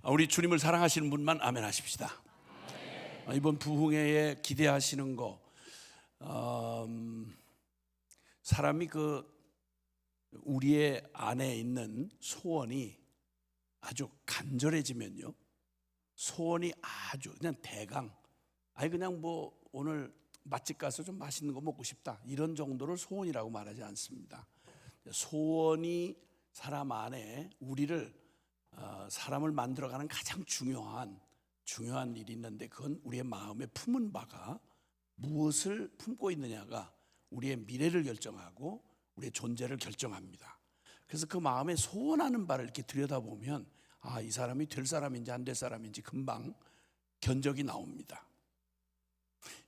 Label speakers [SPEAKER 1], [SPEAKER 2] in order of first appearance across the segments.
[SPEAKER 1] 우리 주님을 사랑하시는 분만 아멘 하십시다. 이번 부흥회에 기대하시는 거, 사람이 우리의 안에 있는 소원이 아주 간절해지면요, 소원이 아주 그냥 대강, 그냥 오늘 맛집 가서 좀 맛있는 거 먹고 싶다, 이런 정도를 소원이라고 말하지 않습니다. 소원이 사람 안에 우리를 사람을 만들어가는 가장 중요한 일이 있는데, 그건 우리의 마음에 품은 바가 무엇을 품고 있느냐가 우리의 미래를 결정하고 우리의 존재를 결정합니다. 그래서 그 마음에 소원하는 바를 이렇게 들여다보면 이 사람이 될 사람인지 안 될 사람인지 금방 견적이 나옵니다.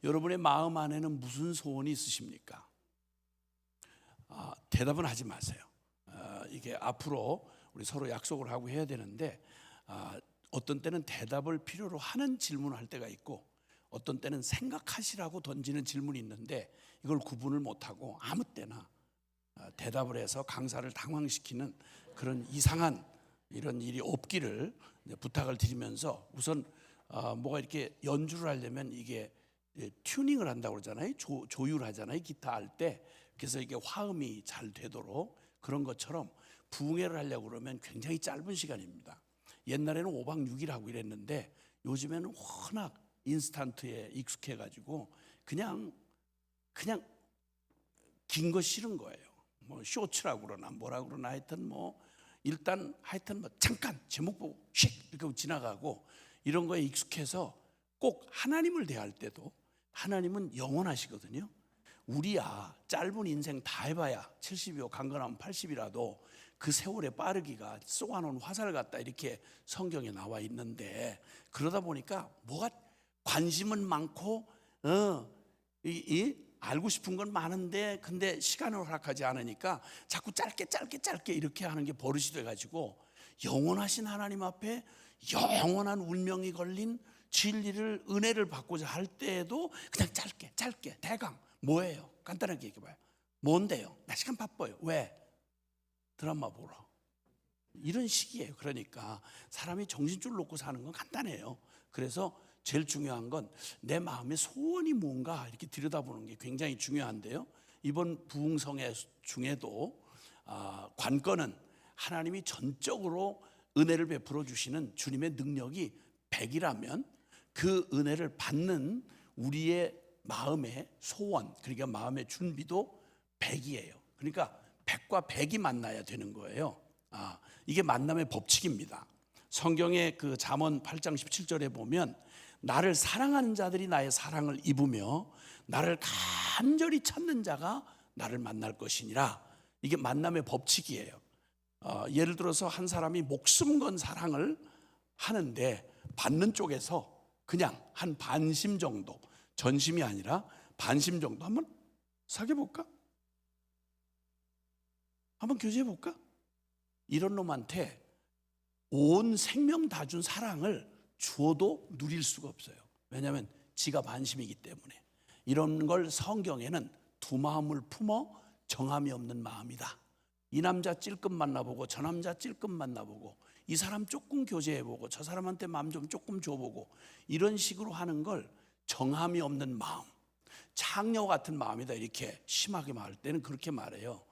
[SPEAKER 1] 여러분의 마음 안에는 무슨 소원이 있으십니까? 대답은 하지 마세요. 이게 앞으로 우리 서로 약속을 하고 해야 되는데, 어떤 때는 대답을 필요로 하는 질문을 할 때가 있고, 어떤 때는 생각하시라고 던지는 질문이 있는데, 이걸 구분을 못하고 아무 때나 대답을 해서 강사를 당황시키는 그런 이상한 이런 일이 없기를 부탁을 드리면서, 우선 뭐가 이렇게 연주를 하려면 이게 튜닝을 한다고 그러잖아요. 조율하잖아요, 기타 할 때. 그래서 이게 화음이 잘 되도록, 그런 것처럼 부흥회를 하려고 그러면 굉장히 짧은 시간입니다. 옛날에는 5박 6일 하고 이랬는데, 요즘에는 워낙 인스턴트에 익숙해가지고 그냥 긴 거 싫은 거예요. 쇼츠라고 그러나 뭐라 그러나 하여튼 일단 잠깐 제목 보고 씩 이렇게 지나가고, 이런 거에 익숙해서 꼭 하나님을 대할 때도, 하나님은 영원하시거든요. 우리야 짧은 인생 다 해봐야 70이고 강건하면 80이라도 그 세월의 빠르기가 쏘아놓은 화살 같다, 이렇게 성경에 나와 있는데, 그러다 보니까 뭐가 관심은 많고 알고 싶은 건 많은데, 근데 시간을 허락하지 않으니까 자꾸 짧게 이렇게 하는 게 버릇이 돼가지고, 영원하신 하나님 앞에 영원한 운명이 걸린 진리를, 은혜를 받고자 할 때에도 그냥 짧게 대강, 뭐예요? 간단하게 얘기해봐요. 뭔데요? 나 시간 바빠요. 왜? 드라마 보러. 이런 식이에요. 그러니까 사람이 정신줄 놓고 사는 건 간단해요. 그래서 제일 중요한 건 내 마음의 소원이 뭔가 이렇게 들여다보는 게 굉장히 중요한데요, 이번 부흥성회 중에도 관건은 하나님이 전적으로 은혜를 베풀어 주시는 주님의 능력이 100이라면 그 은혜를 받는 우리의 마음의 소원, 그러니까 마음의 준비도 100이에요. 그러니까 100과 100이 만나야 되는 거예요. 이게 만남의 법칙입니다. 성경의 그 잠언 8장 17절에 보면, 나를 사랑하는 자들이 나의 사랑을 입으며 나를 간절히 찾는 자가 나를 만날 것이니라. 이게 만남의 법칙이에요. 예를 들어서 한 사람이 목숨 건 사랑을 하는데, 받는 쪽에서 그냥 한 반심 정도, 전심이 아니라 반심 정도 한번 사귀어볼까? 한번 교제해볼까? 이런 놈한테 온 생명 다 준 사랑을 주어도 누릴 수가 없어요. 왜냐하면 지가 반심이기 때문에. 이런 걸 성경에는 두 마음을 품어 정함이 없는 마음이다. 이 남자 찔끔 만나보고 저 남자 찔끔 만나보고, 이 사람 조금 교제해보고 저 사람한테 마음 좀 조금 줘보고, 이런 식으로 하는 걸 정함이 없는 마음, 창녀 같은 마음이다, 이렇게 심하게 말할 때는 그렇게 말해요.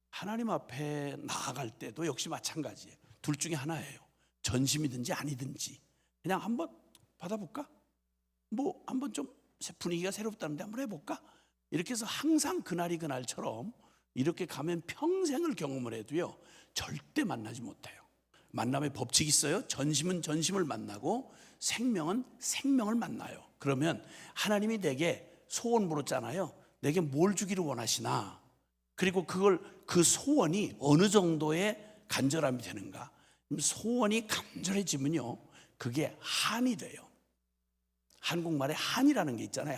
[SPEAKER 1] 하나님 앞에 나아갈 때도 역시 마찬가지예요. 둘 중에 하나예요. 전심이든지 아니든지 그냥 한번 받아볼까? 한번 좀 분위기가 새롭다는데 한번 해볼까? 이렇게 해서 항상 그날이 그날처럼 이렇게 가면 평생을 경험을 해도요, 절대 만나지 못해요. 만남의 법칙이 있어요. 전심은 전심을 만나고 생명은 생명을 만나요. 그러면 하나님이 내게 소원 물었잖아요. 내게 뭘 주기를 원하시나? 그리고 그 소원이 어느 정도의 간절함이 되는가? 소원이 간절해지면요, 그게 한이 돼요. 한국말에 한이라는 게 있잖아요.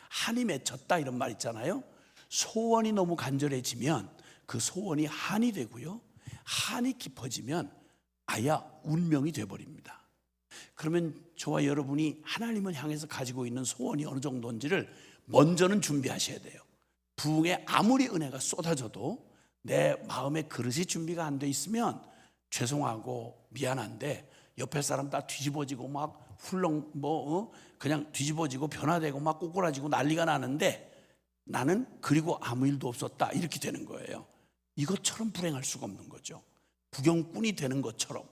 [SPEAKER 1] 한이 맺혔다, 이런 말 있잖아요. 소원이 너무 간절해지면 그 소원이 한이 되고요, 한이 깊어지면 아야 운명이 돼버립니다. 그러면 저와 여러분이 하나님을 향해서 가지고 있는 소원이 어느 정도인지를 먼저는 준비하셔야 돼요. 부흥에 아무리 은혜가 쏟아져도 내 마음의 그릇이 준비가 안 돼 있으면 죄송하고 미안한데 옆에 사람 다 뒤집어지고 막 훌렁 그냥 뒤집어지고 변화되고 막 꼬꾸라지고 난리가 나는데 나는 그리고 아무 일도 없었다 이렇게 되는 거예요. 이것처럼 불행할 수가 없는 거죠. 부경꾼이 되는 것처럼.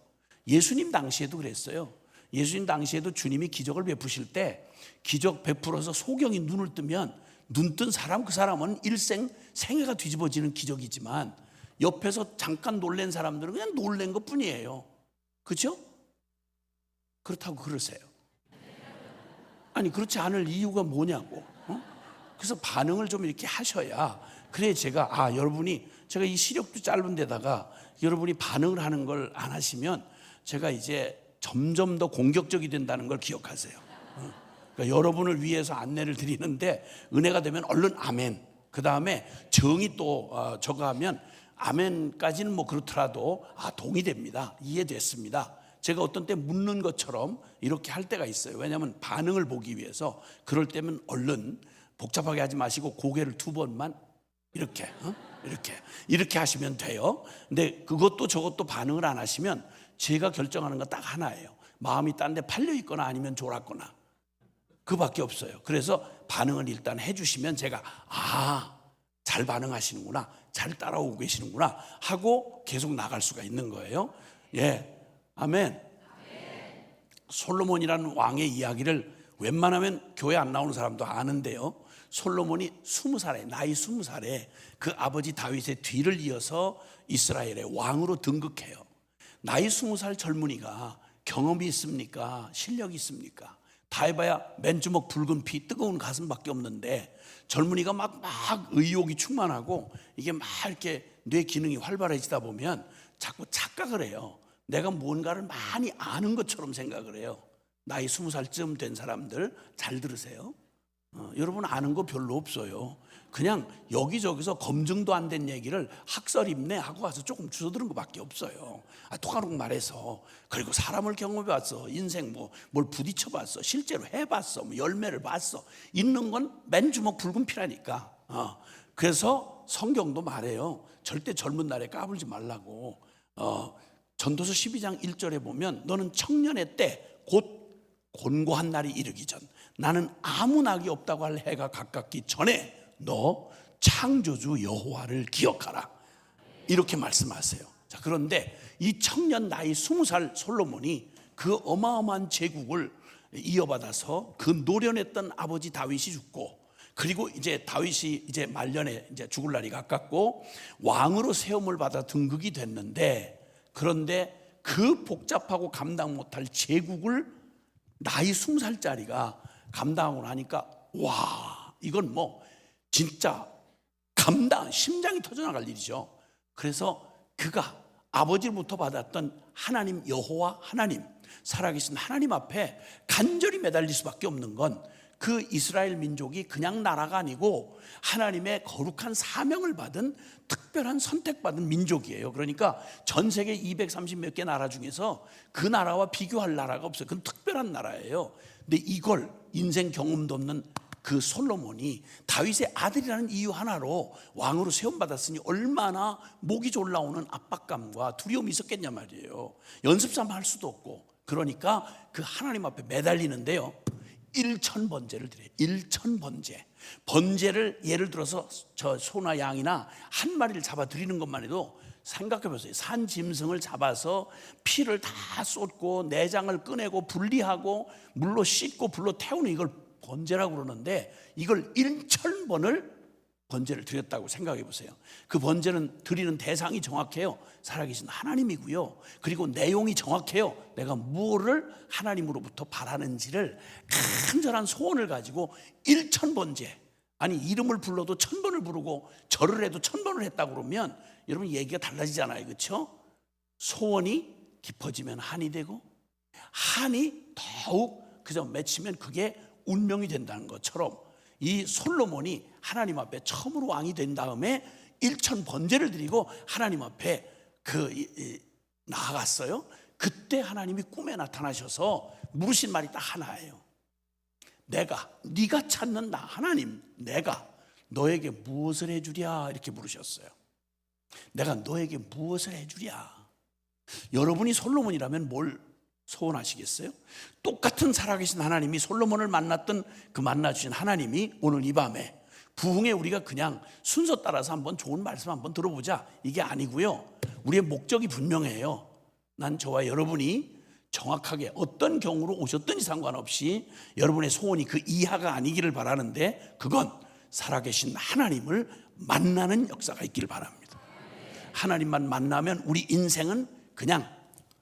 [SPEAKER 1] 예수님 당시에도 그랬어요. 예수님 당시에도 주님이 기적을 베푸실 때 기적 베풀어서 소경이 눈을 뜨면 눈 뜬 사람 그 사람은 일생 생애가 뒤집어지는 기적이지만 옆에서 잠깐 놀란 사람들은 그냥 놀란 것 뿐이에요. 그렇죠? 그렇다고 그러세요. 아니 그렇지 않을 이유가 뭐냐고. 그래서 반응을 좀 이렇게 하셔야 그래 제가 여러분이 제가 이 시력도 짧은 데다가 여러분이 반응을 하는 걸 안 하시면 제가 이제 점점 더 공격적이 된다는 걸 기억하세요. 그러니까 여러분을 위해서 안내를 드리는데 은혜가 되면 얼른 아멘. 그 다음에 정이 또 저거 하면 아멘까지는 뭐 그렇더라도 동의됩니다. 이해됐습니다. 제가 어떤 때 묻는 것처럼 이렇게 할 때가 있어요. 왜냐하면 반응을 보기 위해서. 그럴 때면 얼른 복잡하게 하지 마시고 고개를 2번만 이렇게 하시면 돼요. 근데 그것도 저것도 반응을 안 하시면 제가 결정하는 건 딱 하나예요. 마음이 딴 데 팔려 있거나 아니면 졸았거나 그밖에 없어요. 그래서 반응을 일단 해주시면 제가 잘 반응하시는구나, 잘 따라오고 계시는구나 하고 계속 나갈 수가 있는 거예요. 예, 아멘. 솔로몬이라는 왕의 이야기를 웬만하면 교회 안 나오는 사람도 아는데요. 솔로몬이 20살에 나이 20살에 그 아버지 다윗의 뒤를 이어서 이스라엘의 왕으로 등극해요. 나이 20살 젊은이가 경험이 있습니까? 실력이 있습니까? 다 해봐야 맨주먹 붉은 피 뜨거운 가슴밖에 없는데 젊은이가 막 의욕이 충만하고 이게 막 이렇게 뇌 기능이 활발해지다 보면 자꾸 착각을 해요. 내가 뭔가를 많이 아는 것처럼 생각을 해요. 나이 20살쯤 된 사람들 잘 들으세요. 여러분 아는 거 별로 없어요. 그냥 여기저기서 검증도 안 된 얘기를 학설입네 하고 와서 조금 주워들은 것밖에 없어요. 통하는 말해서. 그리고 사람을 경험해봤어. 인생 뭘 부딪혀봤어. 실제로 해봤어. 열매를 봤어. 있는 건 맨주먹 붉은 피라니까. 그래서 성경도 말해요. 절대 젊은 날에 까불지 말라고. 전도서 12장 1절에 보면 너는 청년의 때 곧 곤고한 날이 이르기 전 나는 아무 낙이 없다고 할 해가 가깝기 전에 너 창조주 여호와를 기억하라 이렇게 말씀하세요. 자, 그런데 이 청년 나이 20살 솔로몬이 그 어마어마한 제국을 이어받아서 그 노련했던 아버지 다윗이 죽고 그리고 이제 다윗이 이제 말년에 이제 죽을 날이 가깝고 왕으로 세움을 받아 등극이 됐는데 그런데 그 복잡하고 감당 못할 제국을 나이 20살짜리가 감당하고 나니까 와 이건 진짜 심장이 터져나갈 일이죠. 그래서 그가 아버지로부터 받았던 하나님 여호와 하나님 살아계신 하나님 앞에 간절히 매달릴 수밖에 없는 건 그 이스라엘 민족이 그냥 나라가 아니고 하나님의 거룩한 사명을 받은 특별한 선택받은 민족이에요. 그러니까 전 세계 230 몇 개 나라 중에서 그 나라와 비교할 나라가 없어요. 그건 특별한 나라예요. 근데 이걸 인생 경험도 없는 그 솔로몬이 다윗의 아들이라는 이유 하나로 왕으로 세움받았으니 얼마나 목이 졸라오는 압박감과 두려움이 있었겠냐 말이에요. 연습삼아 할 수도 없고. 그러니까 그 하나님 앞에 매달리는데요. 1000번제를 드려요. 1000번제. 번제를 예를 들어서 저 소나 양이나 한 마리를 잡아 드리는 것만 해도 생각해 보세요. 산 짐승을 잡아서 피를 다 쏟고 내장을 꺼내고 분리하고 물로 씻고 불로 태우는 이걸 번제라고 그러는데 이걸 1000번을 번제를 드렸다고 생각해 보세요. 그 번제는 드리는 대상이 정확해요. 살아계신 하나님이고요. 그리고 내용이 정확해요. 내가 무엇을 하나님으로부터 바라는지를 간절한 소원을 가지고 1000번제 아니 이름을 불러도 1000번을 부르고 절을 해도 1000번을 했다고 그러면 여러분 얘기가 달라지잖아요. 그렇죠? 소원이 깊어지면 한이 되고 한이 더욱 그저 맺히면 그게 운명이 된다는 것처럼 이 솔로몬이 하나님 앞에 처음으로 왕이 된 다음에 1000번제를 드리고 하나님 앞에 나아갔어요. 그때 하나님이 꿈에 나타나셔서 물으신 말이 딱 하나예요. 네가 찾는 나 하나님 내가 너에게 무엇을 해주랴 이렇게 물으셨어요. 내가 너에게 무엇을 해주랴. 여러분이 솔로몬이라면 뭘 소원하시겠어요? 똑같은 살아계신 하나님이 솔로몬을 만났던 그 만나주신 하나님이 오늘 이 밤에 부흥에 우리가 그냥 순서 따라서 한번 좋은 말씀 한번 들어보자, 이게 아니고요. 우리의 목적이 분명해요. 난 저와 여러분이 정확하게 어떤 경우로 오셨든지 상관없이 여러분의 소원이 그 이하가 아니기를 바라는데, 그건 살아계신 하나님을 만나는 역사가 있기를 바랍니다. 하나님만 만나면 우리 인생은 그냥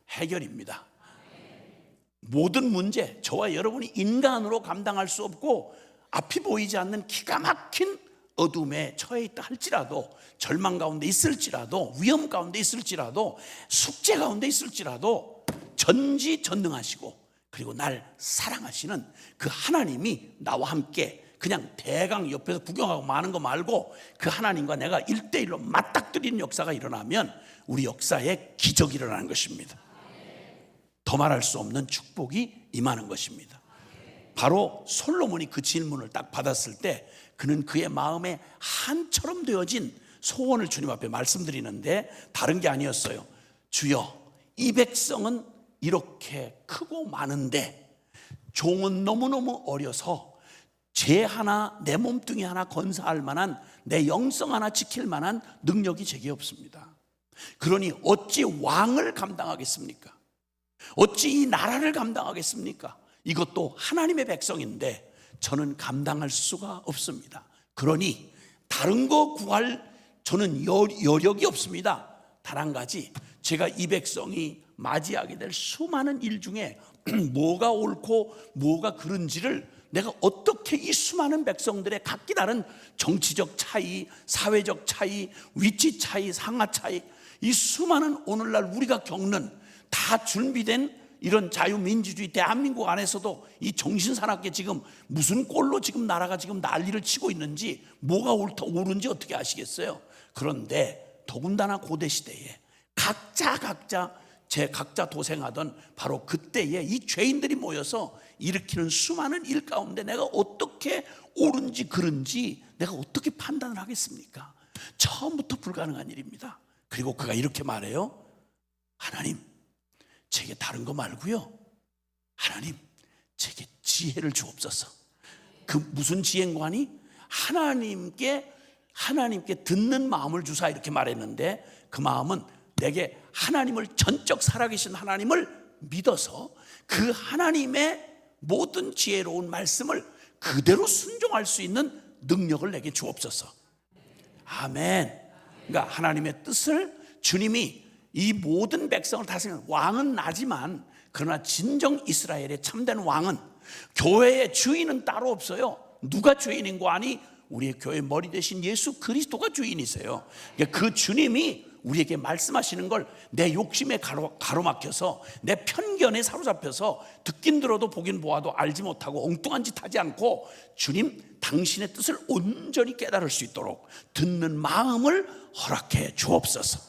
[SPEAKER 1] 해결입니다. 모든 문제, 저와 여러분이 인간으로 감당할 수 없고 앞이 보이지 않는 기가 막힌 어둠에 처해 있다 할지라도, 절망 가운데 있을지라도, 위험 가운데 있을지라도, 숙제 가운데 있을지라도 전지전능하시고 그리고 날 사랑하시는 그 하나님이 나와 함께 그냥 대강 옆에서 구경하고 마는 거 말고 그 하나님과 내가 1대1로 맞닥뜨리는 역사가 일어나면 우리 역사에 기적이 일어나는 것입니다. 더 말할 수 없는 축복이 임하는 것입니다. 바로 솔로몬이 그 질문을 딱 받았을 때 그는 그의 마음에 한처럼 되어진 소원을 주님 앞에 말씀드리는데 다른 게 아니었어요. 주여, 이 백성은 이렇게 크고 많은데 종은 너무너무 어려서 죄 하나, 내 몸뚱이 하나 건사할 만한, 내 영성 하나 지킬 만한 능력이 제게 없습니다. 그러니 어찌 왕을 감당하겠습니까? 어찌 이 나라를 감당하겠습니까? 이것도 하나님의 백성인데 저는 감당할 수가 없습니다. 그러니 다른 거 구할 저는 여력이 없습니다. 단 한 가지, 제가 이 백성이 맞이하게 될 수많은 일 중에 뭐가 옳고 뭐가 그른지를 내가 어떻게 이 수많은 백성들의 각기 다른 정치적 차이, 사회적 차이, 위치 차이, 상하 차이, 이 수많은 오늘날 우리가 겪는 다 준비된 이런 자유민주주의 대한민국 안에서도 이 정신사납게 지금 무슨 꼴로 지금 나라가 지금 난리를 치고 있는지, 뭐가 옳은지 어떻게 아시겠어요? 그런데 더군다나 고대시대에 각자 도생하던 바로 그때에 이 죄인들이 모여서 일으키는 수많은 일 가운데 내가 어떻게 옳은지 그른지 내가 어떻게 판단을 하겠습니까? 처음부터 불가능한 일입니다. 그리고 그가 이렇게 말해요. 하나님, 제게 다른 거 말고요, 하나님, 제게 지혜를 주옵소서. 그 무슨 지혜인가니? 하나님께 듣는 마음을 주사, 이렇게 말했는데 그 마음은 내게 하나님을, 전적 살아계신 하나님을 믿어서 그 하나님의 모든 지혜로운 말씀을 그대로 순종할 수 있는 능력을 내게 주옵소서. 아멘. 그러니까 하나님의 뜻을 주님이 이 모든 백성을 다스리는 왕은 나지만, 그러나 진정 이스라엘의 참된 왕은, 교회의 주인은 따로 없어요. 누가 주인인 거 아니? 우리의 교회 머리 대신 예수 그리스도가 주인이세요. 그러니까 그 주님이 우리에게 말씀하시는 걸 내 욕심에 가로막혀서, 내 편견에 사로잡혀서 듣긴 들어도 보긴 보아도 알지 못하고 엉뚱한 짓 하지 않고, 주님 당신의 뜻을 온전히 깨달을 수 있도록 듣는 마음을 허락해 주옵소서.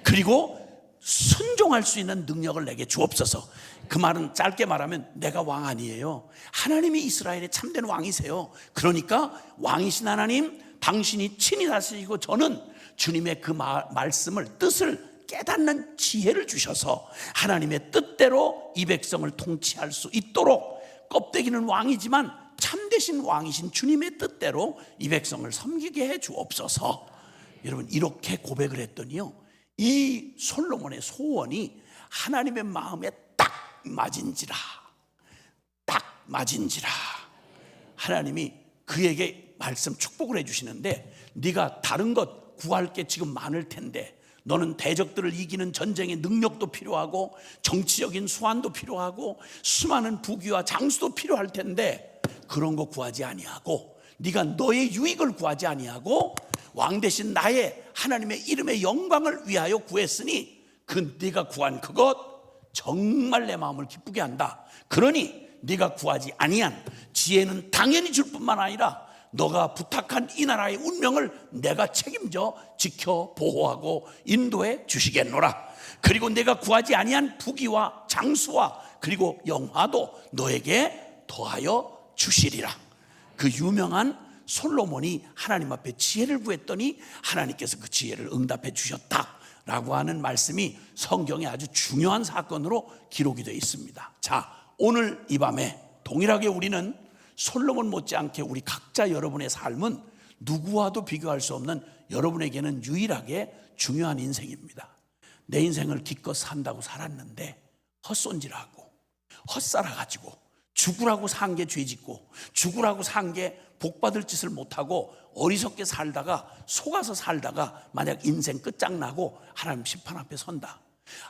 [SPEAKER 1] 그리고 순종할 수 있는 능력을 내게 주옵소서. 그 말은 짧게 말하면 내가 왕 아니에요. 하나님이 이스라엘의 참된 왕이세요. 그러니까 왕이신 하나님, 당신이 친히 다스리고 저는 주님의 그 말씀을, 뜻을 깨닫는 지혜를 주셔서 하나님의 뜻대로 이 백성을 통치할 수 있도록, 껍데기는 왕이지만 참되신 왕이신 주님의 뜻대로 이 백성을 섬기게 해 주옵소서. 여러분, 이렇게 고백을 했더니요, 이 솔로몬의 소원이 하나님의 마음에 딱 맞은지라. 하나님이 그에게 말씀 축복을 해주시는데, 네가 다른 것 구할 게 지금 많을 텐데, 너는 대적들을 이기는 전쟁의 능력도 필요하고 정치적인 수완도 필요하고 수많은 부귀와 장수도 필요할 텐데, 그런 거 구하지 아니하고, 네가 너의 유익을 구하지 아니하고 왕 대신 나의 하나님의 이름의 영광을 위하여 구했으니 그 네가 구한 그것 정말 내 마음을 기쁘게 한다. 그러니 네가 구하지 아니한 지혜는 당연히 줄 뿐만 아니라 너가 부탁한 이 나라의 운명을 내가 책임져 지켜 보호하고 인도해 주시겠노라. 그리고 내가 구하지 아니한 부귀와 장수와 그리고 영화도 너에게 더하여 주시리라. 그 유명한 솔로몬이 하나님 앞에 지혜를 구했더니 하나님께서 그 지혜를 응답해 주셨다 라고 하는 말씀이 성경에 아주 중요한 사건으로 기록이 되어 있습니다. 자, 오늘 이 밤에 동일하게 우리는 솔로몬 못지않게 우리 각자 여러분의 삶은 누구와도 비교할 수 없는 여러분에게는 유일하게 중요한 인생입니다. 내 인생을 기껏 산다고 살았는데 헛손질하고 헛살아가지고 죽으라고 산 게 죄짓고 죽으라고 산 게 복받을 짓을 못하고 어리석게 살다가 속아서 살다가 만약 인생 끝장나고 하나님 심판 앞에 선다.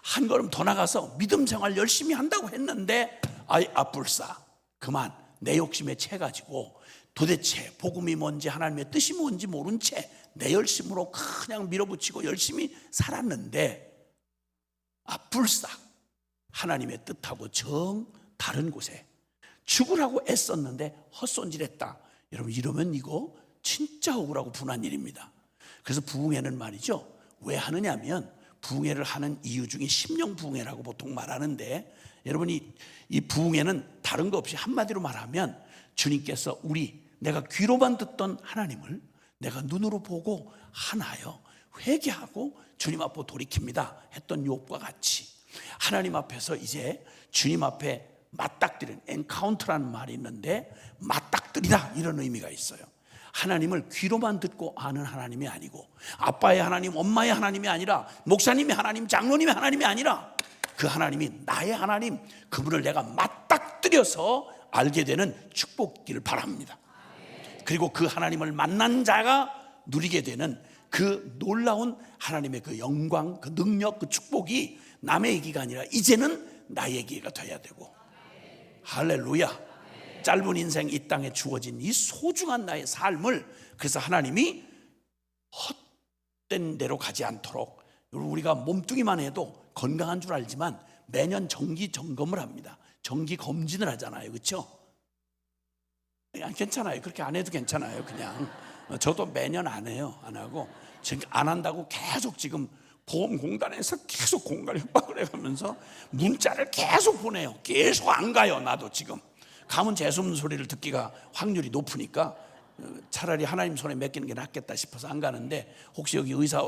[SPEAKER 1] 한 걸음 더 나가서 믿음 생활 열심히 한다고 했는데 아이 아뿔싸 그만 내 욕심에 채가지고 도대체 복음이 뭔지 하나님의 뜻이 뭔지 모른 채 내 열심으로 그냥 밀어붙이고 열심히 살았는데 아뿔싸 하나님의 뜻하고 정 다른 곳에 죽으라고 애썼는데 헛손질했다. 여러분 이러면 이거 진짜 억울하고 분한 일입니다. 그래서 부흥회는 말이죠, 왜 하느냐면 부흥회를 하는 이유 중에 심령 부흥회라고 보통 말하는데, 여러분이 이 부흥회는 다른 거 없이 한마디로 말하면 주님께서 내가 귀로만 듣던 하나님을 내가 눈으로 보고 하나여 회개하고 주님 앞으로 돌이킵니다 했던 욥과 같이 하나님 앞에서 이제 주님 앞에 맞닥뜨리는 엔카운트라는 말이 있는데 맞닥뜨리다 이런 의미가 있어요. 하나님을 귀로만 듣고 아는 하나님이 아니고 아빠의 하나님, 엄마의 하나님이 아니라 목사님의 하나님, 장로님의 하나님이 아니라 그 하나님이 나의 하나님, 그분을 내가 맞닥뜨려서 알게 되는 축복이기를 바랍니다. 그리고 그 하나님을 만난 자가 누리게 되는 그 놀라운 하나님의 그 영광, 그 능력, 그 축복이 남의 얘기가 아니라 이제는 나의 얘기가 돼야 되고, 할렐루야. 짧은 인생 이 땅에 주어진 이 소중한 나의 삶을 그래서 하나님이 헛된 대로 가지 않도록, 우리가 몸뚱이만 해도 건강한 줄 알지만 매년 정기 점검을 합니다. 정기 검진을 하잖아요, 그렇죠? 괜찮아요. 그렇게 안 해도 괜찮아요. 그냥 저도 매년 안 해요. 안 하고 지금 안 한다고 계속 지금 보험공단에서 계속 공갈 협박을 해가면서 문자를 계속 보내요. 계속 안 가요. 나도 지금 가면 재수없는 소리를 듣기가 확률이 높으니까 차라리 하나님 손에 맡기는 게 낫겠다 싶어서 안 가는데, 혹시 여기 의사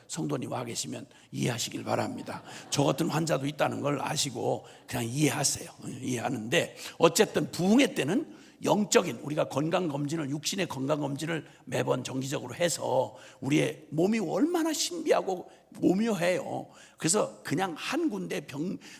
[SPEAKER 1] 성도님 와 계시면 이해하시길 바랍니다. 저 같은 환자도 있다는 걸 아시고 그냥 이해하세요. 이해하는데 어쨌든 부흥회 때는 영적인 우리가 건강검진을, 육신의 건강검진을 매번 정기적으로 해서 우리의 몸이 얼마나 신비하고 오묘해요. 그래서 그냥 한 군데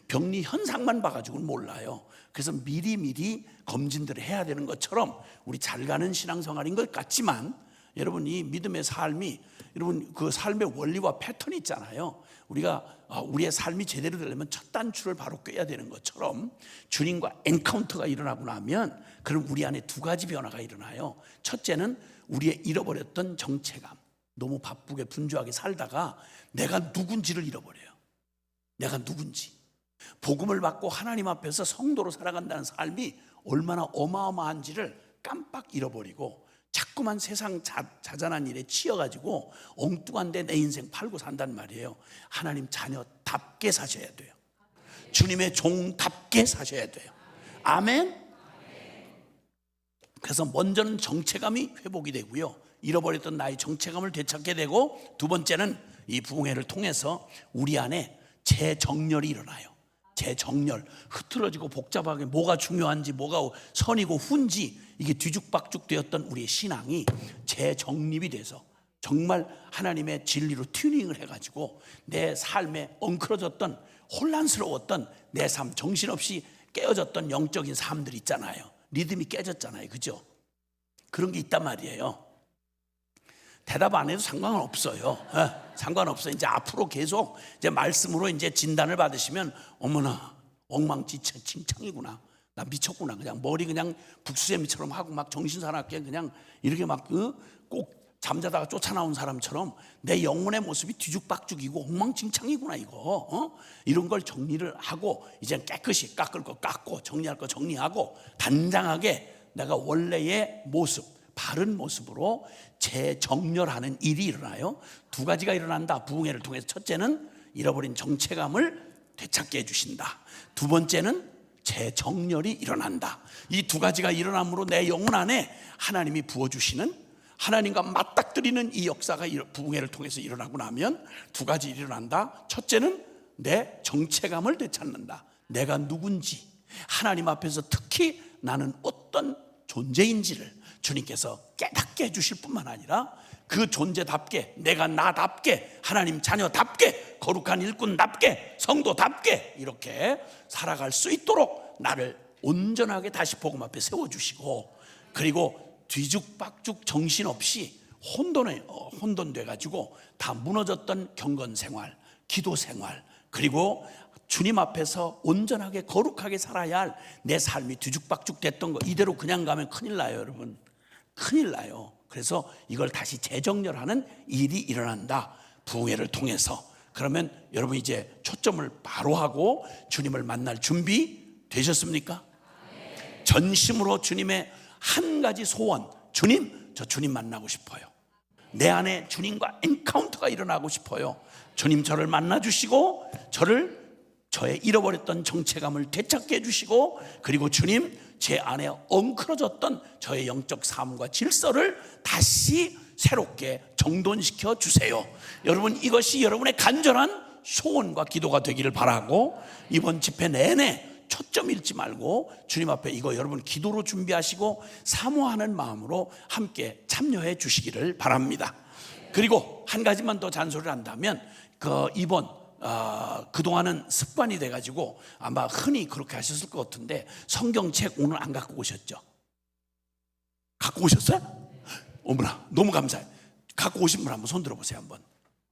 [SPEAKER 1] 병리 현상만 봐가지고는 몰라요. 그래서 미리미리 검진들을 해야 되는 것처럼 우리 잘 가는 신앙생활인 것 같지만, 여러분 이 믿음의 삶이, 여러분 그 삶의 원리와 패턴이 있잖아요. 우리가 우리의 삶이 제대로 되려면 첫 단추를 바로 꿰야 되는 것처럼 주님과 엔카운터가 일어나고 나면 그럼 우리 안에 두 가지 변화가 일어나요. 첫째는 우리의 잃어버렸던 정체감, 너무 바쁘게 분주하게 살다가 내가 누군지를 잃어버려요. 내가 누군지, 복음을 받고 하나님 앞에서 성도로 살아간다는 삶이 얼마나 어마어마한지를 깜빡 잃어버리고 자꾸만 세상 자잘한 일에 치여가지고 엉뚱한데 내 인생 팔고 산단 말이에요. 하나님 자녀답게 사셔야 돼요. 주님의 종답게 사셔야 돼요. 아멘. 그래서 먼저는 정체감이 회복이 되고요, 잃어버렸던 나의 정체감을 되찾게 되고, 두 번째는 이 부흥회를 통해서 우리 안에 재정렬이 일어나요. 재정렬, 흐트러지고 복잡하게 뭐가 중요한지 뭐가 선이고 훈지 이게 뒤죽박죽 되었던 우리의 신앙이 재정립이 돼서 정말 하나님의 진리로 튜닝을 해가지고 내 삶에 엉클어졌던, 혼란스러웠던 내 삶, 정신없이 깨어졌던 영적인 삶들 있잖아요. 리듬이 깨졌잖아요, 그죠? 그런 게 있단 말이에요. 대답 안 해도 상관은 없어요. 상관없어요. 이제 앞으로 계속 이제 말씀으로 이제 진단을 받으시면 어머나 엉망진창이구나, 나 미쳤구나, 그냥 머리 그냥 북수제미처럼 하고 막 정신사납게 그냥 이렇게 막 꼭 잠자다가 쫓아나온 사람처럼 내 영혼의 모습이 뒤죽박죽이고 엉망진창이구나 이거. 이런 걸 정리를 하고 이제 깨끗이 깎을 거 깎고 정리할 거 정리하고 단장하게 내가 원래의 모습, 바른 모습으로 재정렬하는 일이 일어나요. 두 가지가 일어난다, 부흥회를 통해서. 첫째는 잃어버린 정체감을 되찾게 해주신다. 두 번째는 재정렬이 일어난다. 이 두 가지가 일어남으로 내 영혼 안에 하나님이 부어주시는 하나님과 맞닥뜨리는 이 역사가 부흥회를 통해서 일어나고 나면 두 가지 일어난다. 첫째는 내 정체감을 되찾는다. 내가 누군지, 하나님 앞에서 특히 나는 어떤 존재인지를 주님께서 깨닫게 해주실 뿐만 아니라 그 존재답게, 내가 나답게, 하나님 자녀답게, 거룩한 일꾼답게, 성도답게 이렇게 살아갈 수 있도록 나를 온전하게 다시 복음 앞에 세워주시고, 그리고 뒤죽박죽 정신없이 혼돈돼가지고 다 무너졌던 경건생활, 기도생활, 그리고 주님 앞에서 온전하게 거룩하게 살아야 할 내 삶이 뒤죽박죽 됐던 거, 이대로 그냥 가면 큰일 나요, 여러분. 큰일 나요. 그래서 이걸 다시 재정렬하는 일이 일어난다, 부흥회를 통해서. 그러면 여러분 이제 초점을 바로 하고 주님을 만날 준비 되셨습니까? 전심으로 주님의 한 가지 소원, 주님, 저 주님 만나고 싶어요. 내 안에 주님과 엔카운터가 일어나고 싶어요. 주님 저를 만나 주시고 저의 잃어버렸던 정체감을 되찾게 해주시고, 그리고 주님 제 안에 엉클어졌던 저의 영적 삶과 질서를 다시 새롭게 정돈시켜 주세요. 여러분, 이것이 여러분의 간절한 소원과 기도가 되기를 바라고, 이번 집회 내내 초점 잃지 말고 주님 앞에 이거 여러분 기도로 준비하시고 사모하는 마음으로 함께 참여해 주시기를 바랍니다. 그리고 한 가지만 더 잔소리를 한다면, 이번 그동안은 습관이 돼가지고 아마 흔히 그렇게 하셨을 것 같은데, 성경책 오늘 안 갖고 오셨죠? 갖고 오셨어요? 어머나, 너무 감사해요. 갖고 오신 분 한번 손 들어보세요. 한번.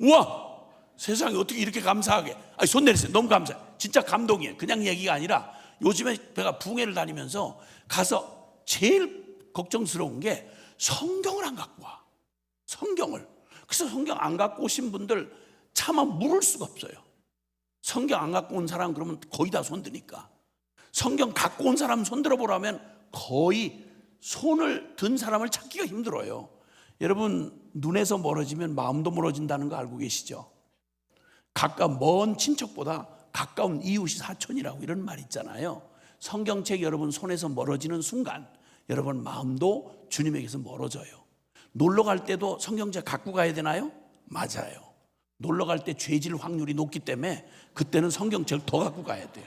[SPEAKER 1] 우와, 세상에 어떻게 이렇게 감사하게. 손 내리세요. 너무 감사해요. 진짜 감동이에요. 그냥 얘기가 아니라, 요즘에 제가 부흥회를 다니면서 가서 제일 걱정스러운 게 성경을 안 갖고 와. 성경을. 그래서 성경 안 갖고 오신 분들 차마 물을 수가 없어요. 성경 안 갖고 온 사람 그러면 거의 다 손드니까. 성경 갖고 온 사람 손들어 보라면 거의 손을 든 사람을 찾기가 힘들어요. 여러분, 눈에서 멀어지면 마음도 멀어진다는 거 알고 계시죠? 가까운 먼 친척보다 가까운 이웃이 사촌이라고 이런 말 있잖아요. 성경책 여러분 손에서 멀어지는 순간 여러분 마음도 주님에게서 멀어져요. 놀러 갈 때도 성경책 갖고 가야 되나요? 맞아요. 놀러 갈 때 죄질 확률이 높기 때문에 그때는 성경책을 더 갖고 가야 돼요.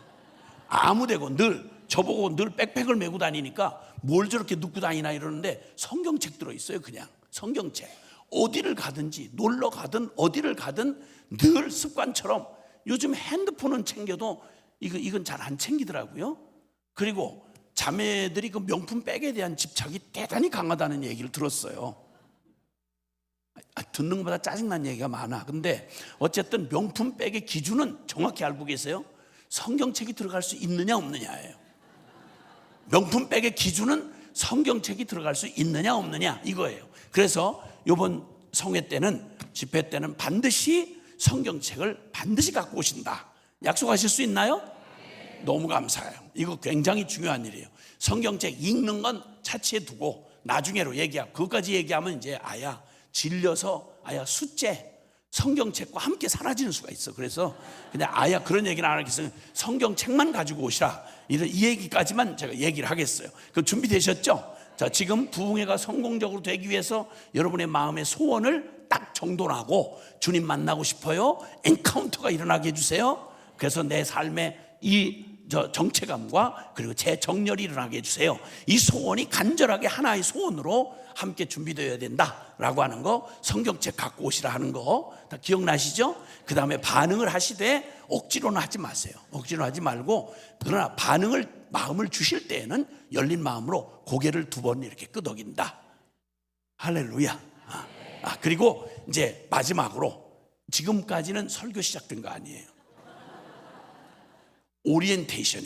[SPEAKER 1] 아무데고 늘 저보고 늘 백팩을 메고 다니니까 뭘 저렇게 눕고 다니나 이러는데, 성경책 들어있어요. 그냥 성경책. 어디를 가든지 놀러 가든 어디를 가든 늘 습관처럼. 요즘 핸드폰은 챙겨도 이건 잘 안 챙기더라고요. 그리고 자매들이 그 명품 백에 대한 집착이 대단히 강하다는 얘기를 들었어요. 듣는 것보다 짜증난 얘기가 많아. 근데 어쨌든 명품 백의 기준은 정확히 알고 계세요? 성경책이 들어갈 수 있느냐 없느냐예요. 명품 백의 기준은 성경책이 들어갈 수 있느냐 없느냐 이거예요. 그래서 이번 성회 때는, 집회 때는 반드시 성경책을 반드시 갖고 오신다. 약속하실 수 있나요? 너무 감사해요. 이거 굉장히 중요한 일이에요. 성경책 읽는 건 차치해 두고 나중에로 얘기하고, 그것까지 얘기하면 이제 질려서 숫제 성경책과 함께 사라지는 수가 있어. 그래서 그냥 그런 얘기는 안 하겠어요. 성경책만 가지고 오시라, 이 얘기까지만 제가 얘기를 하겠어요. 그럼 준비되셨죠? 자, 지금 부흥회가 성공적으로 되기 위해서 여러분의 마음의 소원을 딱 정돈하고, 주님 만나고 싶어요, 엔카운터가 일어나게 해주세요. 그래서 내 삶에 정체감과 그리고 재정렬이 일어나게 해주세요. 이 소원이 간절하게 하나의 소원으로 함께 준비되어야 된다라고 하는 거, 성경책 갖고 오시라 하는 거 다 기억나시죠? 그 다음에 반응을 하시되 억지로는 하지 마세요. 억지로 하지 말고, 그러나 마음을 주실 때에는 열린 마음으로 고개를 2번 이렇게 끄덕인다. 할렐루야. 그리고 이제 마지막으로, 지금까지는 설교 시작된 거 아니에요. 오리엔테이션.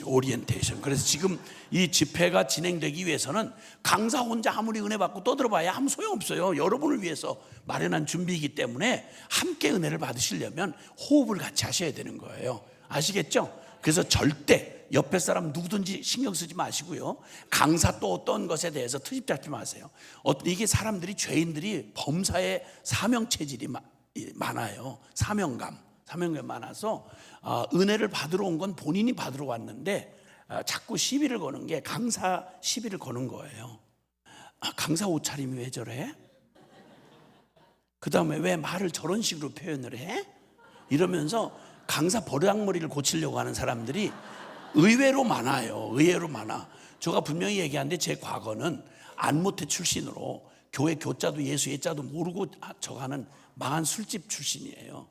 [SPEAKER 1] 그래서 지금 이 집회가 진행되기 위해서는 강사 혼자 아무리 은혜 받고 떠들어봐야 아무 소용없어요. 여러분을 위해서 마련한 준비이기 때문에 함께 은혜를 받으시려면 호흡을 같이 하셔야 되는 거예요. 아시겠죠? 그래서 절대 옆에 사람 누구든지 신경 쓰지 마시고요. 강사 또 어떤 것에 대해서 트집 잡지 마세요. 이게 사람들이, 죄인들이 범사에 사명 체질이 많아요. 사명감 많아서 은혜를 받으러 온 건 본인이 받으러 왔는데 자꾸 시비를 거는 게 강사 시비를 거는 거예요. 강사 옷차림이 왜 저래? 그 다음에 왜 말을 저런 식으로 표현을 해? 이러면서 강사 버르장머리를 고치려고 하는 사람들이 의외로 많아요. 의외로 많아. 제가 분명히 얘기하는데 제 과거는 안모태 출신으로 교회 교자도 예수 예자도 모르고 저가는 망한 술집 출신이에요.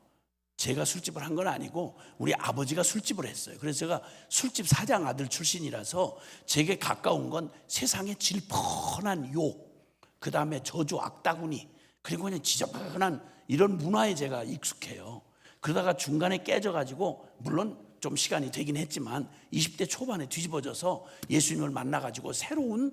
[SPEAKER 1] 제가 술집을 한 건 아니고 우리 아버지가 술집을 했어요. 그래서 제가 술집 사장 아들 출신이라서 제게 가까운 건 세상의 질펀한 욕, 그 다음에 저주 악다구니, 그리고 그냥 지저분한 이런 문화에 제가 익숙해요. 그러다가 중간에 깨져가지고 물론 좀 시간이 되긴 했지만 20대 초반에 뒤집어져서 예수님을 만나가지고 새로운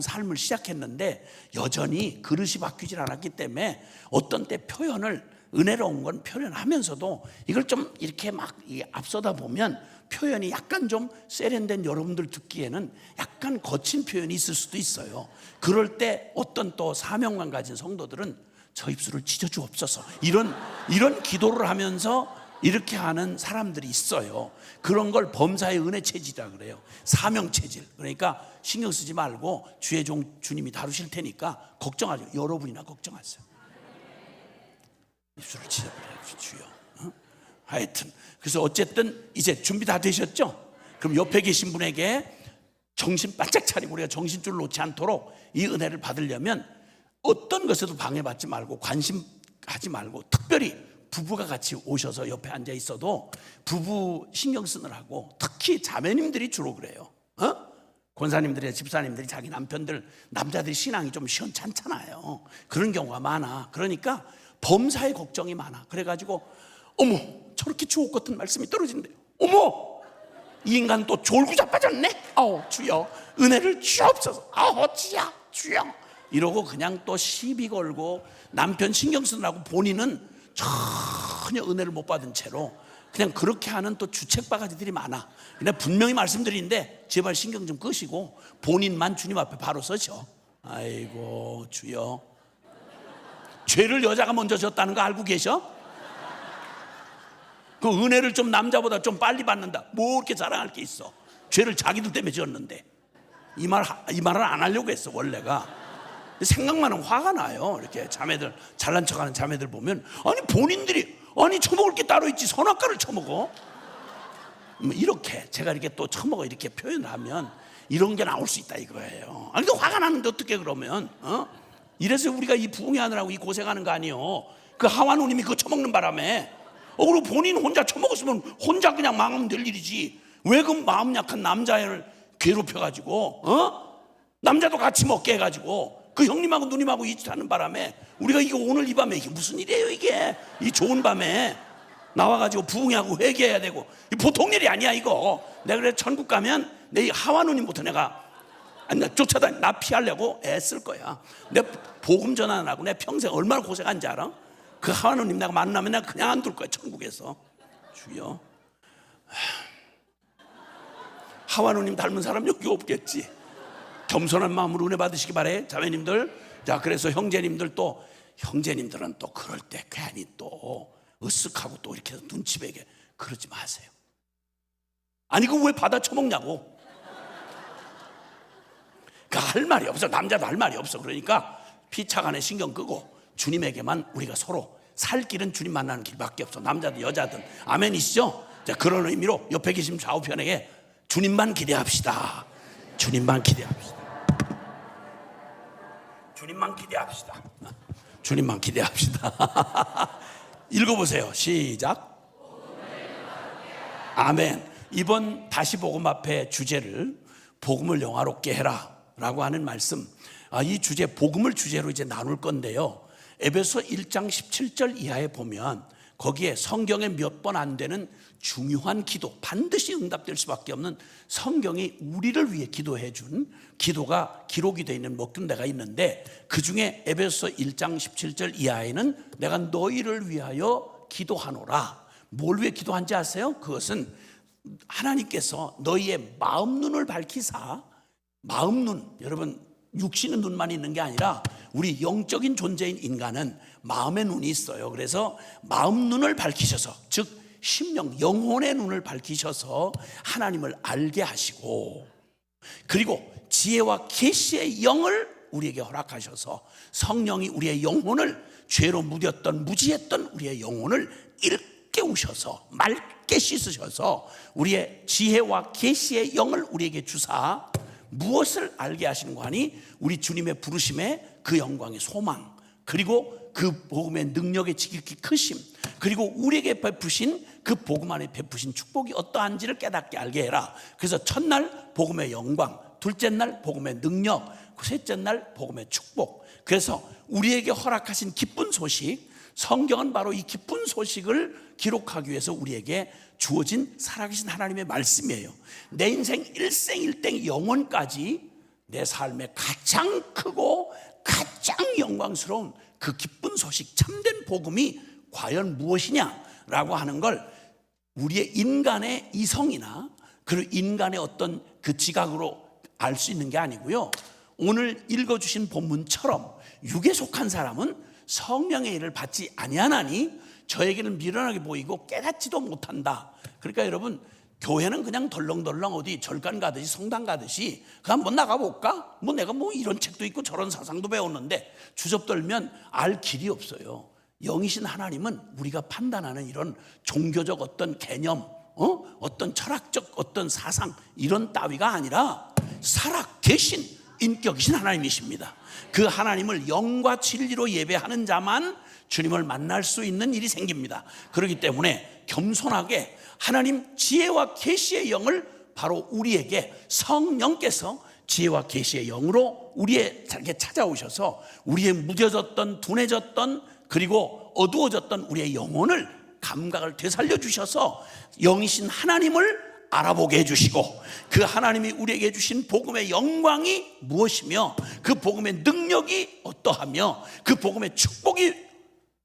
[SPEAKER 1] 삶을 시작했는데 여전히 그릇이 바뀌질 않았기 때문에 어떤 때 표현을 은혜로운 건 표현하면서도 이걸 좀 이렇게 막 앞서다 보면 표현이 약간 좀 세련된 여러분들 듣기에는 약간 거친 표현이 있을 수도 있어요. 그럴 때 어떤 또 사명감 가진 성도들은 저 입술을 찢어주옵소서 이런 기도를 하면서 이렇게 하는 사람들이 있어요. 그런 걸 범사의 은혜 체질이라 그래요. 사명 체질. 그러니까 신경 쓰지 말고 주의 종 주님이 다루실 테니까 걱정하죠. 여러분이나 걱정하세요. 입술을 찢어버려요, 주여. 하여튼 그래서 어쨌든 이제 준비 다 되셨죠? 그럼 옆에 계신 분에게 정신 바짝 차리고 우리가 정신줄 놓지 않도록 이 은혜를 받으려면 어떤 것에도 방해받지 말고 관심하지 말고, 특별히 부부가 같이 오셔서 옆에 앉아 있어도 부부 신경 쓰느라고, 특히 자매님들이 주로 그래요. 권사님들이나 집사님들이 자기 남자들이 신앙이 좀 시원찮잖아요. 그런 경우가 많아. 그러니까 범사의 걱정이 많아. 그래가지고 어머 저렇게 주옥 같은 말씀이 떨어진대. 어머 이 인간 또 졸고 자빠졌네. 주여 은혜를 주옵소서. 주여 이러고 그냥 또 시비 걸고 남편 신경 쓰느라고 본인은 전혀 은혜를 못 받은 채로 그냥 그렇게 하는 또 주책바가지들이 많아. 그냥 분명히 말씀드리는데 제발 신경 좀 끄시고 본인만 주님 앞에 바로 서셔. 아이고 주여, 죄를 여자가 먼저 졌다는 거 알고 계셔? 그 은혜를 좀 남자보다 좀 빨리 받는다. 뭐 이렇게 자랑할 게 있어? 죄를 자기들 때문에 지었는데. 이 말을 안 하려고 했어 원래가. 생각만 하면 화가 나요. 이렇게 자매들, 잘난 척하는 자매들 보면 아니 본인들이 처먹을 게 따로 있지 선악과를 처먹어? 이렇게 제가 이렇게 또 처먹어 이렇게 표현을 하면 이런 게 나올 수 있다 이거예요. 아니 또 화가 나는데 어떻게 그러면? 이래서 우리가 이 부흥회 하느라고 이 고생하는 거 아니에요. 그 하와 누님이 그거 처먹는 바람에 그리고 본인 혼자 처먹었으면 혼자 그냥 망하면 될 일이지 왜 그 마음 약한 남자를 괴롭혀가지고 남자도 같이 먹게 해가지고 그 형님하고 누님하고 이 짓 하는 바람에 우리가 이거 오늘 이 밤에 이게 무슨 일이에요 이게? 이 좋은 밤에 나와가지고 부흥회하고 회개해야 되고 보통 일이 아니야 이거. 내가 그래 천국 가면 내 하와 누님부터 내가 쫓아다니 나 피하려고 애쓸 거야. 내 복음 전환하고 내 평생 얼마나 고생한지 알아? 그 하와 누님 내가 만나면 내가 그냥 안 둘 거야 천국에서. 주여, 하와 누님 닮은 사람 여기 없겠지. 겸손한 마음으로 은혜 받으시기 바래 자매님들. 자 그래서 형제님들은 또 그럴 때 괜히 또 으쓱하고 또 이렇게 눈치 배게 그러지 마세요. 아니 그거 왜 받아 처먹냐고. 그 할 말이 없어. 남자도 할 말이 없어. 그러니까 피차간에 신경 끄고 주님에게만 우리가 서로 살 길은 주님 만나는 길밖에 없어. 남자든 여자든. 아멘이시죠? 자 그런 의미로 옆에 계신 좌우편에게 주님만 기대합시다. 주님만 기대합시다. 주님만 기대합시다. 주님만 기대합시다. 읽어보세요. 시작. 아멘. 이번 다시 복음 앞에 주제를 복음을 영화롭게 해라 라고 하는 말씀, 이 주제 복음을 주제로 이제 나눌 건데요. 에베소 1장 17절 이하에 보면 거기에 성경에 몇 번 안 되는 중요한 기도, 반드시 응답될 수밖에 없는 성경이 우리를 위해 기도해 준 기도가 기록이 되어 있는 몇 군데가 있는데 그 중에 에베소 1장 17절 이하에는 내가 너희를 위하여 기도하노라. 뭘 위해 기도한지 아세요? 그것은 하나님께서 너희의 마음 눈을 밝히사, 마음 눈, 여러분 육신의 눈만 있는 게 아니라 우리 영적인 존재인 인간은 마음의 눈이 있어요. 그래서 마음 눈을 밝히셔서, 즉 심령, 영혼의 눈을 밝히셔서 하나님을 알게 하시고, 그리고 지혜와 계시의 영을 우리에게 허락하셔서 성령이 우리의 영혼을, 죄로 무뎠던 무지했던 우리의 영혼을 일깨우셔서 맑게 씻으셔서 우리의 지혜와 계시의 영을 우리에게 주사 무엇을 알게 하시는가 하니 우리 주님의 부르심에 그 영광의 소망, 그리고 그 복음의 능력의 지극히 크심, 그리고 우리에게 베푸신 그 복음 안에 베푸신 축복이 어떠한지를 깨닫게 알게 해라. 그래서 첫날 복음의 영광, 둘째 날 복음의 능력, 셋째 날 복음의 축복. 그래서 우리에게 허락하신 기쁜 소식, 성경은 바로 이 기쁜 소식을 기록하기 위해서 우리에게 주어진 살아계신 하나님의 말씀이에요. 내 인생 일생일대 영원까지 내 삶의 가장 크고 가장 영광스러운 그 기쁜 소식, 참된 복음이 과연 무엇이냐라고 하는 걸 우리의 인간의 이성이나 그리고 인간의 어떤 그 지각으로 알 수 있는 게 아니고요, 오늘 읽어주신 본문처럼 육에 속한 사람은 성령의 일을 받지 아니하나니 저에게는 미련하게 보이고 깨닫지도 못한다. 그러니까 여러분, 교회는 그냥 덜렁덜렁 어디 절간 가듯이 성당 가듯이 그냥 한번 나가볼까? 뭐 내가 뭐 이런 책도 있고 저런 사상도 배웠는데 주접떨면 알 길이 없어요. 영이신 하나님은 우리가 판단하는 이런 종교적 어떤 개념, 어떤 철학적 어떤 사상 이런 따위가 아니라 살아 계신 인격이신 하나님이십니다. 그 하나님을 영과 진리로 예배하는 자만 주님을 만날 수 있는 일이 생깁니다. 그렇기 때문에 겸손하게 하나님 지혜와 계시의 영을 바로 우리에게 성령께서 지혜와 계시의 영으로 우리에게 찾아오셔서 우리의 무뎌졌던, 둔해졌던, 그리고 어두워졌던 우리의 영혼을 감각을 되살려 주셔서 영이신 하나님을 알아보게 해주시고 그 하나님이 우리에게 주신 복음의 영광이 무엇이며 그 복음의 능력이 어떠하며 그 복음의 축복이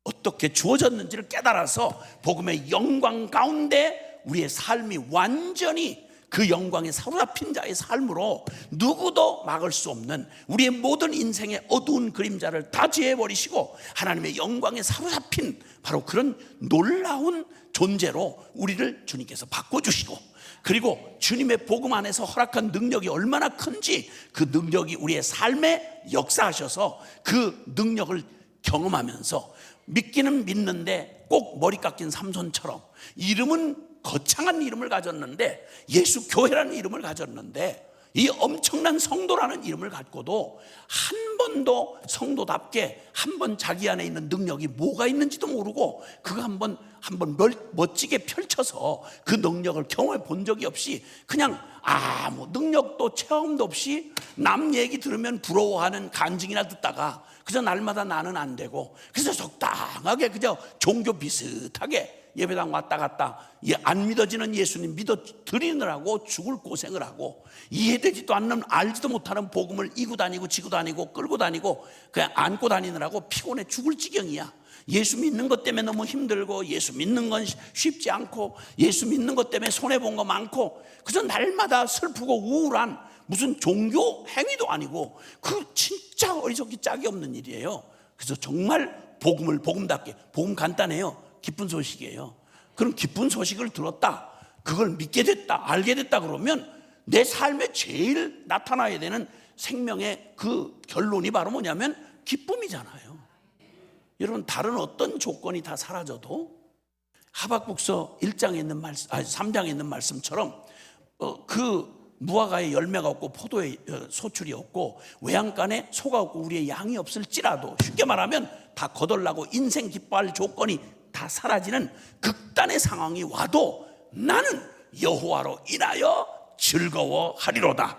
[SPEAKER 1] 어떻게 주어졌는지를 깨달아서 복음의 영광 가운데 우리의 삶이 완전히 그 영광에 사로잡힌 자의 삶으로 누구도 막을 수 없는 우리의 모든 인생의 어두운 그림자를 다 제해버리시고 하나님의 영광에 사로잡힌 바로 그런 놀라운 존재로 우리를 주님께서 바꿔주시고, 그리고 주님의 복음 안에서 허락한 능력이 얼마나 큰지 그 능력이 우리의 삶에 역사하셔서 그 능력을 경험하면서 믿기는 믿는데 꼭 머리 깎인 삼손처럼 이름은 거창한 이름을 가졌는데, 예수 교회라는 이름을 가졌는데, 이 엄청난 성도라는 이름을 갖고도 한 번도 성도답게 한 번 자기 안에 있는 능력이 뭐가 있는지도 모르고 그거 한번 멋지게 펼쳐서 그 능력을 경험해 본 적이 없이 그냥 아무 능력도 체험도 없이 남 얘기 들으면 부러워하는 간증이나 듣다가 그저 날마다 나는 안 되고 그래서 적당하게 그저 종교 비슷하게 예배당 왔다 갔다 안 믿어지는 예수님 믿어 드리느라고 죽을 고생을 하고 이해되지도 않는 알지도 못하는 복음을 이고 다니고 지고 다니고 끌고 다니고 그냥 안고 다니느라고 피곤해 죽을 지경이야. 예수 믿는 것 때문에 너무 힘들고 예수 믿는 건 쉽지 않고 예수 믿는 것 때문에 손해본 거 많고 그저 날마다 슬프고 우울한 무슨 종교 행위도 아니고 그 진짜 어리석기 짝이 없는 일이에요. 그래서 정말 복음을 복음답게, 복음 간단해요. 기쁜 소식이에요. 그럼 기쁜 소식을 들었다, 그걸 믿게 됐다, 알게 됐다 그러면 내 삶에 제일 나타나야 되는 생명의 그 결론이 바로 뭐냐면 기쁨이잖아요. 여러분, 다른 어떤 조건이 다 사라져도 하박국서 1장에 있는 말씀, 3장에 있는 말씀처럼 그 무화과에 열매가 없고 포도에 소출이 없고 외양간에 소가 없고 우리의 양이 없을지라도, 쉽게 말하면 다 거덜나고 인생 기뻐할 조건이 다 사라지는 극단의 상황이 와도 나는 여호와로 인하여 즐거워하리로다.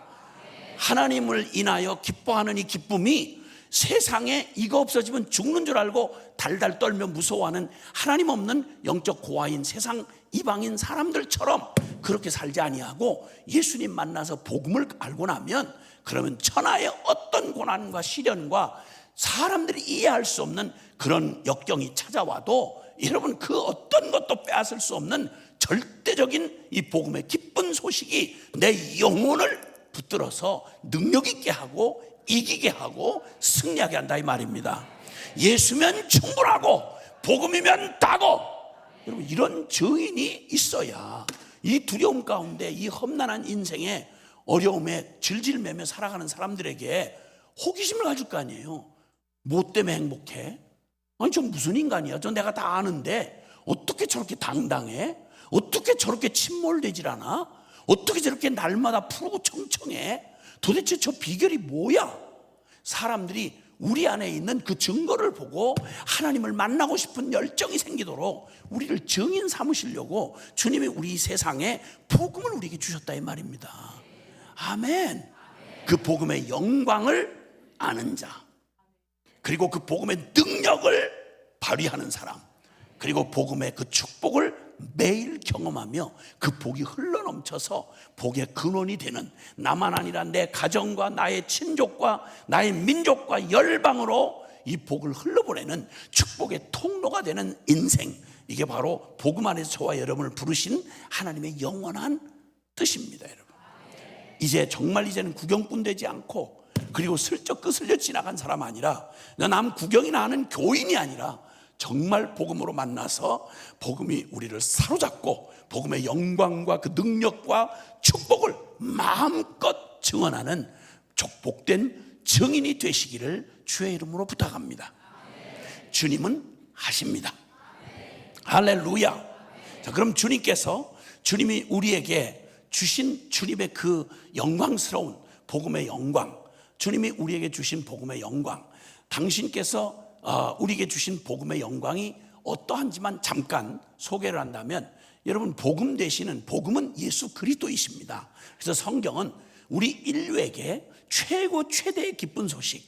[SPEAKER 1] 하나님을 인하여 기뻐하는 이 기쁨이 세상에 이거 없어지면 죽는 줄 알고 달달 떨며 무서워하는 하나님 없는 영적 고아인 세상 이방인 사람들처럼 그렇게 살지 아니하고 예수님 만나서 복음을 알고 나면 그러면 천하의 어떤 고난과 시련과 사람들이 이해할 수 없는 그런 역경이 찾아와도 여러분 그 어떤 것도 빼앗을 수 없는 절대적인 이 복음의 기쁜 소식이 내 영혼을 붙들어서 능력 있게 하고 이기게 하고 승리하게 한다 이 말입니다. 예수면 충분하고 복음이면 다고, 여러분 이런 증인이 있어야 이 두려움 가운데 이 험난한 인생의 어려움에 질질 매며 살아가는 사람들에게 호기심을 가질 거 아니에요. 뭐 때문에 행복해? 아니 저 무슨 인간이야? 저 내가 다 아는데 어떻게 저렇게 당당해? 어떻게 저렇게 침몰되질 않아? 어떻게 저렇게 날마다 푸르고 청청해? 도대체 저 비결이 뭐야? 사람들이 우리 안에 있는 그 증거를 보고 하나님을 만나고 싶은 열정이 생기도록 우리를 증인 삼으시려고 주님이 우리 세상에 복음을 우리에게 주셨다 이 말입니다. 아멘. 그 복음의 영광을 아는 자, 그리고 그 복음의 능력을 발휘하는 사람, 그리고 복음의 그 축복을 매일 경험하며 그 복이 흘러넘쳐서 복의 근원이 되는, 나만 아니라 내 가정과 나의 친족과 나의 민족과 열방으로 이 복을 흘러보내는 축복의 통로가 되는 인생, 이게 바로 복음 안에서 저와 여러분을 부르신 하나님의 영원한 뜻입니다. 여러분, 이제는 구경꾼 되지 않고, 그리고 슬쩍 끄슬려 지나간 사람 아니라, 남 구경이나 하는 교인이 아니라 정말 복음으로 만나서 복음이 우리를 사로잡고 복음의 영광과 그 능력과 축복을 마음껏 증언하는 축복된 증인이 되시기를 주의 이름으로 부탁합니다. 주님은 하십니다. 할렐루야. 자, 그럼 주님이 우리에게 주신 주님의 그 영광스러운 복음의 영광, 주님이 우리에게 주신 복음의 영광, 당신께서 우리에게 주신 복음의 영광이 어떠한지만 잠깐 소개를 한다면, 여러분, 복음 되시는, 복음은 예수 그리스도이십니다. 그래서 성경은 우리 인류에게 최대의 기쁜 소식,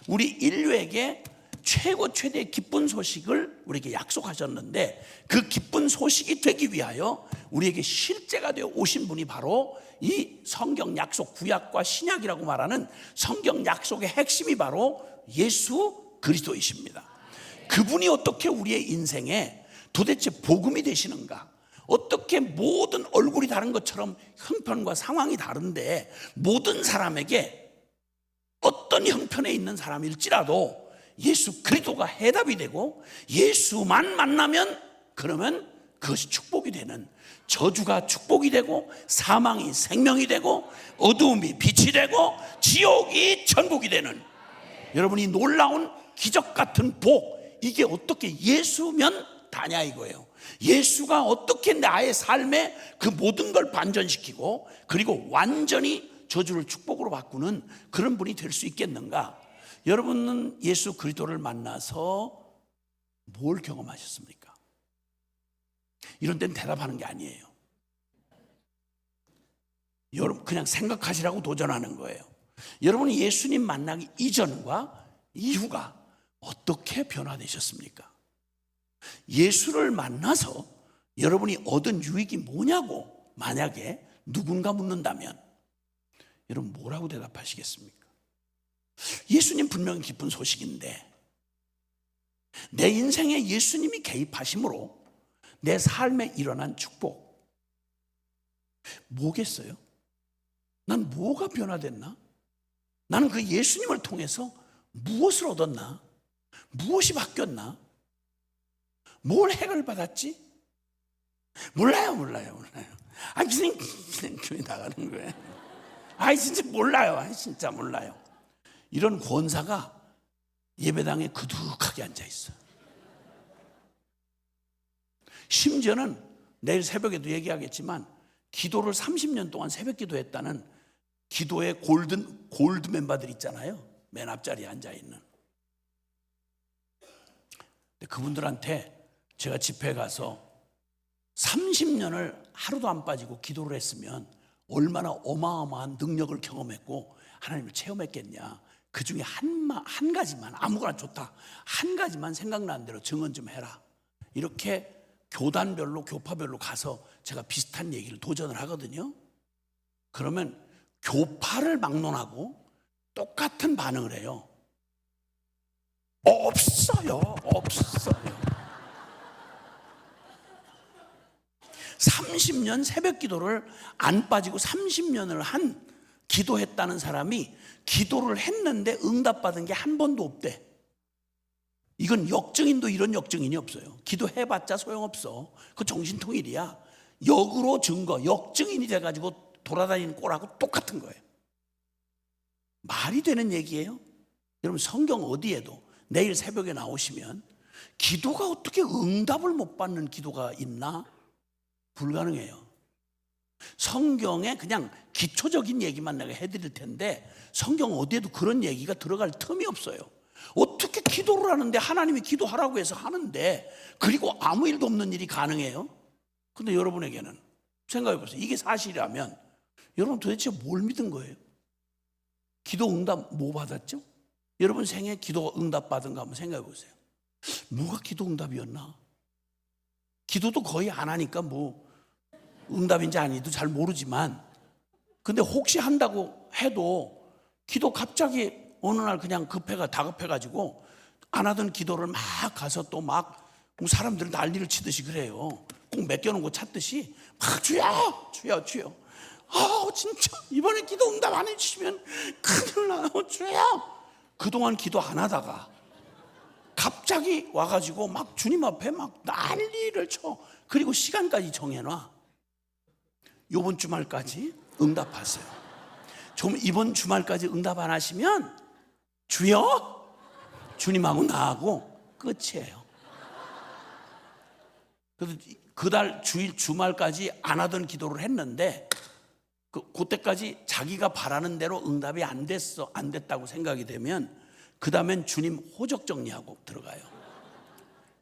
[SPEAKER 1] 우리 인류에게 최대의 기쁜 소식을 우리에게 약속하셨는데, 그 기쁜 소식이 되기 위하여 우리에게 실제가 되어 오신 분이 바로 이 성경 약속, 구약과 신약이라고 말하는 성경 약속의 핵심이 바로 예수 그리스도이십니다. 그분이 어떻게 우리의 인생에 도대체 복음이 되시는가? 어떻게 모든 얼굴이 다른 것처럼 형편과 상황이 다른데 모든 사람에게 어떤 형편에 있는 사람일지라도 예수 그리스도가 해답이 되고, 예수만 만나면 그러면 그것이 축복이 되는, 저주가 축복이 되고 사망이 생명이 되고 어두움이 빛이 되고 지옥이 천국이 되는, 여러분이 놀라운 기적 같은 복, 이게 어떻게 예수면 다냐 이거예요. 예수가 어떻게 나의 삶에 그 모든 걸 반전시키고 그리고 완전히 저주를 축복으로 바꾸는 그런 분이 될 수 있겠는가? 여러분은 예수 그리스도를 만나서 뭘 경험하셨습니까? 이런 데는 대답하는 게 아니에요. 여러분 그냥 생각하시라고 도전하는 거예요. 여러분이 예수님 만나기 이전과 이후가 어떻게 변화되셨습니까? 예수를 만나서 여러분이 얻은 유익이 뭐냐고 만약에 누군가 묻는다면 여러분 뭐라고 대답하시겠습니까? 예수님 분명히 기쁜 소식인데, 내 인생에 예수님이 개입하심으로 내 삶에 일어난 축복 뭐겠어요? 난 뭐가 변화됐나? 나는 그 예수님을 통해서 무엇을 얻었나? 무엇이 바뀌었나? 뭘 해결받았지? 몰라요. 아니 그냥 교회 나가는 거예요. 아이 진짜 몰라요. 진짜 몰라요. 이런 권사가 예배당에 그득하게 앉아 있어. 심지어는 내일 새벽에도 얘기하겠지만 기도를 30년 동안 새벽 기도했다는 기도의 골드 멤버들 있잖아요. 맨 앞자리에 앉아 있는. 근데 그분들한테 제가 집회 가서 30년을 하루도 안 빠지고 기도를 했으면 얼마나 어마어마한 능력을 경험했고 하나님을 체험했겠냐. 그 중에 한 가지만, 아무거나 좋다, 한 가지만 생각나는 대로 증언 좀 해라. 이렇게 교단별로, 교파별로 가서 제가 비슷한 얘기를 도전을 하거든요. 그러면 교파를 막론하고 똑같은 반응을 해요. 없어요. 30년 새벽 기도를 안 빠지고 30년을 한 기도했다는 사람이 기도를 했는데 응답받은 게 한 번도 없대. 이건 역증인도 이런 역증인이 없어요. 기도해봤자 소용없어. 그 정신통일이야. 역으로 증거, 역증인이 돼가지고 돌아다니는 꼴하고 똑같은 거예요. 말이 되는 얘기예요? 여러분 성경 어디에도 내일 새벽에 나오시면 기도가 어떻게 응답을 못 받는 기도가 있나? 불가능해요. 성경에 그냥 기초적인 얘기만 내가 해드릴 텐데 성경 어디에도 그런 얘기가 들어갈 틈이 없어요. 어떻게 기도를 하는데 하나님이 기도하라고 해서 하는데 그리고 아무 일도 없는 일이 가능해요? 근데 여러분에게는 생각해 보세요. 이게 사실이라면 여러분 도대체 뭘 믿은 거예요? 기도 응답 뭐 받았죠? 여러분 생에 기도 응답 받은 거 한번 생각해 보세요. 뭐가 기도 응답이었나? 기도도 거의 안 하니까 뭐 응답인지 아닌지도 잘 모르지만 근데 혹시 한다고 해도 기도 갑자기 어느 날 그냥 다급해가지고 안 하던 기도를 막 가서 또 막 사람들은 난리를 치듯이 그래요. 꼭 맡겨놓은 거 찾듯이 막 주여 주여 주여 진짜 이번에 기도 응답 안 해주시면 큰일 나요 주여. 그동안 기도 안 하다가 갑자기 와가지고 막 주님 앞에 막 난리를 쳐. 그리고 시간까지 정해놔. 이번 주말까지 응답하세요. 좀 이번 주말까지 응답 안 하시면 주여 주님하고 나하고 끝이에요. 그래서 그달 주말까지 안 하던 기도를 했는데 그때까지 자기가 바라는 대로 응답이 안 됐다고 생각이 되면 그 다음엔 주님 호적 정리하고 들어가요.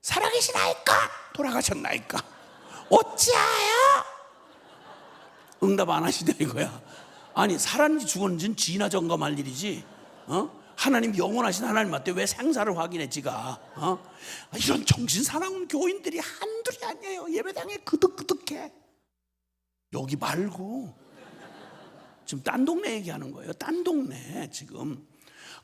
[SPEAKER 1] 살아계시나이까 돌아가셨나이까 어찌하여 응답 안 하시다 이거야. 아니 살았는지 죽었는지는 지나 점검할 일이지. 하나님 영원하신 하나님한테 왜 생사를 확인해 지가. 이런 정신사나운 교인들이 한둘이 아니에요. 예배당에 그득그득해. 여기 말고 지금 딴 동네 얘기하는 거예요. 딴 동네 지금.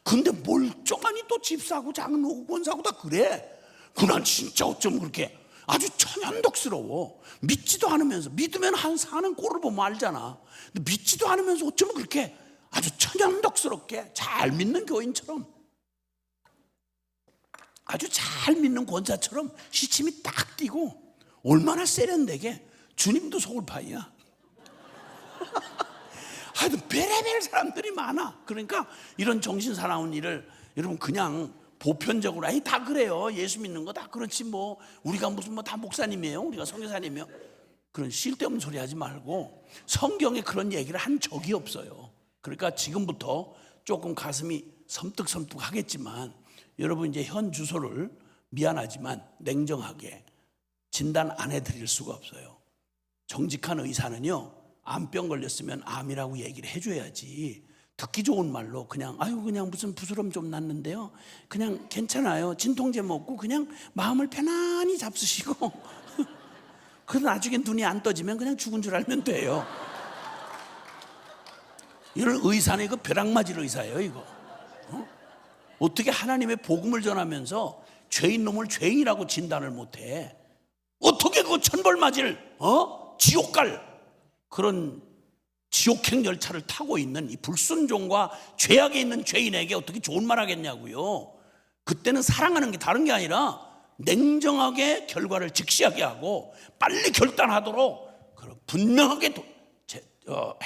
[SPEAKER 1] 근데 멀쩡하니 또 집사고 장로고 권사고 다 그래. 그난 진짜 어쩜 그렇게 아주 천연덕스러워. 믿지도 않으면서 믿으면 한 사는 꼴을 보면 알잖아. 근데 믿지도 않으면서 어쩌면 그렇게 아주 천연덕스럽게 잘 믿는 교인처럼 아주 잘 믿는 권사처럼 시침이 딱 띄고 얼마나 세련되게 주님도 속을 파이야. 하여튼 별의별 사람들이 많아. 그러니까 이런 정신사나운 일을 여러분 그냥 보편적으로 다 그래요. 예수 믿는 거 다 그렇지 뭐 우리가 무슨 뭐 다 목사님이에요. 우리가 선교사님이에요. 그런 쓸데없는 소리 하지 말고 성경에 그런 얘기를 한 적이 없어요. 그러니까 지금부터 조금 가슴이 섬뜩섬뜩 하겠지만 여러분 이제 현 주소를 미안하지만 냉정하게 진단 안 해드릴 수가 없어요. 정직한 의사는요 암병 걸렸으면 암이라고 얘기를 해줘야지 듣기 좋은 말로 그냥 그냥 무슨 부스럼 좀 났는데요 그냥 괜찮아요 진통제 먹고 그냥 마음을 편안히 잡수시고 그래서 나중에 눈이 안 떠지면 그냥 죽은 줄 알면 돼요. 이런 의사는 이거 벼락 맞을 의사예요 이거. 어떻게 하나님의 복음을 전하면서 죄인 놈을 죄인이라고 진단을 못해. 어떻게 그 천벌 맞을 지옥 갈 그런 지옥행 열차를 타고 있는 이 불순종과 죄악에 있는 죄인에게 어떻게 좋은 말 하겠냐고요. 그때는 사랑하는 게 다른 게 아니라 냉정하게 결과를 직시하게 하고 빨리 결단하도록 분명하게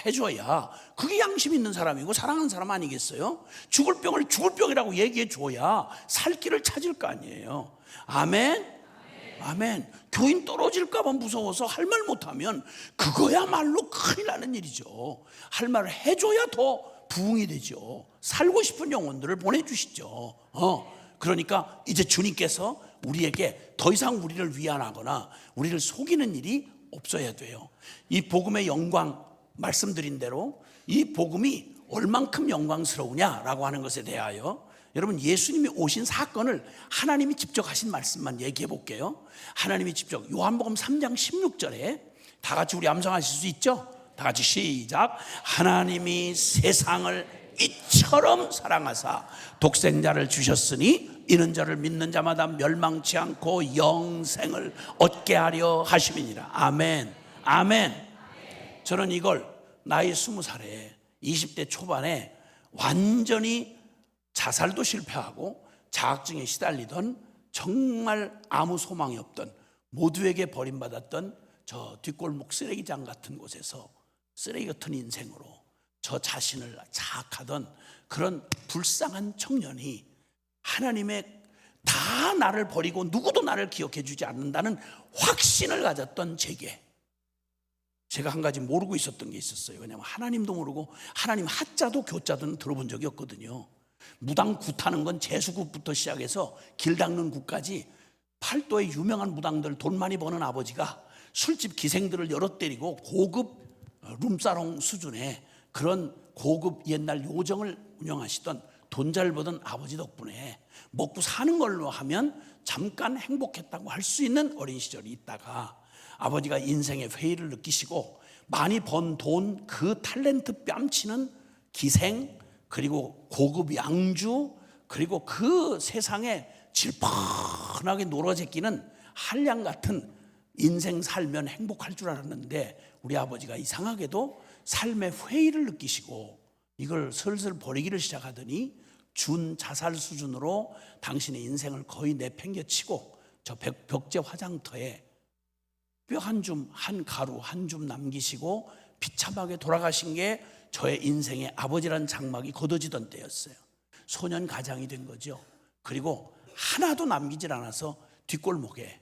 [SPEAKER 1] 해줘야 그게 양심 있는 사람이고 사랑하는 사람 아니겠어요? 죽을 병을 죽을 병이라고 얘기해 줘야 살 길을 찾을 거 아니에요. 아멘? 아멘. 교인 떨어질까 봐 무서워서 할 말 못하면 그거야말로 큰일 나는 일이죠. 할 말을 해줘야 더 부흥이 되죠. 살고 싶은 영혼들을 보내주시죠. 그러니까 이제 주님께서 우리에게 더 이상 우리를 위안하거나 우리를 속이는 일이 없어야 돼요. 이 복음의 영광 말씀드린 대로 이 복음이 얼만큼 영광스러우냐라고 하는 것에 대하여 여러분 예수님이 오신 사건을 하나님이 직접 하신 말씀만 얘기해 볼게요. 하나님이 직접 요한복음 3장 16절에 다 같이 우리 암송하실 수 있죠? 다 같이 시작. 하나님이 세상을 이처럼 사랑하사 독생자를 주셨으니 이는 저를 믿는 자마다 멸망치 않고 영생을 얻게 하려 하심이니라. 아멘. 아멘. 저는 이걸 나이 20살에 20대 초반에 완전히 자살도 실패하고 자학증에 시달리던 정말 아무 소망이 없던 모두에게 버림받았던 저 뒷골목 쓰레기장 같은 곳에서 쓰레기 같은 인생으로 저 자신을 자학하던 그런 불쌍한 청년이 하나님의 다 나를 버리고 누구도 나를 기억해 주지 않는다는 확신을 가졌던 제가 한 가지 모르고 있었던 게 있었어요. 왜냐하면 하나님도 모르고 하나님 하자도 교자도는 들어본 적이 없거든요. 무당 굿하는 건 재수굿부터 시작해서 길 닦는 굿까지 팔도의 유명한 무당들, 돈 많이 버는 아버지가 술집 기생들을 여러 때리고 고급 룸사롱 수준의 그런 고급 옛날 요정을 운영하시던 돈 잘 버던 아버지 덕분에 먹고 사는 걸로 하면 잠깐 행복했다고 할 수 있는 어린 시절이 있다가 아버지가 인생의 회의를 느끼시고 많이 번 돈, 그 탤런트 뺨치는 기생, 그리고 고급 양주, 그리고 그 세상에 질펀하게 놀아제끼는 한량 같은 인생 살면 행복할 줄 알았는데 우리 아버지가 이상하게도 삶의 회의를 느끼시고 이걸 슬슬 버리기를 시작하더니 준자살 수준으로 당신의 인생을 거의 내팽개치고 저 벽제 화장터에 뼈 한 줌, 한 가루 한 줌 남기시고 비참하게 돌아가신 게 저의 인생의 아버지란 장막이 걷어지던 때였어요. 소년 가장이 된 거죠. 그리고 하나도 남기질 않아서 뒷골목에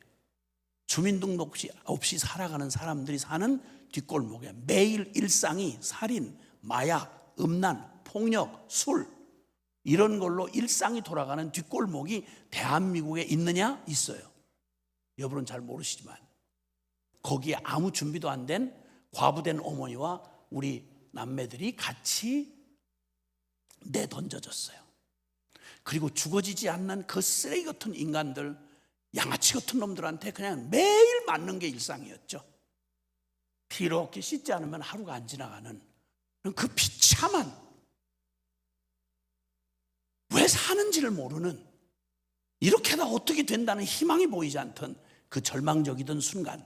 [SPEAKER 1] 주민등록 없이 살아가는 사람들이 사는 뒷골목에 매일 일상이 살인, 마약, 음란, 폭력, 술 이런 걸로 일상이 돌아가는 뒷골목이 대한민국에 있느냐? 있어요. 여러분은 잘 모르시지만 거기에 아무 준비도 안 된 과부된 어머니와 우리 남매들이 같이 내던져졌어요. 그리고 죽어지지 않는 그 쓰레기 같은 인간들, 양아치 같은 놈들한테 그냥 매일 맞는 게 일상이었죠. 이렇게 씻지 않으면 하루가 안 지나가는 그 비참한, 왜 사는지를 모르는, 이렇게나 어떻게 된다는 희망이 보이지 않던 그 절망적이던 순간,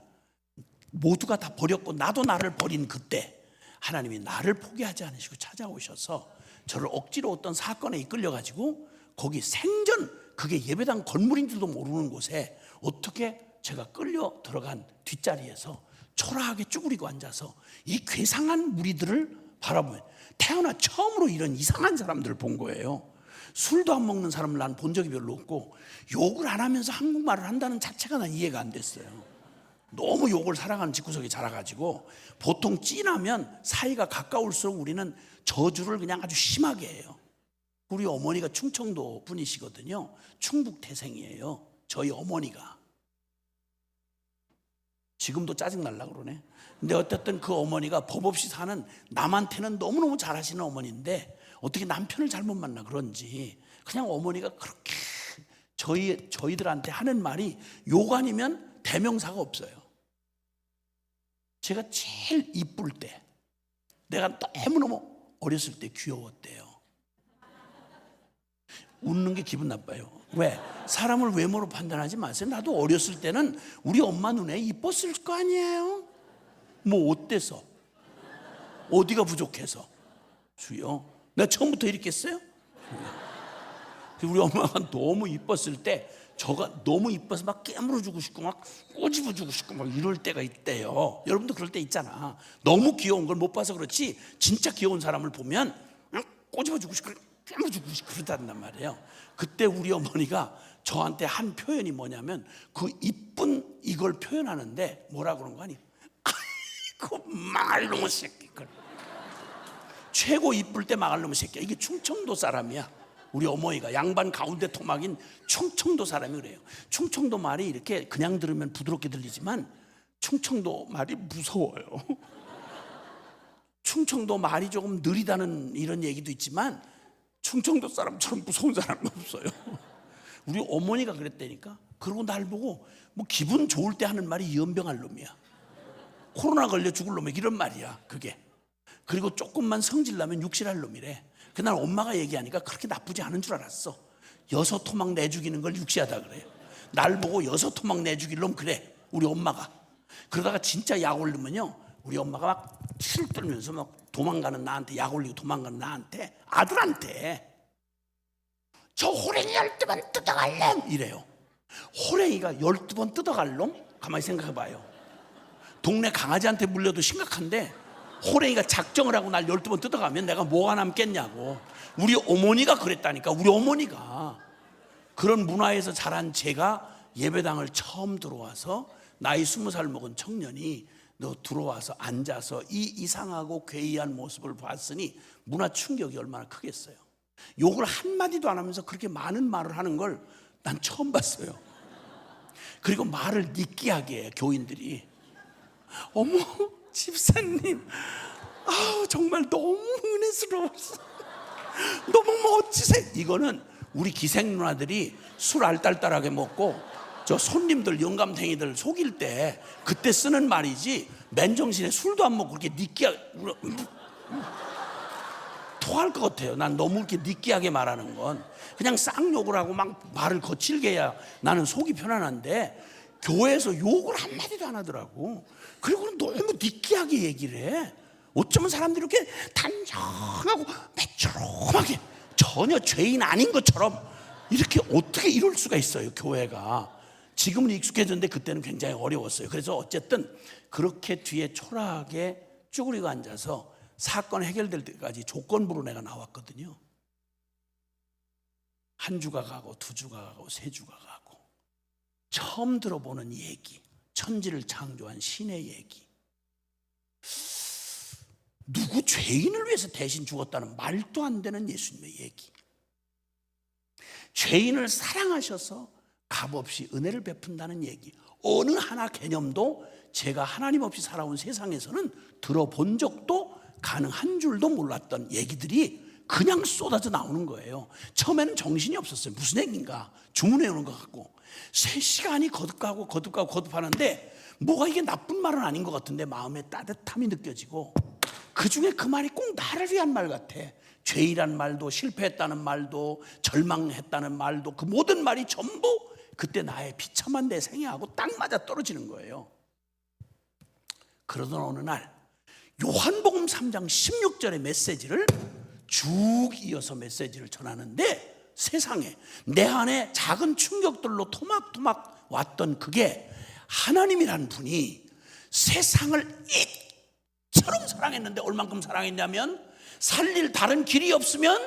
[SPEAKER 1] 모두가 다 버렸고 나도 나를 버린 그때 하나님이 나를 포기하지 않으시고 찾아오셔서 저를 억지로 어떤 사건에 이끌려가지고 거기 생전 그게 예배당 건물인 줄도 모르는 곳에 어떻게 제가 끌려 들어간 뒷자리에서 초라하게 쭈그리고 앉아서 이 괴상한 무리들을 바라보면 태어나 처음으로 이런 이상한 사람들을 본 거예요. 술도 안 먹는 사람을 난 본 적이 별로 없고 욕을 안 하면서 한국말을 한다는 자체가 난 이해가 안 됐어요. 너무 욕을 사랑하는 집구석에 자라가지고 보통 찐하면 사이가 가까울수록 우리는 저주를 그냥 아주 심하게 해요. 우리 어머니가 충청도 분이시거든요. 충북 태생이에요. 저희 어머니가. 지금도 짜증날라 그러네. 근데 어쨌든 그 어머니가 법 없이 사는, 남한테는 너무너무 잘하시는 어머니인데 어떻게 남편을 잘못 만나 그런지 그냥 어머니가 그렇게 저희들한테 하는 말이 욕 아니면 대명사가 없어요. 제가 제일 이쁠 때, 내가 너무너무 어렸을 때 귀여웠대요. 웃는 게 기분 나빠요. 왜? 사람을 외모로 판단하지 마세요. 나도 어렸을 때는 우리 엄마 눈에 이뻤을 거 아니에요. 뭐 어때서? 어디가 부족해서? 주여, 내가 처음부터 이랬겠어요? 우리 엄마가 너무 이뻤을 때 저가 너무 이뻐서 막 깨물어주고 싶고 막 꼬집어주고 싶고 막 이럴 때가 있대요. 여러분도 그럴 때 있잖아. 너무 귀여운 걸 못 봐서 그렇지 진짜 귀여운 사람을 보면 그냥 꼬집어주고 싶고 깨물어주고 싶고 그러단 말이에요. 그때 우리 어머니가 저한테 한 표현이 뭐냐면 그 이쁜 이걸 표현하는데 뭐라 그런 거 아니? 아이고 망할 놈의 새끼. 최고 이쁠 때 망할 놈의 새끼야. 이게 충청도 사람이야. 우리 어머니가 양반 가운데 토막인 충청도 사람이 그래요. 충청도 말이 이렇게 그냥 들으면 부드럽게 들리지만 충청도 말이 무서워요. 충청도 말이 조금 느리다는 이런 얘기도 있지만 충청도 사람처럼 무서운 사람이 없어요. 우리 어머니가 그랬다니까. 그러고 날 보고 뭐 기분 좋을 때 하는 말이 연병할 놈이야. 코로나 걸려 죽을 놈이 이런 말이야 그게. 그리고 조금만 성질나면 육실할 놈이래. 그날 엄마가 얘기하니까 그렇게 나쁘지 않은 줄 알았어. 6토막 내죽이는 걸 육시하다 그래요. 날 보고 6토막 내죽일 놈 그래 우리 엄마가. 그러다가 진짜 약 올리면요 우리 엄마가 막 치를 떨면서 막 도망가는 나한테, 약 올리고 도망가는 나한테, 아들한테 저 호랭이 12번 뜯어갈래 이래요. 호랭이가 12번 뜯어갈 놈? 가만히 생각해봐요. 동네 강아지한테 물려도 심각한데 호랭이가 작정을 하고 날 12번 뜯어가면 내가 뭐가 남겠냐고. 우리 어머니가 그랬다니까. 우리 어머니가. 그런 문화에서 자란 제가 예배당을 처음 들어와서 나이 20살 먹은 청년이 너 들어와서 앉아서 이 이상하고 괴이한 모습을 봤으니 문화 충격이 얼마나 크겠어요. 욕을 한마디도 안 하면서 그렇게 많은 말을 하는 걸 난 처음 봤어요. 그리고 말을 느끼하게 해, 교인들이. 어머, 집사님, 아우, 정말 너무 은혜스러웠어. 너무 멋지세요. 이거는 우리 기생 누나들이 술 알딸딸하게 먹고 저 손님들, 영감탱이들 속일 때 그때 쓰는 말이지, 맨정신에 술도 안 먹고 그렇게 느끼하게 토할 것 같아요. 난 너무 이렇게 느끼하게 말하는 건. 그냥 쌍욕을 하고 막 말을 거칠게 해야 나는 속이 편안한데, 교회에서 욕을 한마디도 안 하더라고. 그리고 너무 느끼하게 얘기를 해. 어쩌면 사람들이 이렇게 단정하고 매끄러하게 전혀 죄인 아닌 것처럼 이렇게 어떻게 이럴 수가 있어요, 교회가. 지금은 익숙해졌는데 그때는 굉장히 어려웠어요. 그래서 어쨌든 그렇게 뒤에 초라하게 쭈그리고 앉아서 사건 해결될 때까지 조건부로 내가 나왔거든요. 한 주가 가고 두 주가 가고 세 주가 가고, 처음 들어보는 얘기, 천지를 창조한 신의 얘기, 누구 죄인을 위해서 대신 죽었다는 말도 안 되는 예수님의 얘기, 죄인을 사랑하셔서 값없이 은혜를 베푼다는 얘기, 어느 하나 개념도 제가 하나님 없이 살아온 세상에서는 들어본 적도 가능한 줄도 몰랐던 얘기들이 그냥 쏟아져 나오는 거예요. 처음에는 정신이 없었어요. 무슨 얘기인가 주문해 오는 것 같고, 3시간이 거듭하는데 뭐가 이게 나쁜 말은 아닌 것 같은데 마음에 따뜻함이 느껴지고, 그 중에 그 말이 꼭 나를 위한 말 같아. 죄이란 말도, 실패했다는 말도, 절망했다는 말도, 그 모든 말이 전부 그때 나의 비참한 내 생애하고 딱 맞아 떨어지는 거예요. 그러던 어느 날 요한복음 3장 16절의 메시지를 쭉 이어서 메시지를 전하는데, 세상에 내 안에 작은 충격들로 토막토막 왔던 그게, 하나님이란 분이 세상을 이처럼 사랑했는데 얼만큼 사랑했냐면, 살릴 다른 길이 없으면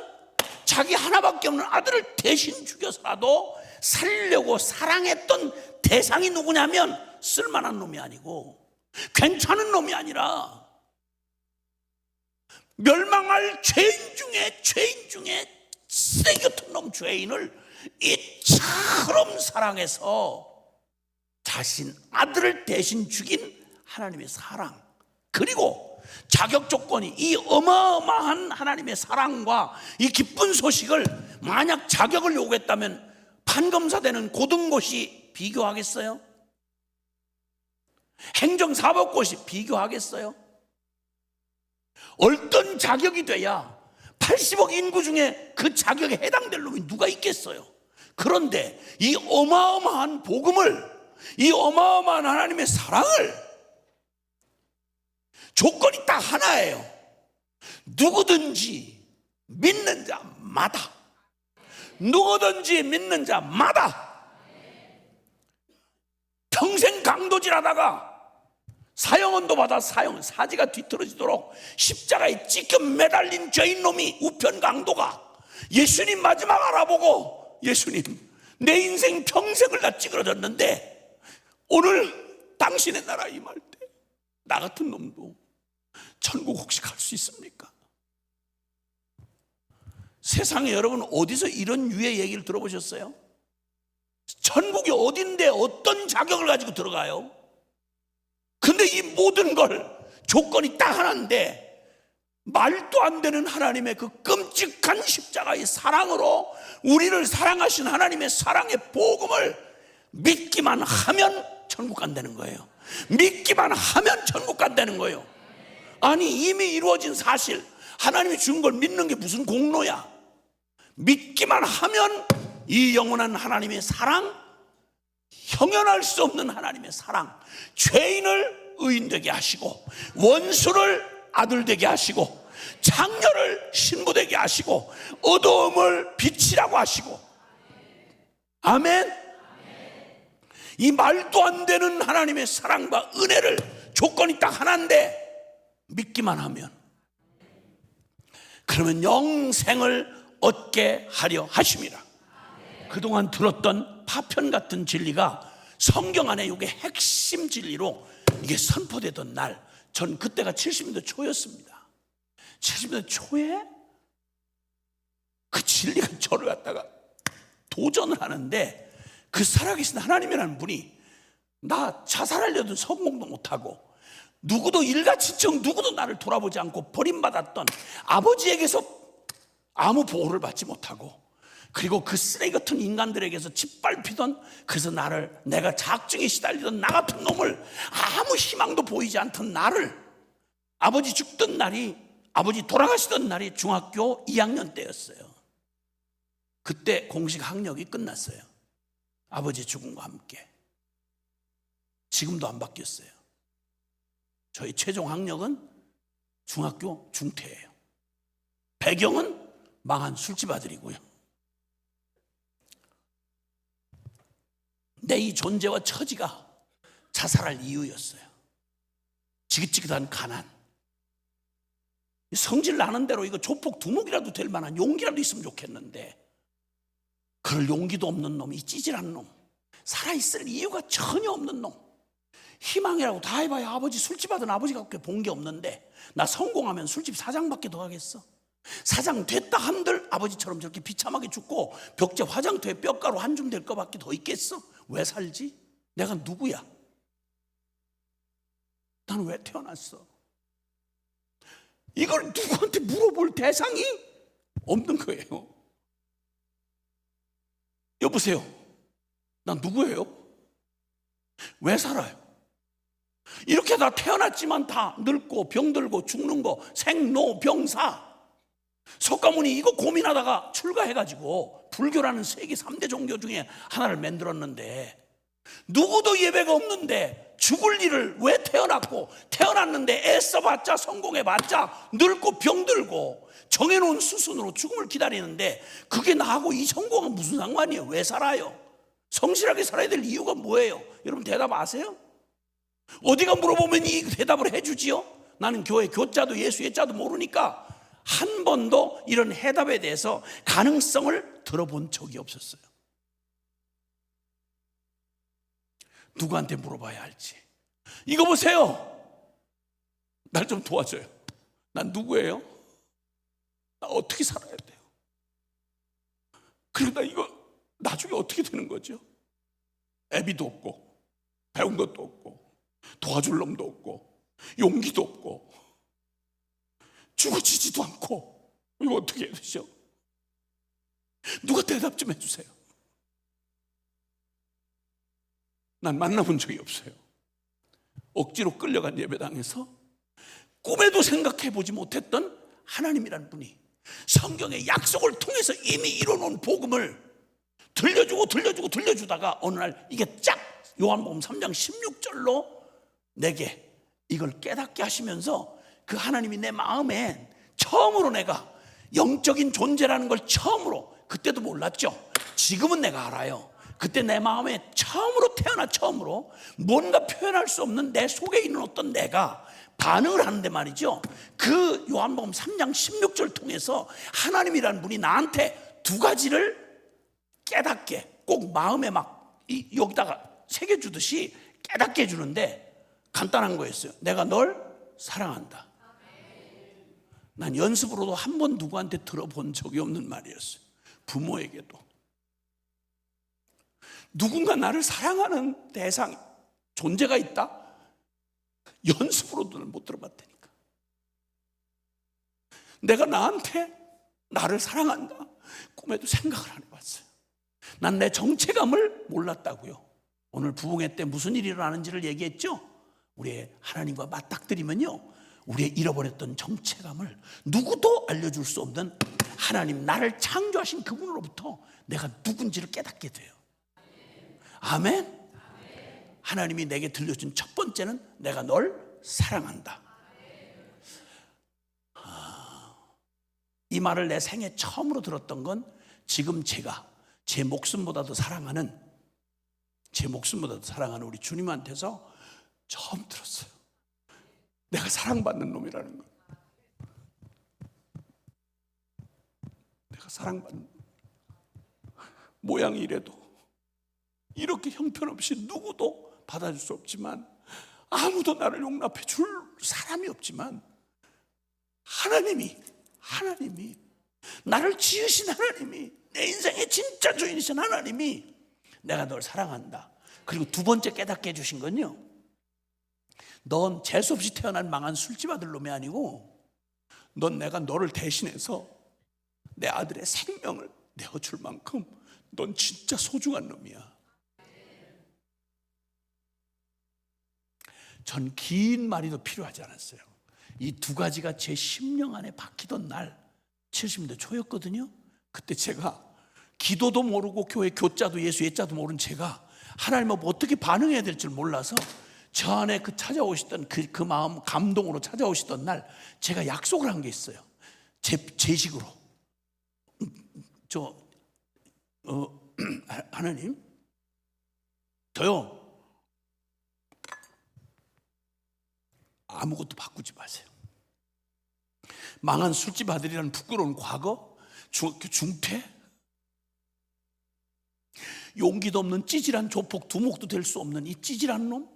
[SPEAKER 1] 자기 하나밖에 없는 아들을 대신 죽여서라도 살리려고 사랑했던 대상이 누구냐면, 쓸만한 놈이 아니고 괜찮은 놈이 아니라 멸망할 죄인 중에 쓰레기 같은 놈, 죄인을 이처럼 사랑해서 자신 아들을 대신 죽인 하나님의 사랑, 그리고 자격 조건이, 이 어마어마한 하나님의 사랑과 이 기쁜 소식을 만약 자격을 요구했다면 판검사되는 고등고시 비교하겠어요? 행정사법고시 비교하겠어요? 어떤 자격이 돼야 80억 인구 중에 그 자격에 해당될 놈이 누가 있겠어요? 그런데 이 어마어마한 복음을, 이 어마어마한 하나님의 사랑을, 조건이 딱 하나예요. 누구든지 믿는 자마다, 누구든지 믿는 자마다 평생 강도질하다가 사형언도 받아 사지가 뒤틀어지도록 십자가에 찢겨 매달린 죄인놈이, 우편 강도가 예수님 마지막 알아보고, 예수님 내 인생 평생을 다 찌그러졌는데 오늘 당신의 나라 임할 때 나 같은 놈도 천국 혹시 갈 수 있습니까? 세상에 여러분 어디서 이런 유의 얘기를 들어보셨어요? 천국이 어딘데 어떤 자격을 가지고 들어가요? 근데 이 모든 걸 조건이 딱 하나인데, 말도 안 되는 하나님의 그 끔찍한 십자가의 사랑으로 우리를 사랑하신 하나님의 사랑의 복음을 믿기만 하면 천국 간다는 거예요. 믿기만 하면 천국 간다는 거예요. 아니, 이미 이루어진 사실, 하나님이 준 걸 믿는 게 무슨 공로야? 믿기만 하면 이 영원한 하나님의 사랑, 형연할 수 없는 하나님의 사랑, 죄인을 의인되게 하시고, 원수를 아들 되게 하시고, 장녀를 신부되게 하시고, 어두움을 빛이라고 하시고. 아멘. 이 말도 안 되는 하나님의 사랑과 은혜를, 조건이 딱 하나인데 믿기만 하면. 그러면 영생을 얻게 하려 하심이라. 그동안 들었던 파편 같은 진리가 성경 안에 이게 핵심 진리로 이게 선포되던 날, 전 그때가 70년대 초였습니다. 70년대 초에 그 진리가 저를 갖다가 도전을 하는데, 그 살아계신 하나님이라는 분이 나 자살하려던 성공도 못하고, 누구도 일가지청 누구도 나를 돌아보지 않고 버림받았던 아버지에게서 아무 보호를 받지 못하고, 그리고 그 쓰레기 같은 인간들에게서 짓밟히던, 그래서 내가 자학증에 시달리던 나 같은 놈을, 아무 희망도 보이지 않던 나를, 아버지 죽던 날이, 아버지 돌아가시던 날이 중학교 2학년 때였어요. 그때 공식 학력이 끝났어요. 아버지 죽음과 함께. 지금도 안 바뀌었어요. 저희 최종 학력은 중학교 중퇴예요. 배경은 망한 술집 아들이고요. 내 이 존재와 처지가 자살할 이유였어요. 지긋지긋한 가난. 성질 나는 대로 이거 조폭 두목이라도 될 만한 용기라도 있으면 좋겠는데, 그럴 용기도 없는 놈, 이 찌질한 놈, 살아있을 이유가 전혀 없는 놈, 희망이라고 다 해봐야 아버지 술집 하던 아버지가 본 게 없는데, 나 성공하면 술집 사장밖에 더 하겠어? 사장 됐다 한들 아버지처럼 저렇게 비참하게 죽고 벽제 화장터에 뼈가루 한 줌 될 거밖에 더 있겠어? 왜 살지? 내가 누구야? 나는 왜 태어났어? 이걸 누구한테 물어볼 대상이 없는 거예요. 여보세요, 난 누구예요? 왜 살아요? 이렇게 다 태어났지만 다 늙고 병들고 죽는 거, 생로병사. 석가모니 이거 고민하다가 출가해가지고 불교라는 세계 3대 종교 중에 하나를 만들었는데, 누구도 예배가 없는데 죽을 일을 왜 태어났고, 태어났는데 애써봤자 성공해봤자 늙고 병들고 정해놓은 수순으로 죽음을 기다리는데, 그게 나하고 이 성공은 무슨 상관이에요? 왜 살아요? 성실하게 살아야 될 이유가 뭐예요? 여러분 대답 아세요? 어디가 물어보면 이 대답을 해주지요? 나는 교회 교자도 예수 예자도 모르니까 한 번도 이런 해답에 대해서 가능성을 들어본 적이 없었어요. 누구한테 물어봐야 할지. 이거 보세요, 날 좀 도와줘요. 난 누구예요? 나 어떻게 살아야 돼요? 그리고 나 이거 나중에 어떻게 되는 거죠? 애비도 없고 배운 것도 없고 도와줄 놈도 없고 용기도 없고 죽어지지도 않고, 이거 어떻게 해야 되죠? 누가 대답 좀 해주세요. 난 만나본 적이 없어요. 억지로 끌려간 예배당에서 꿈에도 생각해보지 못했던 하나님이라는 분이 성경의 약속을 통해서 이미 이뤄놓은 복음을 들려주다가 어느 날 이게 쫙 요한복음 3장 16절로 내게 이걸 깨닫게 하시면서, 그 하나님이 내 마음에 처음으로 내가 영적인 존재라는 걸 처음으로, 그때도 몰랐죠. 지금은 내가 알아요. 그때 내 마음에 처음으로 태어나 처음으로 뭔가 표현할 수 없는 내 속에 있는 어떤 내가 반응을 하는데 말이죠. 그 요한복음 3장 16절 통해서 하나님이라는 분이 나한테 두 가지를 깨닫게, 꼭 마음에 막 여기다가 새겨주듯이 깨닫게 해주는데, 간단한 거였어요. 내가 널 사랑한다. 난 연습으로도 한 번 누구한테 들어본 적이 없는 말이었어요. 부모에게도. 누군가 나를 사랑하는 대상, 존재가 있다? 연습으로도 못 들어봤다니까. 내가 나한테 나를 사랑한다, 꿈에도 생각을 안 해봤어요. 난 내 정체감을 몰랐다고요. 오늘 부흥회 때 무슨 일이 일어나는지를 얘기했죠. 우리의 하나님과 맞닥뜨리면요, 우리의 잃어버렸던 정체감을 누구도 알려줄 수 없는 하나님, 나를 창조하신 그분으로부터 내가 누군지를 깨닫게 돼요. 아멘. 하나님이 내게 들려준 첫 번째는 내가 널 사랑한다. 이 말을 내 생애 처음으로 들었던 건 지금 제가 제 목숨보다도 사랑하는 우리 주님한테서 처음 들었어요. 내가 사랑받는 놈이라는 거. 내가 사랑받는 모양이 이래도 이렇게 형편없이 누구도 받아줄 수 없지만, 아무도 나를 용납해 줄 사람이 없지만, 하나님이 나를 지으신 하나님이, 내 인생의 진짜 주인이신 하나님이 내가 널 사랑한다. 그리고 두 번째 깨닫게 해주신 건요, 넌 재수없이 태어난 망한 술집 아들 놈이 아니고, 넌 내가 너를 대신해서 내 아들의 생명을 내어줄 만큼 넌 진짜 소중한 놈이야. 전 긴 말이 더 필요하지 않았어요. 이 두 가지가 제 심령 안에 박히던 날 70대 초였거든요. 그때 제가 기도도 모르고 교회 교자도 예수 예자도 모르는 제가 하나님 앞에 어떻게 반응해야 될 줄 몰라서 저 안에 그 찾아오시던 그 마음 감동으로 찾아오시던 날 제가 약속을 한 게 있어요. 제 식으로 하나님, 저요 아무것도 바꾸지 마세요. 망한 술집 아들이라는 부끄러운 과거, 중학교 중퇴, 용기도 없는 찌질한 조폭, 두목도 될 수 없는 이 찌질한 놈,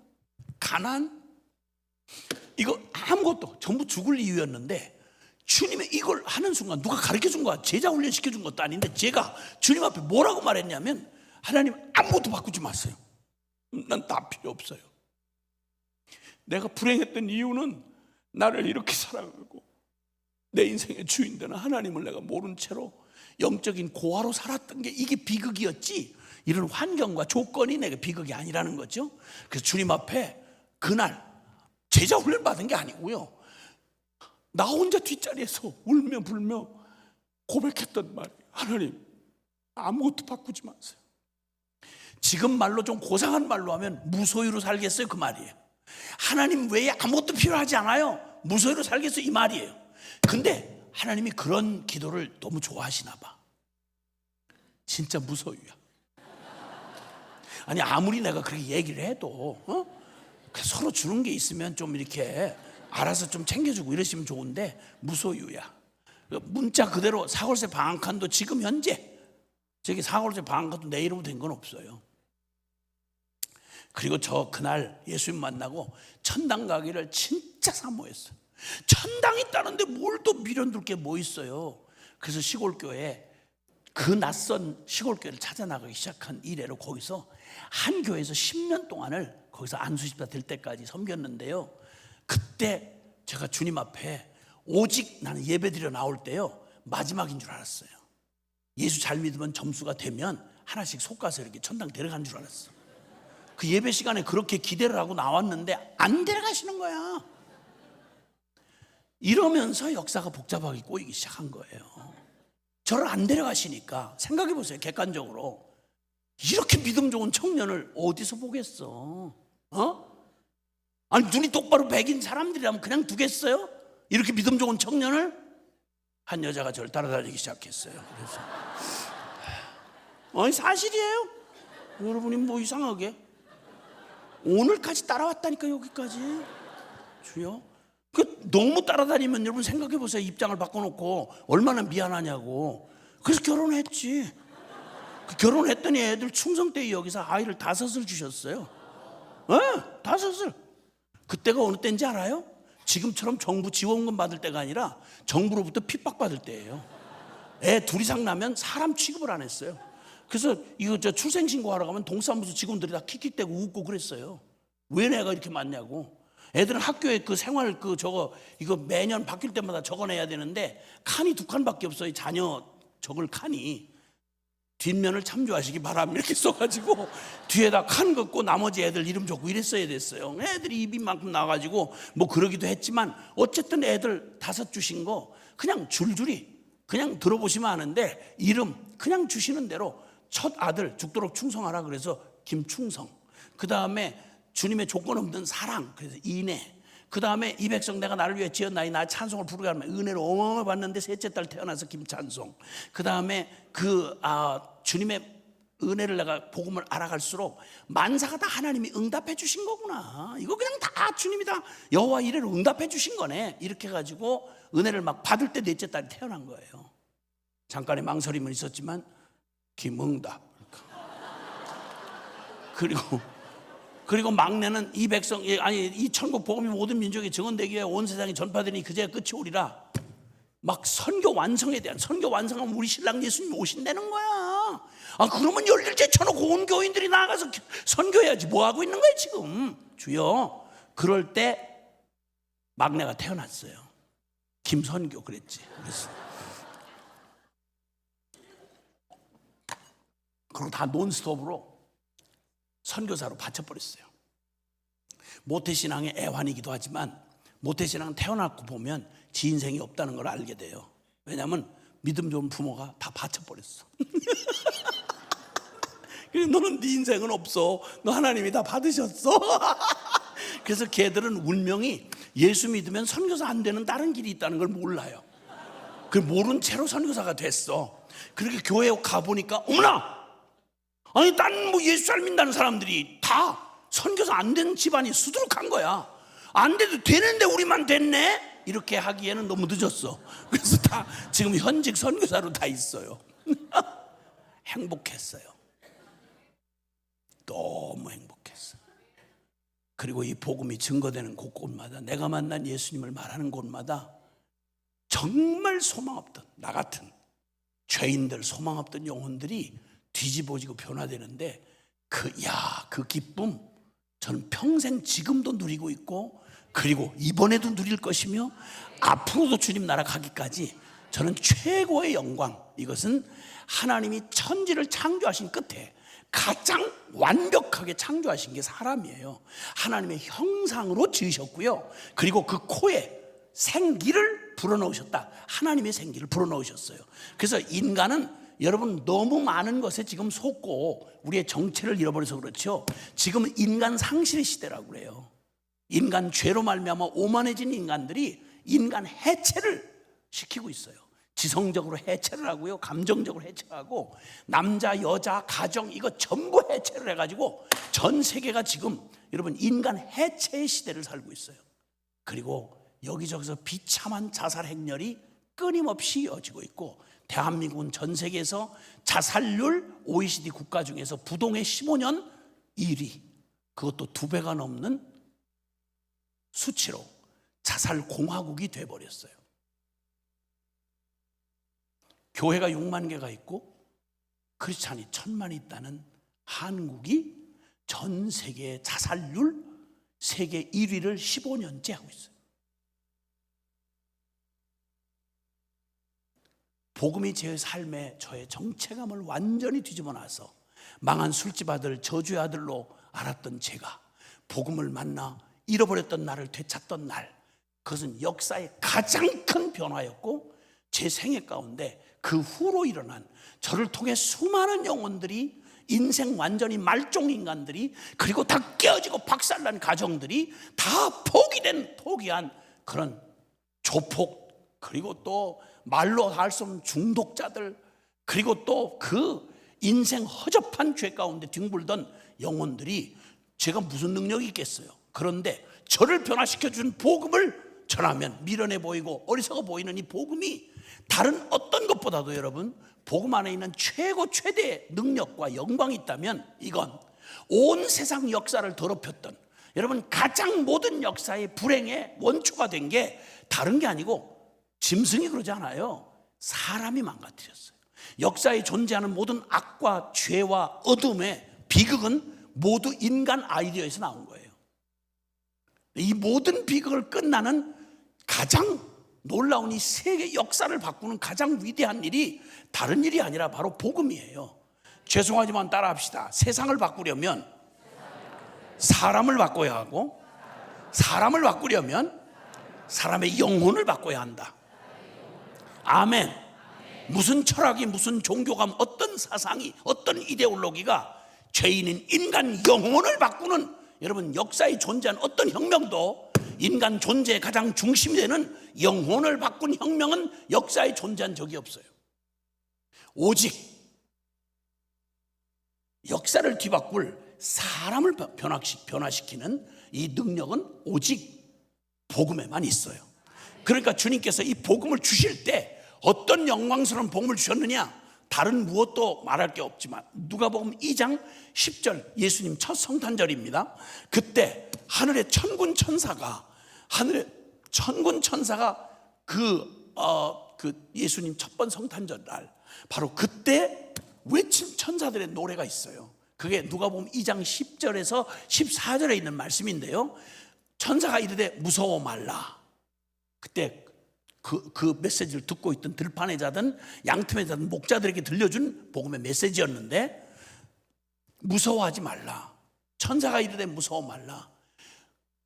[SPEAKER 1] 가난, 이거 아무것도 전부 죽을 이유였는데, 주님의 이걸 하는 순간 누가 가르쳐준 거야. 제자 훈련시켜준 것도 아닌데 제가 주님 앞에 뭐라고 말했냐면, 하나님 아무것도 바꾸지 마세요. 난 다 필요 없어요. 내가 불행했던 이유는 나를 이렇게 사랑하고 내 인생의 주인 되는 하나님을 내가 모른 채로 영적인 고아로 살았던 게 이게 비극이었지, 이런 환경과 조건이 내게 비극이 아니라는 거죠. 그래서 주님 앞에 그날 제자 훈련 받은 게 아니고요, 나 혼자 뒷자리에서 울며 불며 고백했던 말이, 하나님 아무것도 바꾸지 마세요. 지금 말로 좀 고상한 말로 하면 무소유로 살겠어요, 그 말이에요. 하나님 외에 아무것도 필요하지 않아요, 무소유로 살겠어요, 이 말이에요. 근데 하나님이 그런 기도를 너무 좋아하시나 봐. 진짜 무소유야. 아니 아무리 내가 그렇게 얘기를 해도 서로 주는 게 있으면 좀 이렇게 알아서 좀 챙겨주고 이러시면 좋은데 무소유야. 문자 그대로 사골세 방 한 칸도 지금 현재 저기 사골세 방 한 칸도 내 이름으로 된 건 없어요. 그리고 저 그날 예수님 만나고 천당 가기를 진짜 사모했어요. 천당 있다는데 뭘 또 미련둘 게 뭐 있어요. 그래서 시골교회, 그 낯선 시골교회를 찾아나가기 시작한 이래로 거기서 한 교회에서 10년 동안을 거기서 안수집사 될 때까지 섬겼는데요, 그때 제가 주님 앞에 오직 나는 예배드려 나올 때요 마지막인 줄 알았어요. 예수 잘 믿으면 점수가 되면 하나씩 솎아서 이렇게 천당 데려가는 줄 알았어. 그 예배 시간에 그렇게 기대를 하고 나왔는데 안 데려가시는 거야. 이러면서 역사가 복잡하게 꼬이기 시작한 거예요. 저를 안 데려가시니까 생각해 보세요. 객관적으로 이렇게 믿음 좋은 청년을 어디서 보겠어? 아니 눈이 똑바로 백인 사람들이라면 그냥 두겠어요? 이렇게 믿음 좋은 청년을? 한 여자가 저를 따라다니기 시작했어요. 그래서 아니 사실이에요. 여러분이 뭐 이상하게 오늘까지 따라왔다니까, 여기까지. 주여, 그 너무 따라다니면 여러분 생각해 보세요. 입장을 바꿔놓고 얼마나 미안하냐고. 그래서 결혼했지. 결혼했더니 애들 충성 때 여기서 아이를 5을 주셨어요. 5을. 그때가 어느 때인지 알아요? 지금처럼 정부 지원금 받을 때가 아니라 정부로부터 핍박받을 때예요. 애 2 이상 나면 사람 취급을 안 했어요. 그래서 이거 저 출생신고하러 가면 동사무소 직원들이 다 킥킥대고 웃고 그랬어요. 왜 내가 이렇게 많냐고. 애들은 학교에 그 생활 이거 매년 바뀔 때마다 적어내야 되는데 칸이 2칸밖에 없어요. 자녀 적을 칸이. 뒷면을 참조하시기 바랍니다 이렇게 써가지고 뒤에다 칸 긋고 나머지 애들 이름 적고 이랬어야 됐어요. 애들이 입이 만큼 나가지고 뭐 그러기도 했지만 어쨌든 애들 5 주신 거 그냥 줄줄이 그냥 들어보시면 아는데 이름 그냥 주시는 대로 첫 아들 죽도록 충성하라 그래서 김충성, 그 다음에 주님의 조건 없는 사랑 그래서 인애, 그 다음에 이 백성 내가 나를 위해 지었나니 나의 찬송을 부르게 하면 은혜로 어마어마하게 받는데 셋째 딸 태어나서 김찬송, 그 다음에 주님의 은혜를 내가 복음을 알아갈수록 만사가 다 하나님이 응답해 주신 거구나. 이거 그냥 다 주님이 다 여호와 이래로 응답해 주신 거네. 이렇게 해가지고 은혜를 막 받을 때 넷째 딸이 태어난 거예요. 잠깐의 망설임은 있었지만 김응답. 그리고 막내는 이 백성, 아니 이 천국 복음이 모든 민족에 증언되기 위해 온 세상에 전파되니 그제야 끝이 오리라. 막 선교 완성에 대한, 선교 완성하면 우리 신랑 예수님 오신다는 거야. 아, 그러면 열일째 쳐놓고 온 교인들이 나가서 선교해야지. 뭐 하고 있는 거야 지금. 주여. 그럴 때 막내가 태어났어요. 김선교 그랬지. 그래서 그리고 다 논스톱으로 선교사로 바쳐버렸어요. 모태신앙의 애환이기도 하지만 모태신앙은 태어났고 보면 지 인생이 없다는 걸 알게 돼요. 왜냐하면 믿음 좋은 부모가 다 바쳐버렸어. 그래서 너는 네 인생은 없어. 너 하나님이 다 받으셨어. 그래서 걔들은 운명이 예수 믿으면 선교사 안 되는 다른 길이 있다는 걸 몰라요. 그 모른 채로 선교사가 됐어. 그렇게 교회에 가보니까 어머나! 아니 난 뭐 예수 잘 믿는 사람들이 다 선교사 안 된 집안이 수두룩한 거야. 안 돼도 되는데 우리만 됐네? 이렇게 하기에는 너무 늦었어. 그래서 다 지금 현직 선교사로 다 있어요. 행복했어요. 너무 행복했어요. 그리고 이 복음이 증거되는 곳곳마다, 내가 만난 예수님을 말하는 곳마다 정말 소망 없던, 나 같은 죄인들, 소망 없던 영혼들이 뒤집어지고 변화되는데 그 기쁨 저는 평생 지금도 누리고 있고, 그리고 이번에도 누릴 것이며 앞으로도 주님 나라 가기까지 저는 최고의 영광. 이것은 하나님이 천지를 창조하신 끝에 가장 완벽하게 창조하신 게 사람이에요. 하나님의 형상으로 지으셨고요. 그리고 그 코에 생기를 불어넣으셨다. 하나님의 생기를 불어넣으셨어요. 그래서 인간은 여러분 너무 많은 것에 지금 속고 우리의 정체를 잃어버려서 그렇죠. 지금 인간 상실의 시대라고 그래요. 인간 죄로 말미암아 오만해진 인간들이 인간 해체를 시키고 있어요. 지성적으로 해체를 하고요, 감정적으로 해체하고, 남자, 여자, 가정 이거 전부 해체를 해가지고 전 세계가 지금 여러분 인간 해체의 시대를 살고 있어요. 그리고 여기저기서 비참한 자살 행렬이 끊임없이 이어지고 있고, 대한민국은 전 세계에서 자살률 OECD 국가 중에서 부동의 15년 1위, 그것도 2배가 넘는 수치로 자살 공화국이 돼버렸어요. 교회가 6만 개가 있고 크리스찬이 1000만이 있다는 한국이 전 세계의 자살률 세계 1위를 15년째 하고 있어요. 복음이 제 삶에 저의 정체감을 완전히 뒤집어 놔서 망한 술집 아들, 저주의 아들로 알았던 제가 복음을 만나 잃어버렸던 나를 되찾던 날, 그것은 역사의 가장 큰 변화였고, 제 생애 가운데 그 후로 일어난 저를 통해 수많은 영혼들이, 인생 완전히 말종 인간들이, 그리고 다 깨어지고 박살난 가정들이 다 포기한 그런 조폭, 그리고 또 말로 할 수 없는 중독자들, 그리고 또 그 인생 허접한 죄 가운데 뒹굴던 영혼들이, 제가 무슨 능력이 있겠어요. 그런데 저를 변화시켜준 복음을 전하면 미련해 보이고 어리석어 보이는 이 복음이 다른 어떤 것보다도 여러분, 복음 안에 있는 최대의 능력과 영광이 있다면 이건 온 세상 역사를 더럽혔던, 여러분 가장 모든 역사의 불행의 원초가 된 게 다른 게 아니고, 짐승이 그러지 않아요. 사람이 망가뜨렸어요. 역사에 존재하는 모든 악과 죄와 어둠의 비극은 모두 인간 아이디어에서 나온 거예요. 이 모든 비극을 끝나는 가장 놀라운 이 세계 역사를 바꾸는 가장 위대한 일이 다른 일이 아니라 바로 복음이에요. 죄송하지만 따라합시다. 세상을 바꾸려면 사람을 바꿔야 하고, 사람을 바꾸려면 사람의 영혼을 바꿔야 한다. 아멘. 무슨 철학이, 무슨 종교가, 어떤 사상이, 어떤 이데올로기가 죄인인 인간 영혼을 바꾸는, 여러분 역사에 존재한 어떤 혁명도 인간 존재의 가장 중심이 되는 영혼을 바꾼 혁명은 역사에 존재한 적이 없어요. 오직 역사를 뒤바꿀 사람을 변화시키는 이 능력은 오직 복음에만 있어요. 그러니까 주님께서 이 복음을 주실 때 어떤 영광스러운 복음을 주셨느냐? 다른 무엇도 말할 게 없지만 누가복음 2장 10절 예수님 첫 성탄절입니다. 그때 하늘의 천군 천사가 그 예수님 첫 번 성탄절 날 바로 그때 외친 천사들의 노래가 있어요. 그게 누가복음 2장 10절에서 14절에 있는 말씀인데요. 천사가 이르되 무서워 말라. 그때 그 메시지를 듣고 있던 들판에 자든 양틈에 자든 목자들에게 들려준 복음의 메시지였는데, 무서워하지 말라. 천사가 이르되 무서워 말라.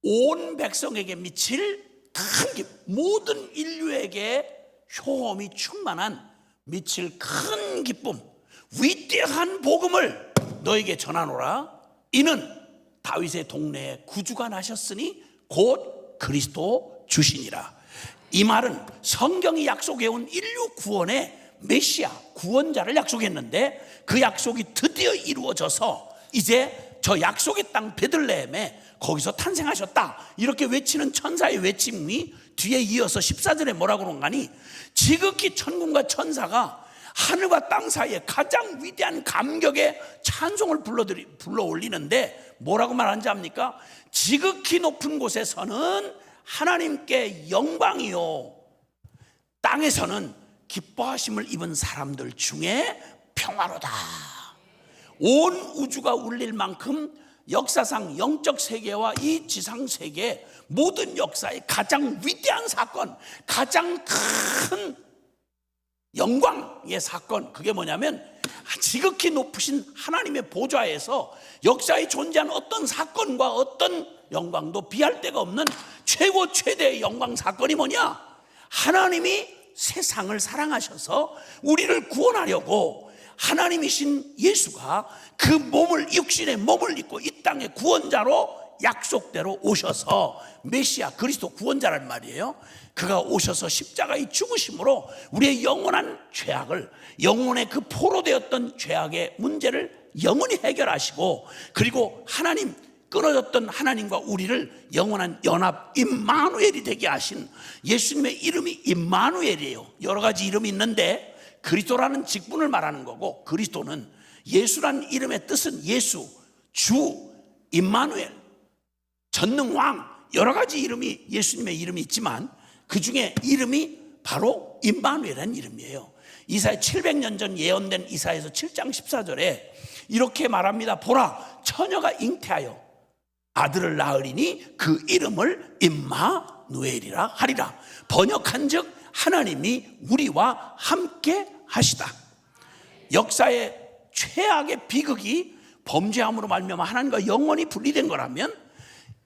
[SPEAKER 1] 온 백성에게 미칠 큰 모든 인류에게 효험이 충만한 미칠 큰 기쁨, 위대한 복음을 너에게 전하노라. 이는 다윗의 동네에 구주가 나셨으니 곧 그리스도 주시니라. 이 말은 성경이 약속해온 인류 구원의 메시아 구원자를 약속했는데 그 약속이 드디어 이루어져서 이제 저 약속의 땅 베들레헴에 거기서 탄생하셨다, 이렇게 외치는 천사의 외침이 뒤에 이어서 14절에 뭐라고 그런가니, 지극히 천군과 천사가 하늘과 땅 사이에 가장 위대한 감격의 찬송을 불러 올리는데 뭐라고 말하는지 압니까? 지극히 높은 곳에서는 하나님께 영광이요, 땅에서는 기뻐하심을 입은 사람들 중에 평화로다. 온 우주가 울릴 만큼 역사상 영적 세계와 이 지상 세계 모든 역사의 가장 위대한 사건, 가장 큰 영광의 사건, 그게 뭐냐면 지극히 높으신 하나님의 보좌에서 역사에 존재한 어떤 사건과 어떤 영광도 비할 데가 없는 최고 최대의 영광 사건이 뭐냐? 하나님이 세상을 사랑하셔서 우리를 구원하려고 하나님이신 예수가 그 몸을, 육신의 몸을 입고 이 땅의 구원자로 약속대로 오셔서, 메시아 그리스도 구원자란 말이에요. 그가 오셔서 십자가의 죽으심으로 우리의 영원한 죄악을, 영혼의 그 포로되었던 죄악의 문제를 영원히 해결하시고, 그리고 하나님, 끊어졌던 하나님과 우리를 영원한 연합 임마누엘이 되게 하신 예수님의 이름이 임마누엘이에요. 여러 가지 이름이 있는데 그리스도라는 직분을 말하는 거고, 그리스도는 예수라는 이름의 뜻은 예수, 주, 임마누엘, 전능왕, 여러 가지 이름이, 예수님의 이름이 있지만 그 중에 이름이 바로 임마누엘이라는 이름이에요. 이사야 700년 전 예언된 이사야서 7장 14절에 이렇게 말합니다. 보라, 처녀가 잉태하여 아들을 낳으리니 그 이름을 임마누엘이라 하리라. 번역한즉 하나님이 우리와 함께 하시다. 역사의 최악의 비극이 범죄함으로 말미암아 하나님과 영원히 분리된 거라면,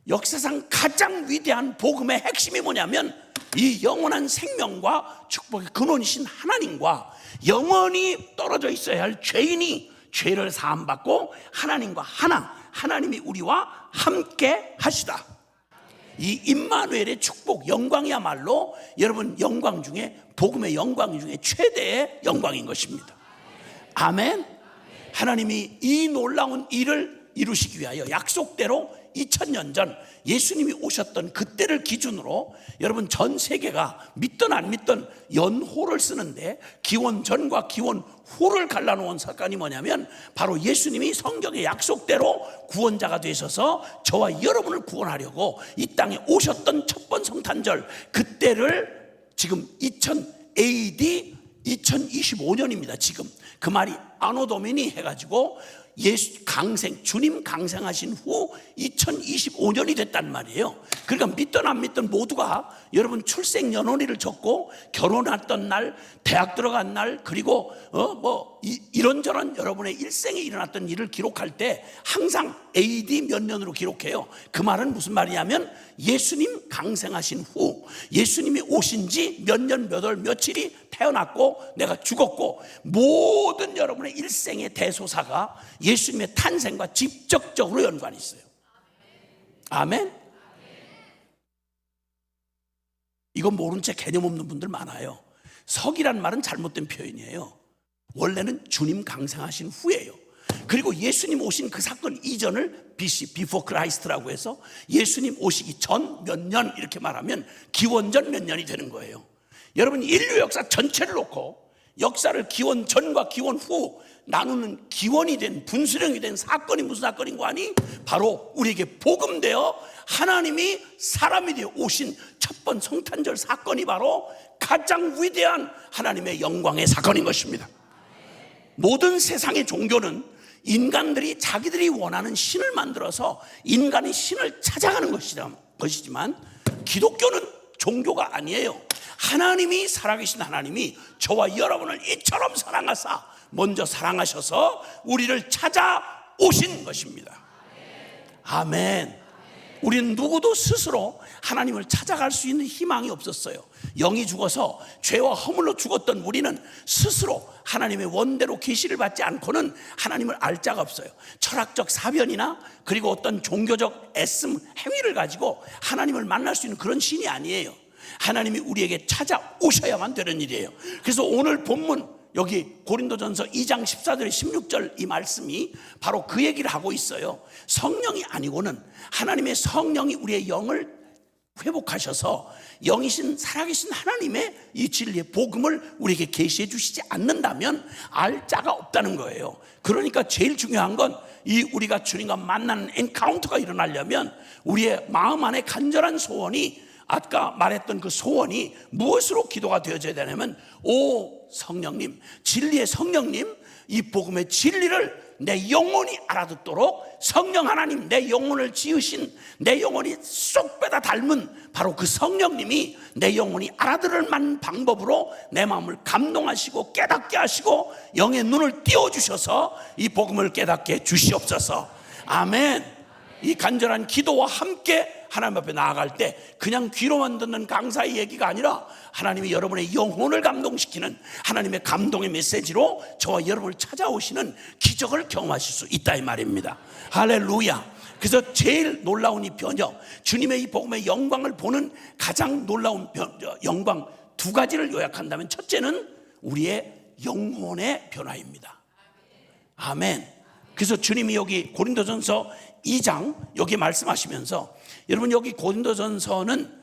[SPEAKER 1] 역사상 가장 위대한 복음의 핵심이 뭐냐면 이 영원한 생명과 축복의 근원이신 하나님과 영원히 떨어져 있어야 할 죄인이 죄를 사함받고 하나님과 하나님이 우리와 함께 하시다. 이 임마누엘의 축복, 영광이야말로 여러분 영광 중에, 복음의 영광 중에 최대의 영광인 것입니다. 아멘. 하나님이 이 놀라운 일을 이루시기 위하여 약속대로 2000년 전 예수님이 오셨던 그때를 기준으로 여러분 전 세계가 믿든 안 믿든 연호를 쓰는데, 기원 전과 기원 후를 갈라놓은 사건이 뭐냐면 바로 예수님이 성경의 약속대로 구원자가 되셔서 저와 여러분을 구원하려고 이 땅에 오셨던 첫 번 성탄절, 그때를 지금 2000 AD 2025년입니다. 지금 그 말이 아노 도미니 해가지고 예수 강생, 주님 강생하신 후 2025년이 됐단 말이에요. 그러니까 믿든 안 믿든 모두가 여러분 출생 연월일을 적고 결혼했던 날, 대학 들어간 날, 그리고 이런저런 여러분의 일생에 일어났던 일을 기록할 때 항상 AD 몇 년으로 기록해요. 그 말은 무슨 말이냐면 예수님 강생하신 후, 예수님이 오신 지 몇 년, 몇 월, 며칠이 태어났고 내가 죽었고, 모든 여러분의 일생의 대소사가 예수님의 탄생과 직접적으로 연관이 있어요. 아멘. 이건 모른 채 개념 없는 분들 많아요. 석이란 말은 잘못된 표현이에요. 원래는 주님 강생하신 후예요. 그리고 예수님 오신 그 사건 이전을 BC, Before Christ라고 해서 예수님 오시기 전 몇 년 이렇게 말하면 기원전 몇 년이 되는 거예요. 여러분, 인류 역사 전체를 놓고 역사를 기원 전과 기원 후 나누는 기원이 된, 분수령이 된 사건이 무슨 사건인 거 아니? 바로 우리에게 복음되어 하나님이 사람이 되어 오신 첫 번 성탄절 사건이 바로 가장 위대한 하나님의 영광의 사건인 것입니다. 모든 세상의 종교는 인간들이 자기들이 원하는 신을 만들어서 인간이 신을 찾아가는 것이지만 기독교는 종교가 아니에요. 하나님이, 살아계신 하나님이 저와 여러분을 이처럼 사랑하사 먼저 사랑하셔서 우리를 찾아오신 것입니다. 아멘. 우리는 누구도 스스로 하나님을 찾아갈 수 있는 희망이 없었어요. 영이 죽어서 죄와 허물로 죽었던 우리는 스스로 하나님의 원대로 계시를 받지 않고는 하나님을 알 자가 없어요. 철학적 사변이나 그리고 어떤 종교적 애씀 행위를 가지고 하나님을 만날 수 있는 그런 신이 아니에요. 하나님이 우리에게 찾아오셔야만 되는 일이에요. 그래서 오늘 본문 여기 고린도전서 2장 14절 16절 이 말씀이 바로 그 얘기를 하고 있어요. 성령이 아니고는, 하나님의 성령이 우리의 영을 회복하셔서 영이신 살아계신 하나님의 이 진리의 복음을 우리에게 계시해 주시지 않는다면 알 자가 없다는 거예요. 그러니까 제일 중요한 건 이 우리가 주님과 만나는 엔카운터가 일어나려면 우리의 마음 안에 간절한 소원이, 아까 말했던 그 소원이 무엇으로 기도가 되어져야 되냐면, 오 성령님, 진리의 성령님, 이 복음의 진리를 내 영혼이 알아듣도록 성령 하나님, 내 영혼을 지으신, 내 영혼이 쏙 빼다 닮은 바로 그 성령님이 내 영혼이 알아들을 만한 방법으로 내 마음을 감동하시고 깨닫게 하시고 영의 눈을 띄워주셔서 이 복음을 깨닫게 주시옵소서. 아멘. 이 간절한 기도와 함께 하나님 앞에 나아갈 때 그냥 귀로만 듣는 강사의 얘기가 아니라 하나님이 여러분의 영혼을 감동시키는 하나님의 감동의 메시지로 저와 여러분을 찾아오시는 기적을 경험하실 수 있다 이 말입니다. 할렐루야. 그래서 제일 놀라운 이 변혁, 주님의 이 복음의 영광을 보는 가장 놀라운 영광 두 가지를 요약한다면, 첫째는 우리의 영혼의 변화입니다. 아멘. 그래서 주님이 여기 고린도전서 2장 여기 말씀하시면서, 여러분 여기 고린도전서는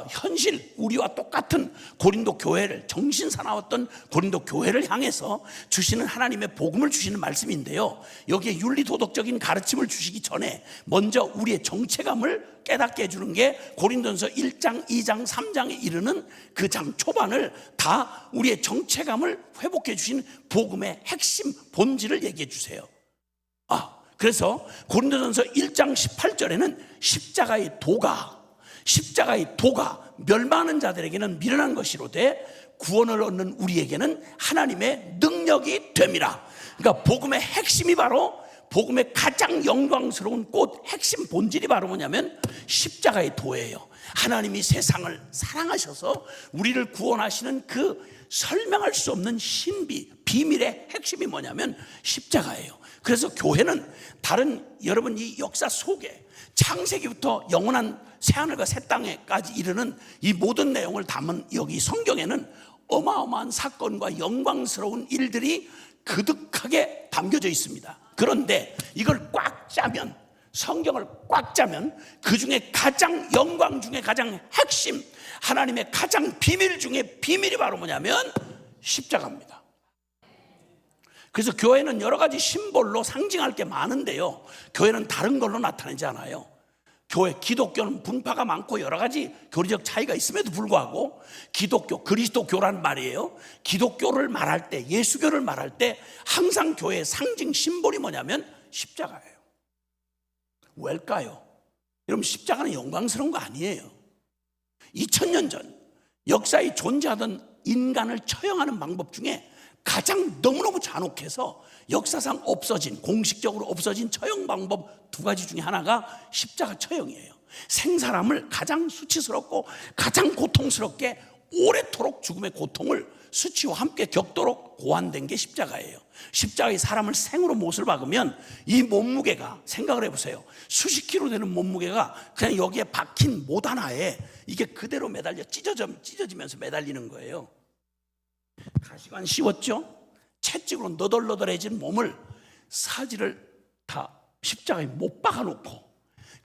[SPEAKER 1] 현실 우리와 똑같은 고린도 교회를, 정신 사나웠던 고린도 교회를 향해서 주시는 하나님의 복음을 주시는 말씀인데요, 여기에 윤리도덕적인 가르침을 주시기 전에 먼저 우리의 정체감을 깨닫게 해주는 게 고린도전서 1장, 2장, 3장에 이르는 그 장 초반을 다 우리의 정체감을 회복해 주신 복음의 핵심 본질을 얘기해 주세요. 그래서 고린도전서 1장 18절에는 십자가의 도가 멸망하는 자들에게는 미련한 것이로되 구원을 얻는 우리에게는 하나님의 능력이 됨이라. 그러니까 복음의 핵심이 바로, 복음의 가장 영광스러운 꽃 핵심 본질이 바로 뭐냐면 십자가의 도예요. 하나님이 세상을 사랑하셔서 우리를 구원하시는 그 설명할 수 없는 신비, 비밀의 핵심이 뭐냐면 십자가예요. 그래서 교회는 다른, 여러분 이 역사 속에 창세기부터 영원한 새하늘과 새 땅에까지 이르는 이 모든 내용을 담은 여기 성경에는 어마어마한 사건과 영광스러운 일들이 그득하게 담겨져 있습니다. 그런데 이걸 꽉 짜면, 성경을 꽉 짜면 그 중에 가장 영광 중에 가장 핵심, 하나님의 가장 비밀 중에 비밀이 바로 뭐냐면 십자가입니다. 그래서 교회는 여러 가지 심볼로 상징할 게 많은데요, 교회는 다른 걸로 나타내지 않아요. 교회, 기독교는 분파가 많고 여러 가지 교리적 차이가 있음에도 불구하고 기독교, 그리스도교란 말이에요. 기독교를 말할 때, 예수교를 말할 때 항상 교회의 상징 심볼이 뭐냐면 십자가예요. 왜일까요? 여러분, 십자가는 영광스러운 거 아니에요. 2000년 전 역사에 존재하던 인간을 처형하는 방법 중에 가장 너무너무 잔혹해서 역사상 없어진, 공식적으로 없어진 처형 방법 두 가지 중에 하나가 십자가 처형이에요. 생사람을 가장 수치스럽고 가장 고통스럽게 오래도록 죽음의 고통을 수치와 함께 겪도록 고안된 게 십자가예요. 십자가에 사람을 생으로 못을 박으면 이 몸무게가, 생각을 해보세요, 수십 킬로 되는 몸무게가 그냥 여기에 박힌 못 하나에 이게 그대로 매달려 찢어지면서 매달리는 거예요. 가시관 씌웠죠? 채찍으로 너덜너덜해진 몸을 사지를 다 십자가에 못 박아놓고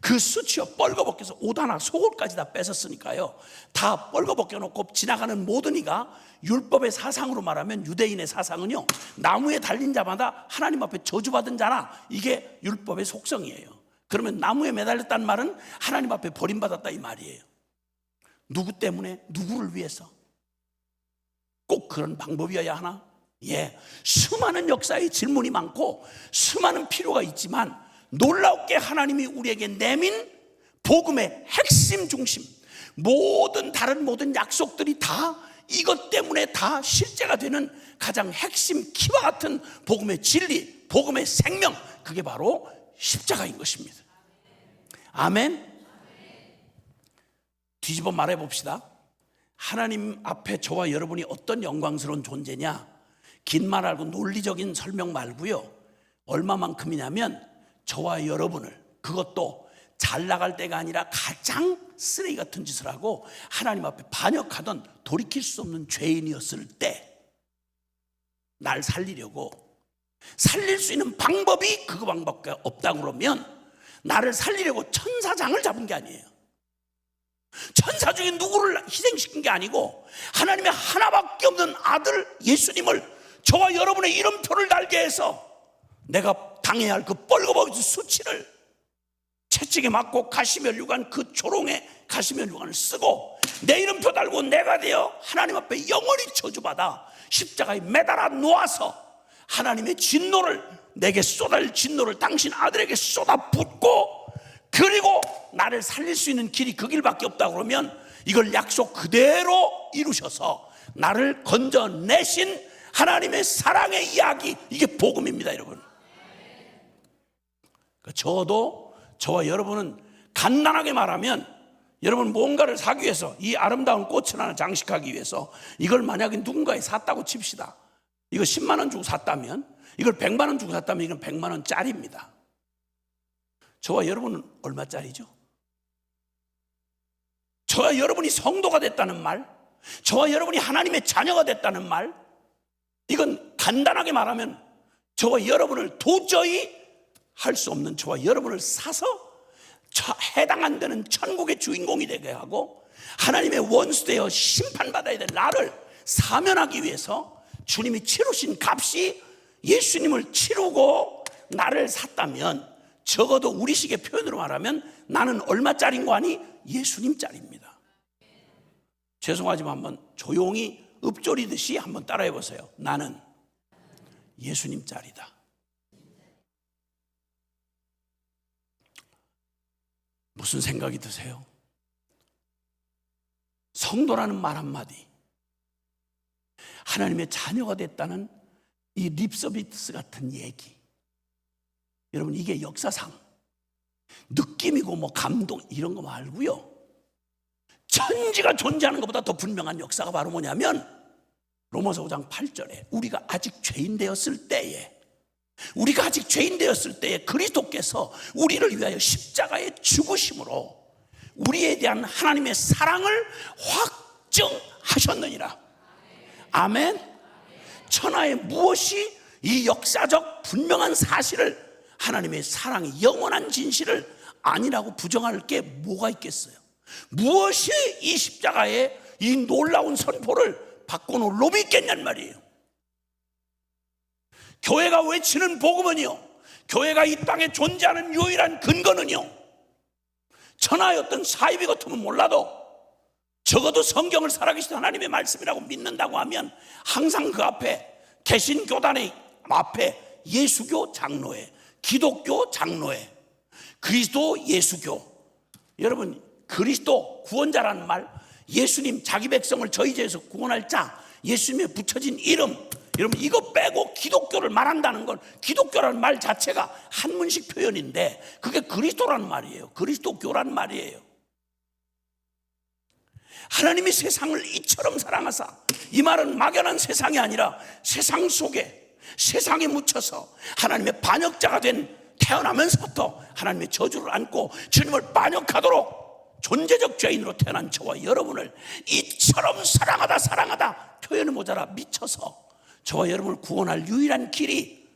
[SPEAKER 1] 그 수치와 뻘거벗겨서 옷 하나 속옷까지 다 뺏었으니까요, 다 뻘거벗겨놓고 지나가는 모든 이가, 율법의 사상으로 말하면 유대인의 사상은요, 나무에 달린 자마다 하나님 앞에 저주받은 자나, 이게 율법의 속성이에요. 그러면 나무에 매달렸다는 말은 하나님 앞에 버림받았다 이 말이에요. 누구 때문에? 누구를 위해서? 꼭 그런 방법이어야 하나? 예, 수많은 역사의 질문이 많고 수많은 필요가 있지만, 놀랍게 하나님이 우리에게 내민 복음의 핵심 중심, 모든 다른 모든 약속들이 다 이것 때문에 다 실제가 되는 가장 핵심 키와 같은 복음의 진리, 복음의 생명, 그게 바로 십자가인 것입니다. 아멘. 뒤집어 말해 봅시다. 하나님 앞에 저와 여러분이 어떤 영광스러운 존재냐, 긴 말 알고 논리적인 설명 말고요, 얼마만큼이냐면 저와 여러분을, 그것도 잘 나갈 때가 아니라 가장 쓰레기 같은 짓을 하고 하나님 앞에 반역하던 돌이킬 수 없는 죄인이었을 때 날 살리려고, 살릴 수 있는 방법이 그 방법밖에 없다 그러면 나를 살리려고 천사장을 잡은 게 아니에요. 천사 중에 누구를 희생시킨 게 아니고 하나님의 하나밖에 없는 아들 예수님을 저와 여러분의 이름표를 달게 해서 내가 당해야 할 그 뻘거벗은 수치를 채찍에 맞고 가시면류관, 그 조롱에 가시면류관을 쓰고 내 이름표 달고 내가 되어 하나님 앞에 영원히 저주받아 십자가에 매달아 놓아서 하나님의 진노를, 내게 쏟아질 진노를 당신 아들에게 쏟아붓고, 그리고 나를 살릴 수 있는 길이 그 길밖에 없다 그러면 이걸 약속 그대로 이루셔서 나를 건져내신 하나님의 사랑의 이야기, 이게 복음입니다 여러분. 저도, 저와 여러분은 간단하게 말하면, 여러분 뭔가를 사기 위해서, 이 아름다운 꽃을 하나 장식하기 위해서 이걸 만약에 누군가에 샀다고 칩시다. 이거 10만 원 주고 샀다면, 이걸 100만 원 주고 샀다면 이건 100만 원짜리입니다. 저와 여러분은 얼마짜리죠? 저와 여러분이 성도가 됐다는 말, 저와 여러분이 하나님의 자녀가 됐다는 말, 이건 간단하게 말하면 저와 여러분을 도저히 할 수 없는, 저와 여러분을 사서 해당 안 되는 천국의 주인공이 되게 하고 하나님의 원수되어 심판받아야 될 나를 사면하기 위해서 주님이 치르신 값이 예수님을 치르고 나를 샀다면, 적어도 우리식의 표현으로 말하면 나는 얼마짜리인 거 아니? 예수님짜리입니다. 죄송하지만 한번 조용히 읊조리듯이 한번 따라해 보세요. 나는 예수님짜리다. 무슨 생각이 드세요? 성도라는 말 한마디, 하나님의 자녀가 됐다는 이 립서비스 같은 얘기, 여러분 이게 역사상 느낌이고 뭐 감동 이런 거 말고요, 천지가 존재하는 것보다 더 분명한 역사가 바로 뭐냐면 로마서 5장 8절에 우리가 아직 죄인 되었을 때에, 우리가 아직 죄인 되었을 때에 그리스도께서 우리를 위하여 십자가에 죽으심으로 우리에 대한 하나님의 사랑을 확증하셨느니라. 아멘. 천하의 무엇이 이 역사적 분명한 사실을, 하나님의 사랑의 영원한 진실을 아니라고 부정할 게 뭐가 있겠어요? 무엇이 이 십자가의 이 놀라운 선포를 바꿔놓을 놈이 있겠냔 말이에요. 교회가 외치는 복음은요, 교회가 이 땅에 존재하는 유일한 근거는요, 천하의 어떤 사이비 같으면 몰라도 적어도 성경을 살아계신 하나님의 말씀이라고 믿는다고 하면 항상 그 앞에 개신교단의 앞에 예수교 장로회, 기독교 장로회, 그리스도 예수교, 여러분 그리스도 구원자라는 말, 예수님 자기 백성을 저희 죄에서 구원할 자, 예수님의 붙여진 이름, 여러분 이거 빼고 기독교를 말한다는 건, 기독교라는 말 자체가 한문식 표현인데 그게 그리스도라는 말이에요. 그리스도교라는 말이에요. 하나님이 세상을 이처럼 사랑하사, 이 말은 막연한 세상이 아니라 세상 속에, 세상에 묻혀서 하나님의 반역자가 된, 태어나면서부터 하나님의 저주를 안고 주님을 반역하도록 존재적 죄인으로 태어난 저와 여러분을 이처럼 사랑하다 표현이 모자라 미쳐서 저와 여러분을 구원할 유일한 길이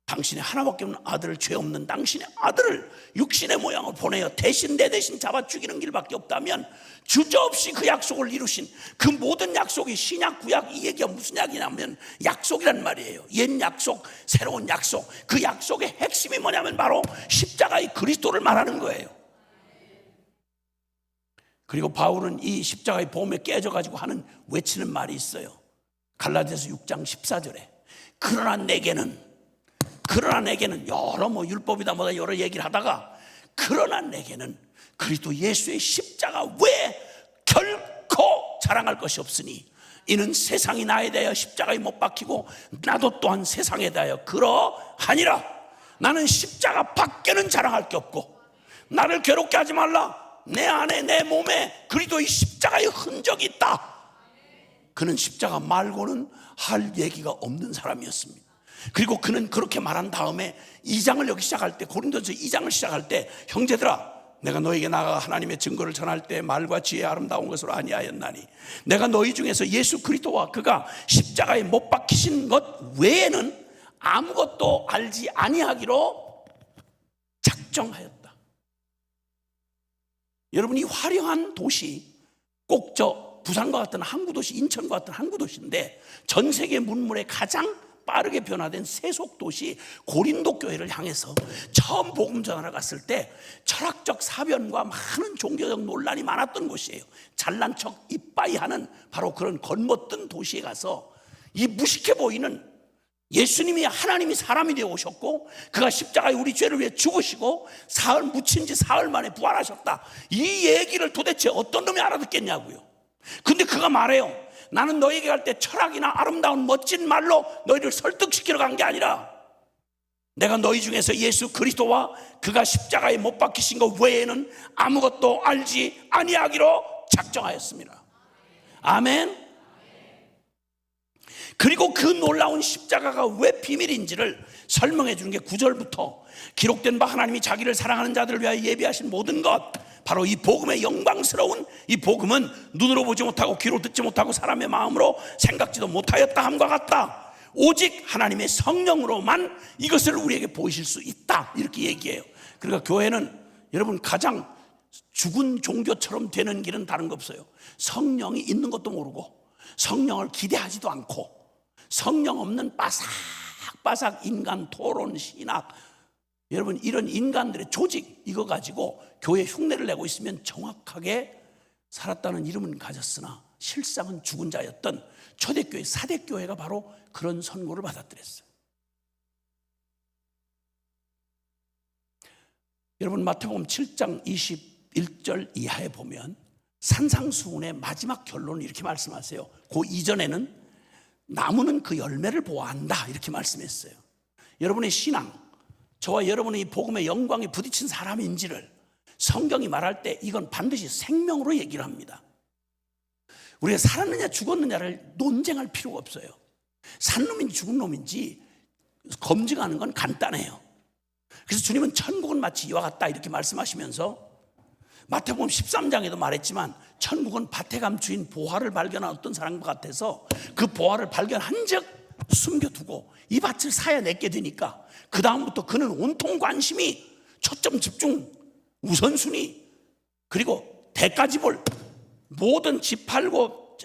[SPEAKER 1] 당신의 하나밖에 없는 아들을, 죄 없는 당신의 아들을 육신의 모양을 보내어 대신 내 대신 잡아 죽이는 길밖에 없다면 주저없이 그 약속을 이루신 그 모든 약속이 신약 구약, 이 얘기가 무슨 약이냐면 약속이란 말이에요. 옛 약속, 새로운 약속. 그 약속의 핵심이 뭐냐면 바로 십자가의 그리스도를 말하는 거예요. 그리고 바울은 이 십자가의 보험에 깨져가지고 하는 외치는 말이 있어요. 갈라디아서 6장 14절에 그러나 내게는 여러 율법이다 뭐다 여러 얘기를 하다가 그러나 내게는 그리스도 예수의 십자가 외에 결코 자랑할 것이 없으니 이는 세상이 나에 대하여 십자가에 못 박히고 나도 또한 세상에 대하여 그러하니라. 나는 십자가 밖에는 자랑할 게 없고 나를 괴롭게 하지 말라. 내 안에 내 몸에 그리스도의 십자가의 흔적이 있다. 그는 십자가 말고는 할 얘기가 없는 사람이었습니다. 그리고 그는 그렇게 말한 다음에 2장을 여기 시작할 때, 고린도서 2장을 시작할 때, 형제들아 내가 너에게 나아가 하나님의 증거를 전할 때 말과 지혜의 아름다운 것으로 아니하였나니 내가 너희 중에서 예수 그리스도와 그가 십자가에 못 박히신 것 외에는 아무것도 알지 아니하기로 작정하였다. 여러분, 이 화려한 도시, 꼭 부산과 같은 항구도시, 인천과 같은 항구도시인데 전 세계 문물에 가장 빠르게 변화된 세속도시 고린도 교회를 향해서 처음 복음 전하러 갔을 때 철학적 사변과 많은 종교적 논란이 많았던 곳이에요. 잘난 척 이빠이 하는 바로 그런 겉멋든 도시에 가서 이 무식해 보이는 예수님이, 하나님이 사람이 되어 오셨고 그가 십자가에 우리 죄를 위해 죽으시고 묻힌 지 사흘 만에 부활하셨다, 이 얘기를 도대체 어떤 놈이 알아듣겠냐고요. 근데 그가 말해요. 나는 너에게 갈 때 철학이나 아름다운 멋진 말로 너희를 설득시키러 간 게 아니라 내가 너희 중에서 예수 그리스도와 그가 십자가에 못 박히신 것 외에는 아무것도 알지 아니하기로 작정하였습니다. 아멘. 그리고 그 놀라운 십자가가 왜 비밀인지를 설명해 주는 게 9절부터 기록된 바 하나님이 자기를 사랑하는 자들을 위하여 예비하신 모든 것, 바로 이 복음의 영광스러운 이 복음은 눈으로 보지 못하고 귀로 듣지 못하고 사람의 마음으로 생각지도 못하였다 함과 같다. 오직 하나님의 성령으로만 이것을 우리에게 보이실 수 있다, 이렇게 얘기해요. 그러니까 교회는 여러분 가장 죽은 종교처럼 되는 길은 다른 거 없어요. 성령이 있는 것도 모르고 성령을 기대하지도 않고 성령 없는 바삭바삭 인간 토론 신학, 여러분 이런 인간들의 조직 이거 가지고 교회 흉내를 내고 있으면 정확하게 살았다는 이름은 가졌으나 실상은 죽은 자였던 초대교회, 사대교회가 바로 그런 선고를 받아들였어요. 여러분 마태복음 7장 21절 이하에 보면 산상수훈의 마지막 결론을 이렇게 말씀하세요. 그 이전에는 나무는 그 열매를 보아한다, 이렇게 말씀했어요. 여러분의 신앙, 저와 여러분의 이 복음의 영광에 부딪힌 사람인지를 성경이 말할 때 이건 반드시 생명으로 얘기를 합니다. 우리가 살았느냐 죽었느냐를 논쟁할 필요가 없어요. 산 놈인지 죽은 놈인지 검증하는 건 간단해요. 그래서 주님은 천국은 마치 이와 같다, 이렇게 말씀하시면서 마태복음 13장에도 말했지만 천국은 밭에 감추인 보화를 발견한 어떤 사람과 같아서 그 보화를 발견한 적 숨겨두고 이 밭을 사야 내게 되니까 그 다음부터 그는 온통 관심이, 초점 집중, 우선순위, 그리고 대까지 볼, 모든 집 팔고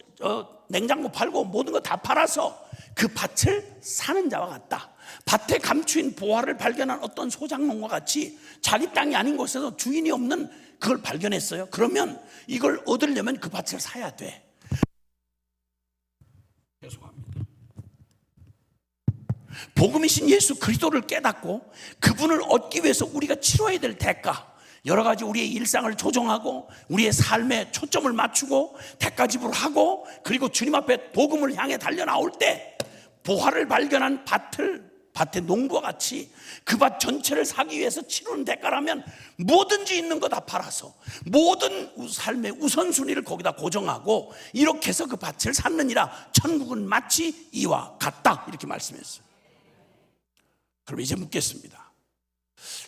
[SPEAKER 1] 냉장고 팔고 모든 거 다 팔아서 그 밭을 사는 자와 같다. 밭에 감추인 보화를 발견한 어떤 소장농과 같이 자기 땅이 아닌 곳에서 주인이 없는 그걸 발견했어요. 그러면 이걸 얻으려면 그 밭을 사야 돼. 죄송합니다. 복음이신 예수 그리스도를 깨닫고 그분을 얻기 위해서 우리가 치러야 될 대가, 여러 가지 우리의 일상을 조정하고 우리의 삶에 초점을 맞추고 대가지불을 하고, 그리고 주님 앞에 복음을 향해 달려나올 때 보화를 발견한 밭의 농부와 같이 그 밭 전체를 사기 위해서 치르는 대가라면 뭐든지 있는 거 다 팔아서 모든 삶의 우선순위를 거기다 고정하고 이렇게 해서 그 밭을 샀느니라. 천국은 마치 이와 같다, 이렇게 말씀했어요. 그럼 이제 묻겠습니다.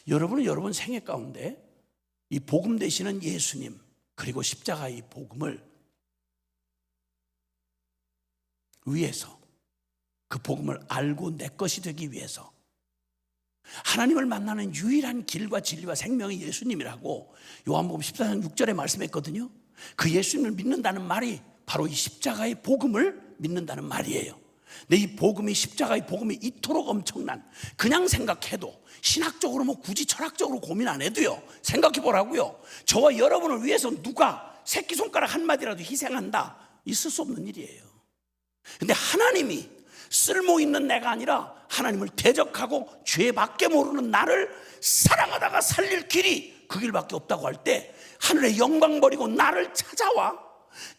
[SPEAKER 1] 여러분은 여러분 생애 가운데 이 복음 되시는 예수님 그리고 십자가의 복음을 위해서, 그 복음을 알고 내 것이 되기 위해서 하나님을 만나는 유일한 길과 진리와 생명이 예수님이라고 요한복음 14장 6절에 말씀했거든요. 그 예수님을 믿는다는 말이 바로 이 십자가의 복음을 믿는다는 말이에요. 근데 이 복음이, 십자가의 복음이 이토록 엄청난, 그냥 생각해도, 신학적으로 뭐 굳이 철학적으로 고민 안 해도요, 생각해 보라고요. 저와 여러분을 위해서 누가 새끼손가락 한마디라도 희생한다, 있을 수 없는 일이에요. 근데 하나님이 쓸모 있는 내가 아니라 하나님을 대적하고 죄밖에 모르는 나를 사랑하다가 살릴 길이 그 길밖에 없다고 할 때, 하늘의 영광 버리고 나를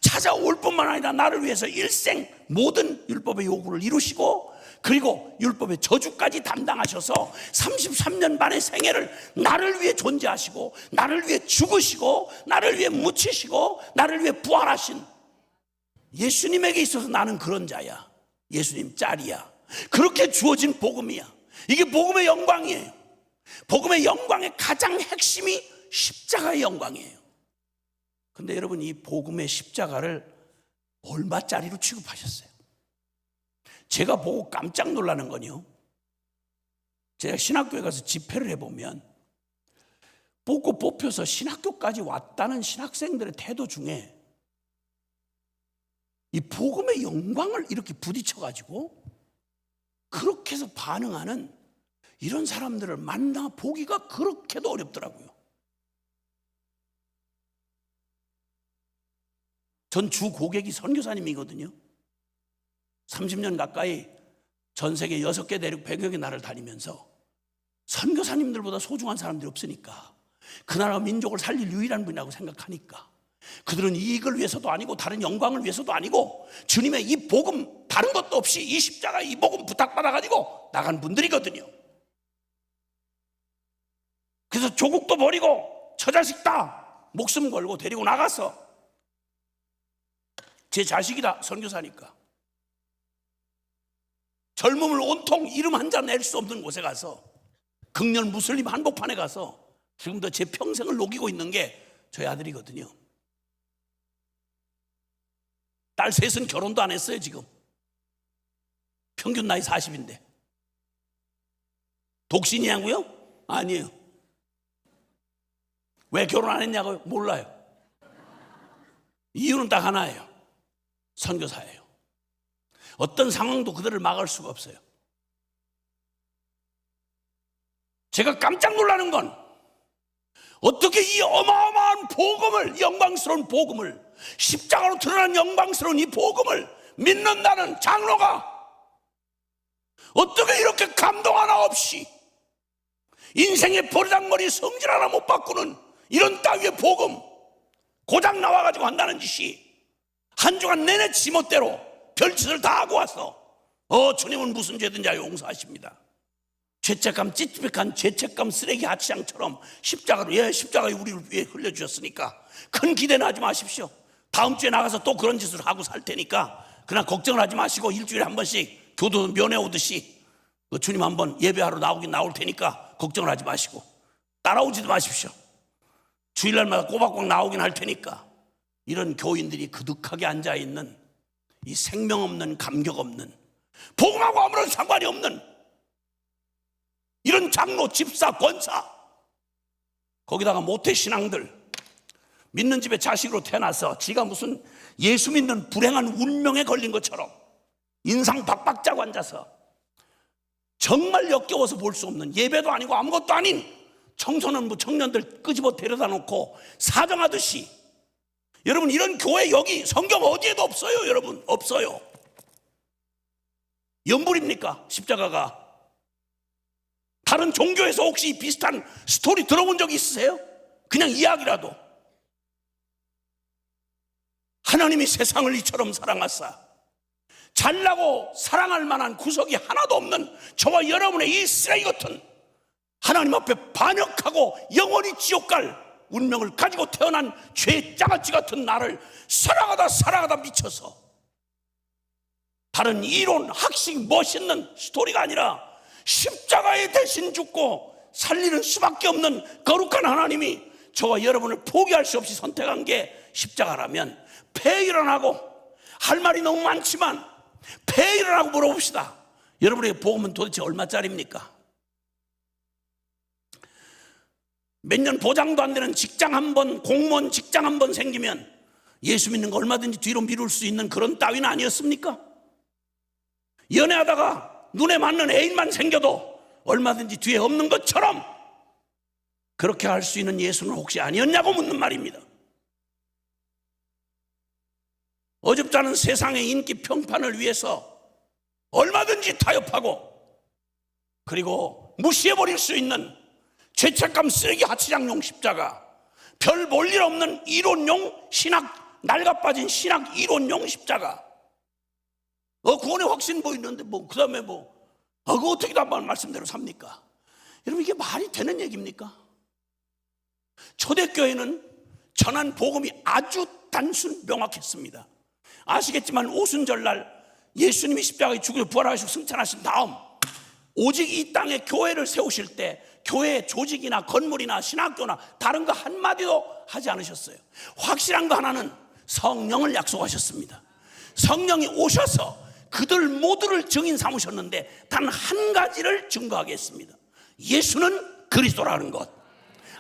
[SPEAKER 1] 찾아올 뿐만 아니라 나를 위해서 일생 모든 율법의 요구를 이루시고, 그리고 율법의 저주까지 담당하셔서 33년 반의 생애를 나를 위해 존재하시고, 나를 위해 죽으시고, 나를 위해 묻히시고, 나를 위해 부활하신 예수님에게 있어서 나는 그런 자야. 예수님 짤이야. 그렇게 주어진 복음이야. 이게 복음의 영광이에요. 복음의 영광의 가장 핵심이 십자가의 영광이에요. 근데 여러분, 이 복음의 십자가를 얼마짜리로 취급하셨어요? 제가 보고 깜짝 놀라는 건요, 제가 신학교에 가서 집회를 해보면 뽑고 뽑혀서 신학교까지 왔다는 신학생들의 태도 중에 이 복음의 영광을 이렇게 부딪혀가지고 그렇게 해서 반응하는 이런 사람들을 만나 보기가 그렇게도 어렵더라고요. 전 주 고객이 선교사님이거든요. 30년 가까이 전 세계 6개 대륙 100여 개 나라를 다니면서 선교사님들보다 소중한 사람들이 없으니까, 그 나라 민족을 살릴 유일한 분이라고 생각하니까, 그들은 이익을 위해서도 아니고 다른 영광을 위해서도 아니고 주님의 이 복음, 다른 것도 없이 이 십자가, 이 복음 부탁받아가지고 나간 분들이거든요. 그래서 조국도 버리고 처자식 다 목숨 걸고 데리고 나가서, 제 자식이다 선교사니까, 젊음을 온통 이름 한 자 낼 수 없는 곳에 가서, 극렬 무슬림 한복판에 가서 지금도 제 평생을 녹이고 있는 게 저희 아들이거든요. 딸 셋은 결혼도 안 했어요. 지금 평균 나이 40인데 독신이냐고요? 아니에요. 왜 결혼 안 했냐고요? 몰라요. 이유는 딱 하나예요. 선교사예요. 어떤 상황도 그들을 막을 수가 없어요. 제가 깜짝 놀라는 건, 어떻게 이 어마어마한 복음을, 영광스러운 복음을, 십자가로 드러난 영광스러운 이 복음을 믿는 나는 장로가 어떻게 이렇게 감동 하나 없이 인생의 버르장머리 성질 하나 못 바꾸는 이런 따위의 복음, 고장 나와가지고 한다는 짓이, 한 주간 내내 지멋대로 별짓을 다 하고 와서 주님은 무슨 죄든지 용서하십니다. 죄책감, 찝찝한 죄책감 쓰레기 하치장처럼 십자가로, 십자가에 우리를 위해 흘려주셨으니까 큰 기대는 하지 마십시오. 다음 주에 나가서 또 그런 짓을 하고 살 테니까 그냥 걱정을 하지 마시고, 일주일에 한 번씩 교도 면회 오듯이 주님 한번 예배하러 나오긴 나올 테니까 걱정을 하지 마시고, 따라오지도 마십시오. 주일날마다 꼬박꼬박 나오긴 할 테니까. 이런 교인들이 그득하게 앉아있는 이 생명 없는, 감격 없는, 복음하고 아무런 상관이 없는 이런 장로, 집사, 권사, 거기다가 모태신앙들, 믿는 집에 자식으로 태어나서 지가 무슨 예수 믿는 불행한 운명에 걸린 것처럼 인상 박박 짜고 앉아서 정말 역겨워서 볼 수 없는, 예배도 아니고 아무것도 아닌 청소년부 청년들 끄집어 데려다 놓고 사정하듯이, 여러분 이런 교회 여기 성경 어디에도 없어요. 여러분 없어요. 연불입니까? 십자가가. 다른 종교에서 혹시 비슷한 스토리 들어본 적 있으세요? 그냥 이야기라도. 하나님이 세상을 이처럼 사랑하사 잘나고 사랑할 만한 구석이 하나도 없는 저와 여러분의 이 쓰레기 같은, 하나님 앞에 반역하고 영원히 지옥 갈 운명을 가지고 태어난 죄장아찌 같은 나를 사랑하다 미쳐서, 다른 이론, 학식, 멋있는 스토리가 아니라 십자가에 대신 죽고 살리는 수밖에 없는 거룩한 하나님이 저와 여러분을 포기할 수 없이 선택한 게 십자가라면, 폐 일어나고, 할 말이 너무 많지만 폐 일어나고 물어봅시다. 여러분의 복음은 도대체 얼마짜리입니까? 몇 년 보장도 안 되는 직장 한 번, 공무원 직장 한 번 생기면 예수 믿는 거 얼마든지 뒤로 미룰 수 있는 그런 따위는 아니었습니까? 연애하다가 눈에 맞는 애인만 생겨도 얼마든지 뒤에 없는 것처럼 그렇게 할 수 있는 예수는 혹시 아니었냐고 묻는 말입니다. 어줍지 않은 세상의 인기 평판을 위해서 얼마든지 타협하고 그리고 무시해버릴 수 있는 죄책감 쓰레기 하치장용 십자가, 별 볼 일 없는 이론용 신학, 낡아빠진 신학 이론용 십자가. 구원의 확신 있는데 그 다음에 그거 어떻게 다 말씀대로 삽니까? 여러분, 이게 말이 되는 얘기입니까? 초대교회는 전한 복음이 아주 단순 명확했습니다. 아시겠지만 오순절날 예수님이 십자가에 죽으셔 부활하시고 승천하신 다음 오직 이 땅에 교회를 세우실 때 교회의 조직이나 건물이나 신학교나 다른 거 한마디도 하지 않으셨어요. 확실한 거 하나는 성령을 약속하셨습니다. 성령이 오셔서 그들 모두를 증인 삼으셨는데 단 한 가지를 증거하게 했습니다. 예수는 그리스도라는 것.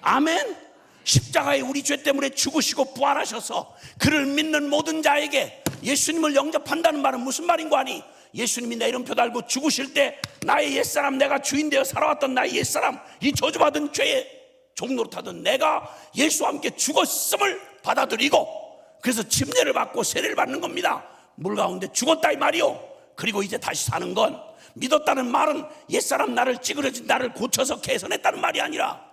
[SPEAKER 1] 아멘. 십자가에 우리 죄 때문에 죽으시고 부활하셔서 그를 믿는 모든 자에게 예수님을 영접한다는 말은 무슨 말인 거 아니? 예수님이 내 이름표 달고 죽으실 때 나의 옛사람, 내가 주인 되어 살아왔던 나의 옛사람, 이 저주받은 죄의 종노릇하던 내가 예수와 함께 죽었음을 받아들이고 그래서 침례를 받고 세례를 받는 겁니다. 물 가운데 죽었다 이 말이요. 그리고 이제 다시 사는 건, 믿었다는 말은 옛사람 나를 찌그러진 나를 고쳐서 개선했다는 말이 아니라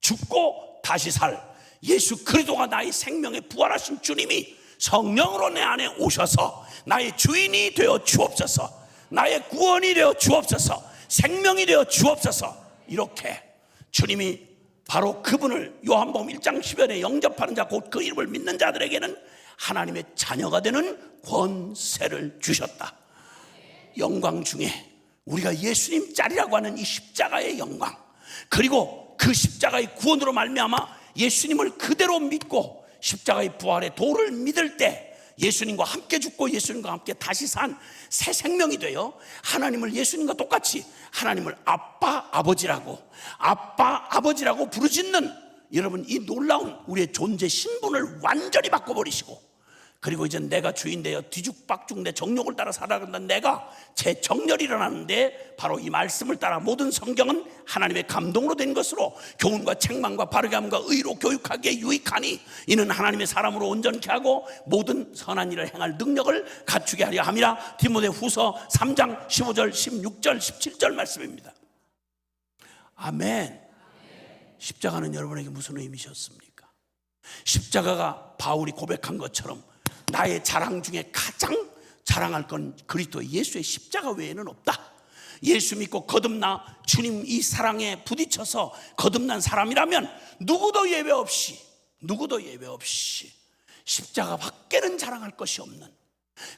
[SPEAKER 1] 죽고 다시 살 예수 그리스도가 나의 생명에 부활하신 주님이 성령으로 내 안에 오셔서 나의 주인이 되어 주옵소서, 나의 구원이 되어 주옵소서, 생명이 되어 주옵소서. 이렇게 주님이 바로 그분을 요한복음 1장 10절에 영접하는 자 곧 그 이름을 믿는 자들에게는 하나님의 자녀가 되는 권세를 주셨다. 영광 중에 우리가 예수님 짤이라고 하는 이 십자가의 영광, 그리고 그 십자가의 구원으로 말미암아 예수님을 그대로 믿고 십자가의 부활의 도를 믿을 때 예수님과 함께 죽고 예수님과 함께 다시 산 새 생명이 되어 하나님을 예수님과 똑같이 하나님을 아빠 아버지라고 부르짖는, 여러분 이 놀라운 우리의 존재 신분을 완전히 바꿔버리시고, 그리고 이제 내가 주인 되어 뒤죽박죽 내 정욕을 따라 살아간다는 내가 제 정렬이 일어나는데 바로 이 말씀을 따라 모든 성경은 하나님의 감동으로 된 것으로 교훈과 책망과 바르게 함과 의로 교육하기에 유익하니 이는 하나님의 사람으로 온전케 하고 모든 선한 일을 행할 능력을 갖추게 하려 함이라. 디모데후서 3장 15절 16절 17절 말씀입니다. 아멘. 십자가는 여러분에게 무슨 의미셨습니까? 십자가가 바울이 고백한 것처럼 나의 자랑 중에 가장 자랑할 건 그리스도 예수의 십자가 외에는 없다. 예수 믿고 거듭나 주님 이 사랑에 부딪혀서 거듭난 사람이라면 누구도 예외 없이 십자가 밖에는 자랑할 것이 없는,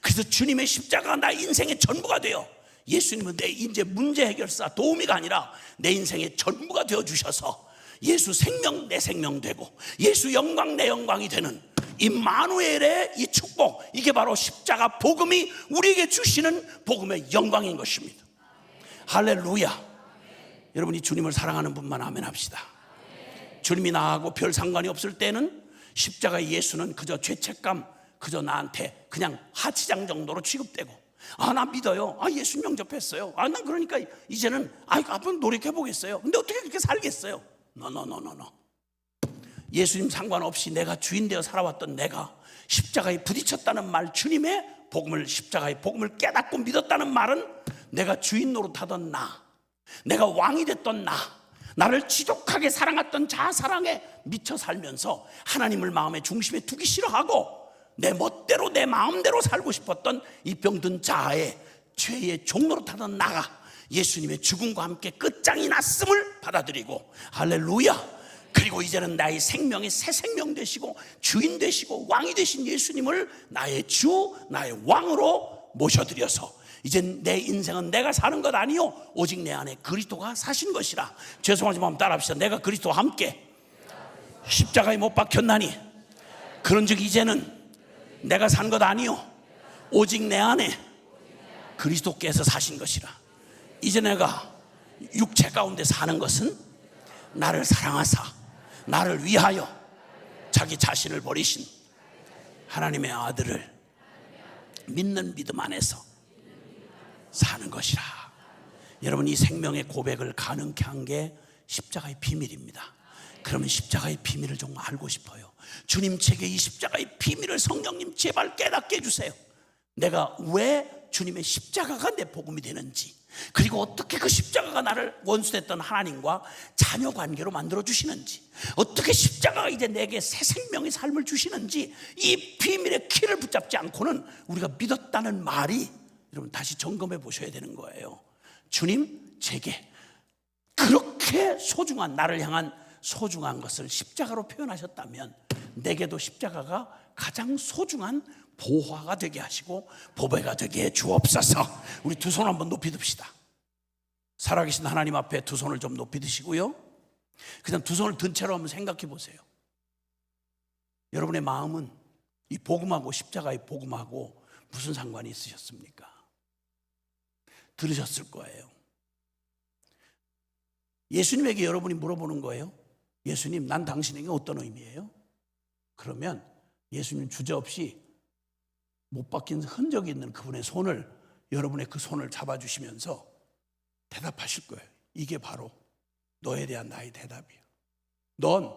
[SPEAKER 1] 그래서 주님의 십자가가 나의 인생의 전부가 되어, 예수님은 내 이제 문제 해결사 도우미가 아니라 내 인생의 전부가 되어주셔서 예수 생명 내 생명 되고 예수 영광 내 영광이 되는 임마누엘의 이 축복, 이게 바로 십자가 복음이 우리에게 주시는 복음의 영광인 것입니다. 할렐루야. 여러분이 주님을 사랑하는 분만 아멘 합시다. 주님이 나하고 별 상관이 없을 때는 십자가의 예수는 그저 죄책감, 그저 나한테 그냥 하치장 정도로 취급되고, 나 믿어요, 예수님 영접했어요, 난 그러니까 이제는 앞으로 노력해 보겠어요. 근데 어떻게 그렇게 살겠어요? 노. 예수님 상관없이 내가 주인 되어 살아왔던 내가 십자가에 부딪혔다는 말, 주님의 복음을, 십자가의 복음을 깨닫고 믿었다는 말은 내가 주인 노릇하던 내가 왕이 됐던 나를 지독하게 사랑했던 자사랑에 미쳐 살면서 하나님을 마음의 중심에 두기 싫어하고 내 멋대로 내 마음대로 살고 싶었던 이 병든 자아의 죄의 종노릇하던 나가 예수님의 죽음과 함께 끝장이 났음을 받아들이고, 할렐루야. 그리고 이제는 나의 생명의 새 생명 되시고 주인 되시고 왕이 되신 예수님을 나의 주, 나의 왕으로 모셔드려서 이제 내 인생은 내가 사는 것 아니요 오직 내 안에 그리스도가 사신 것이라. 죄송하지만 한번 따라합시다. 내가 그리스도와 함께 십자가에 못 박혔나니 그런즉 이제는 내가 산 것 아니요 오직 내 안에 그리스도께서 사신 것이라. 이제 내가 육체 가운데 사는 것은 나를 사랑하사 나를 위하여 자기 자신을 버리신 하나님의 아들을 믿는 믿음 안에서 사는 것이라. 여러분, 이 생명의 고백을 가능케 한 게 십자가의 비밀입니다. 그러면 십자가의 비밀을 좀 알고 싶어요. 주님, 제게 이 십자가의 비밀을 성령님 제발 깨닫게 해주세요. 내가 왜 주님의 십자가가 내 복음이 되는지, 그리고 어떻게 그 십자가가 나를 원수됐던 하나님과 자녀 관계로 만들어 주시는지, 어떻게 십자가가 이제 내게 새 생명의 삶을 주시는지, 이 비밀의 키를 붙잡지 않고는 우리가 믿었다는 말이, 여러분 다시 점검해 보셔야 되는 거예요. 주님, 제게 그렇게 소중한, 나를 향한 소중한 것을 십자가로 표현하셨다면 내게도 십자가가 가장 소중한 보화가 되게 하시고 보배가 되게 해 주옵소서. 우리 두 손 한번 높이 듭시다. 살아계신 하나님 앞에 두 손을 좀 높이 드시고요, 그냥 두 손을 든 채로 한번 생각해 보세요. 여러분의 마음은 이 복음하고, 십자가의 복음하고 무슨 상관이 있으셨습니까? 들으셨을 거예요. 예수님에게 여러분이 물어보는 거예요. 예수님, 난 당신에게 어떤 의미예요? 그러면 예수님 주저없이 못 박힌 흔적이 있는 그분의 손을, 여러분의 그 손을 잡아주시면서 대답하실 거예요. 이게 바로 너에 대한 나의 대답이야. 넌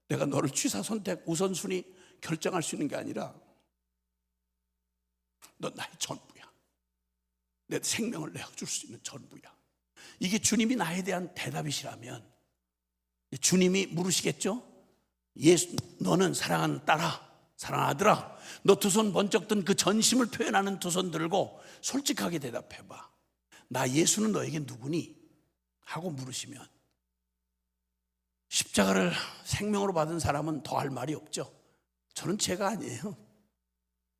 [SPEAKER 1] 내가 너를 취사 선택 우선순위 결정할 수 있는 게 아니라 넌 나의 전부야. 내 생명을 내어줄 수 있는 전부야. 이게 주님이 나에 대한 대답이시라면 주님이 물으시겠죠? 예수, 너는 사랑하는 딸아, 사랑하는 아들아, 너 두 손 번쩍 든 그 전심을 표현하는 두 손 들고 솔직하게 대답해봐. 나 예수는 너에게 누구니? 하고 물으시면 십자가를 생명으로 받은 사람은 더 할 말이 없죠. 저는 죄가 아니에요.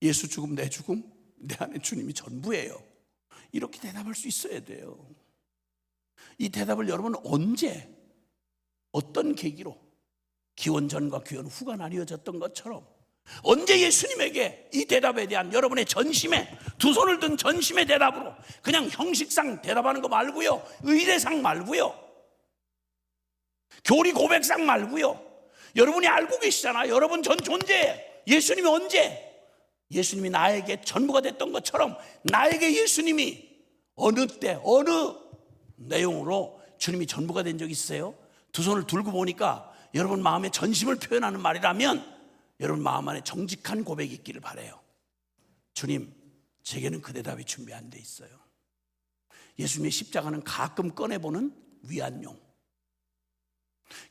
[SPEAKER 1] 예수 죽음, 내 죽음, 내 안에 주님이 전부예요. 이렇게 대답할 수 있어야 돼요. 이 대답을 여러분은 언제, 어떤 계기로, 기원 전과 기원 후가 나뉘어졌던 것처럼 언제 예수님에게 이 대답에 대한 여러분의 전심의, 두 손을 든 전심의 대답으로, 그냥 형식상 대답하는 거 말고요, 의례상 말고요, 교리 고백상 말고요, 여러분이 알고 계시잖아. 여러분 전 존재, 예수님이 언제 예수님이 나에게 전부가 됐던 것처럼 나에게 예수님이 어느 때 어느 내용으로 주님이 전부가 된 적이 있어요? 두 손을 들고 보니까 여러분 마음의 전심을 표현하는 말이라면 여러분 마음 안에 정직한 고백이 있기를 바라요. 주님, 제게는 그 대답이 준비 안 돼 있어요. 예수님의 십자가는 가끔 꺼내보는 위안용,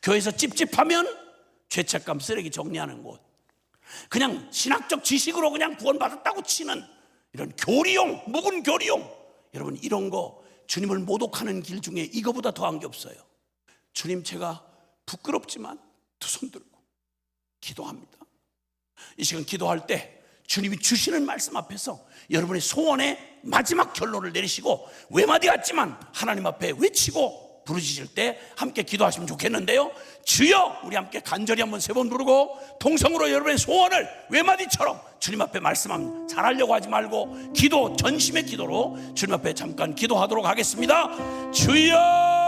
[SPEAKER 1] 교회에서 찝찝하면 죄책감 쓰레기 정리하는 곳, 그냥 신학적 지식으로 그냥 구원받았다고 치는 이런 교리용, 묵은 교리용, 여러분 이런 거 주님을 모독하는 길 중에 이거보다 더한 게 없어요. 주님, 제가 부끄럽지만 두 손 들고 기도합니다. 이 시간 기도할 때 주님이 주시는 말씀 앞에서 여러분의 소원의 마지막 결론을 내리시고 외마디 같지만 하나님 앞에 외치고 부르짖을 때 함께 기도하시면 좋겠는데요. 주여, 우리 함께 간절히 한번 세 번 부르고 통성으로 여러분의 소원을 외마디처럼 주님 앞에 말씀합니다. 잘하려고 하지 말고 기도, 전심의 기도로 주님 앞에 잠깐 기도하도록 하겠습니다. 주여,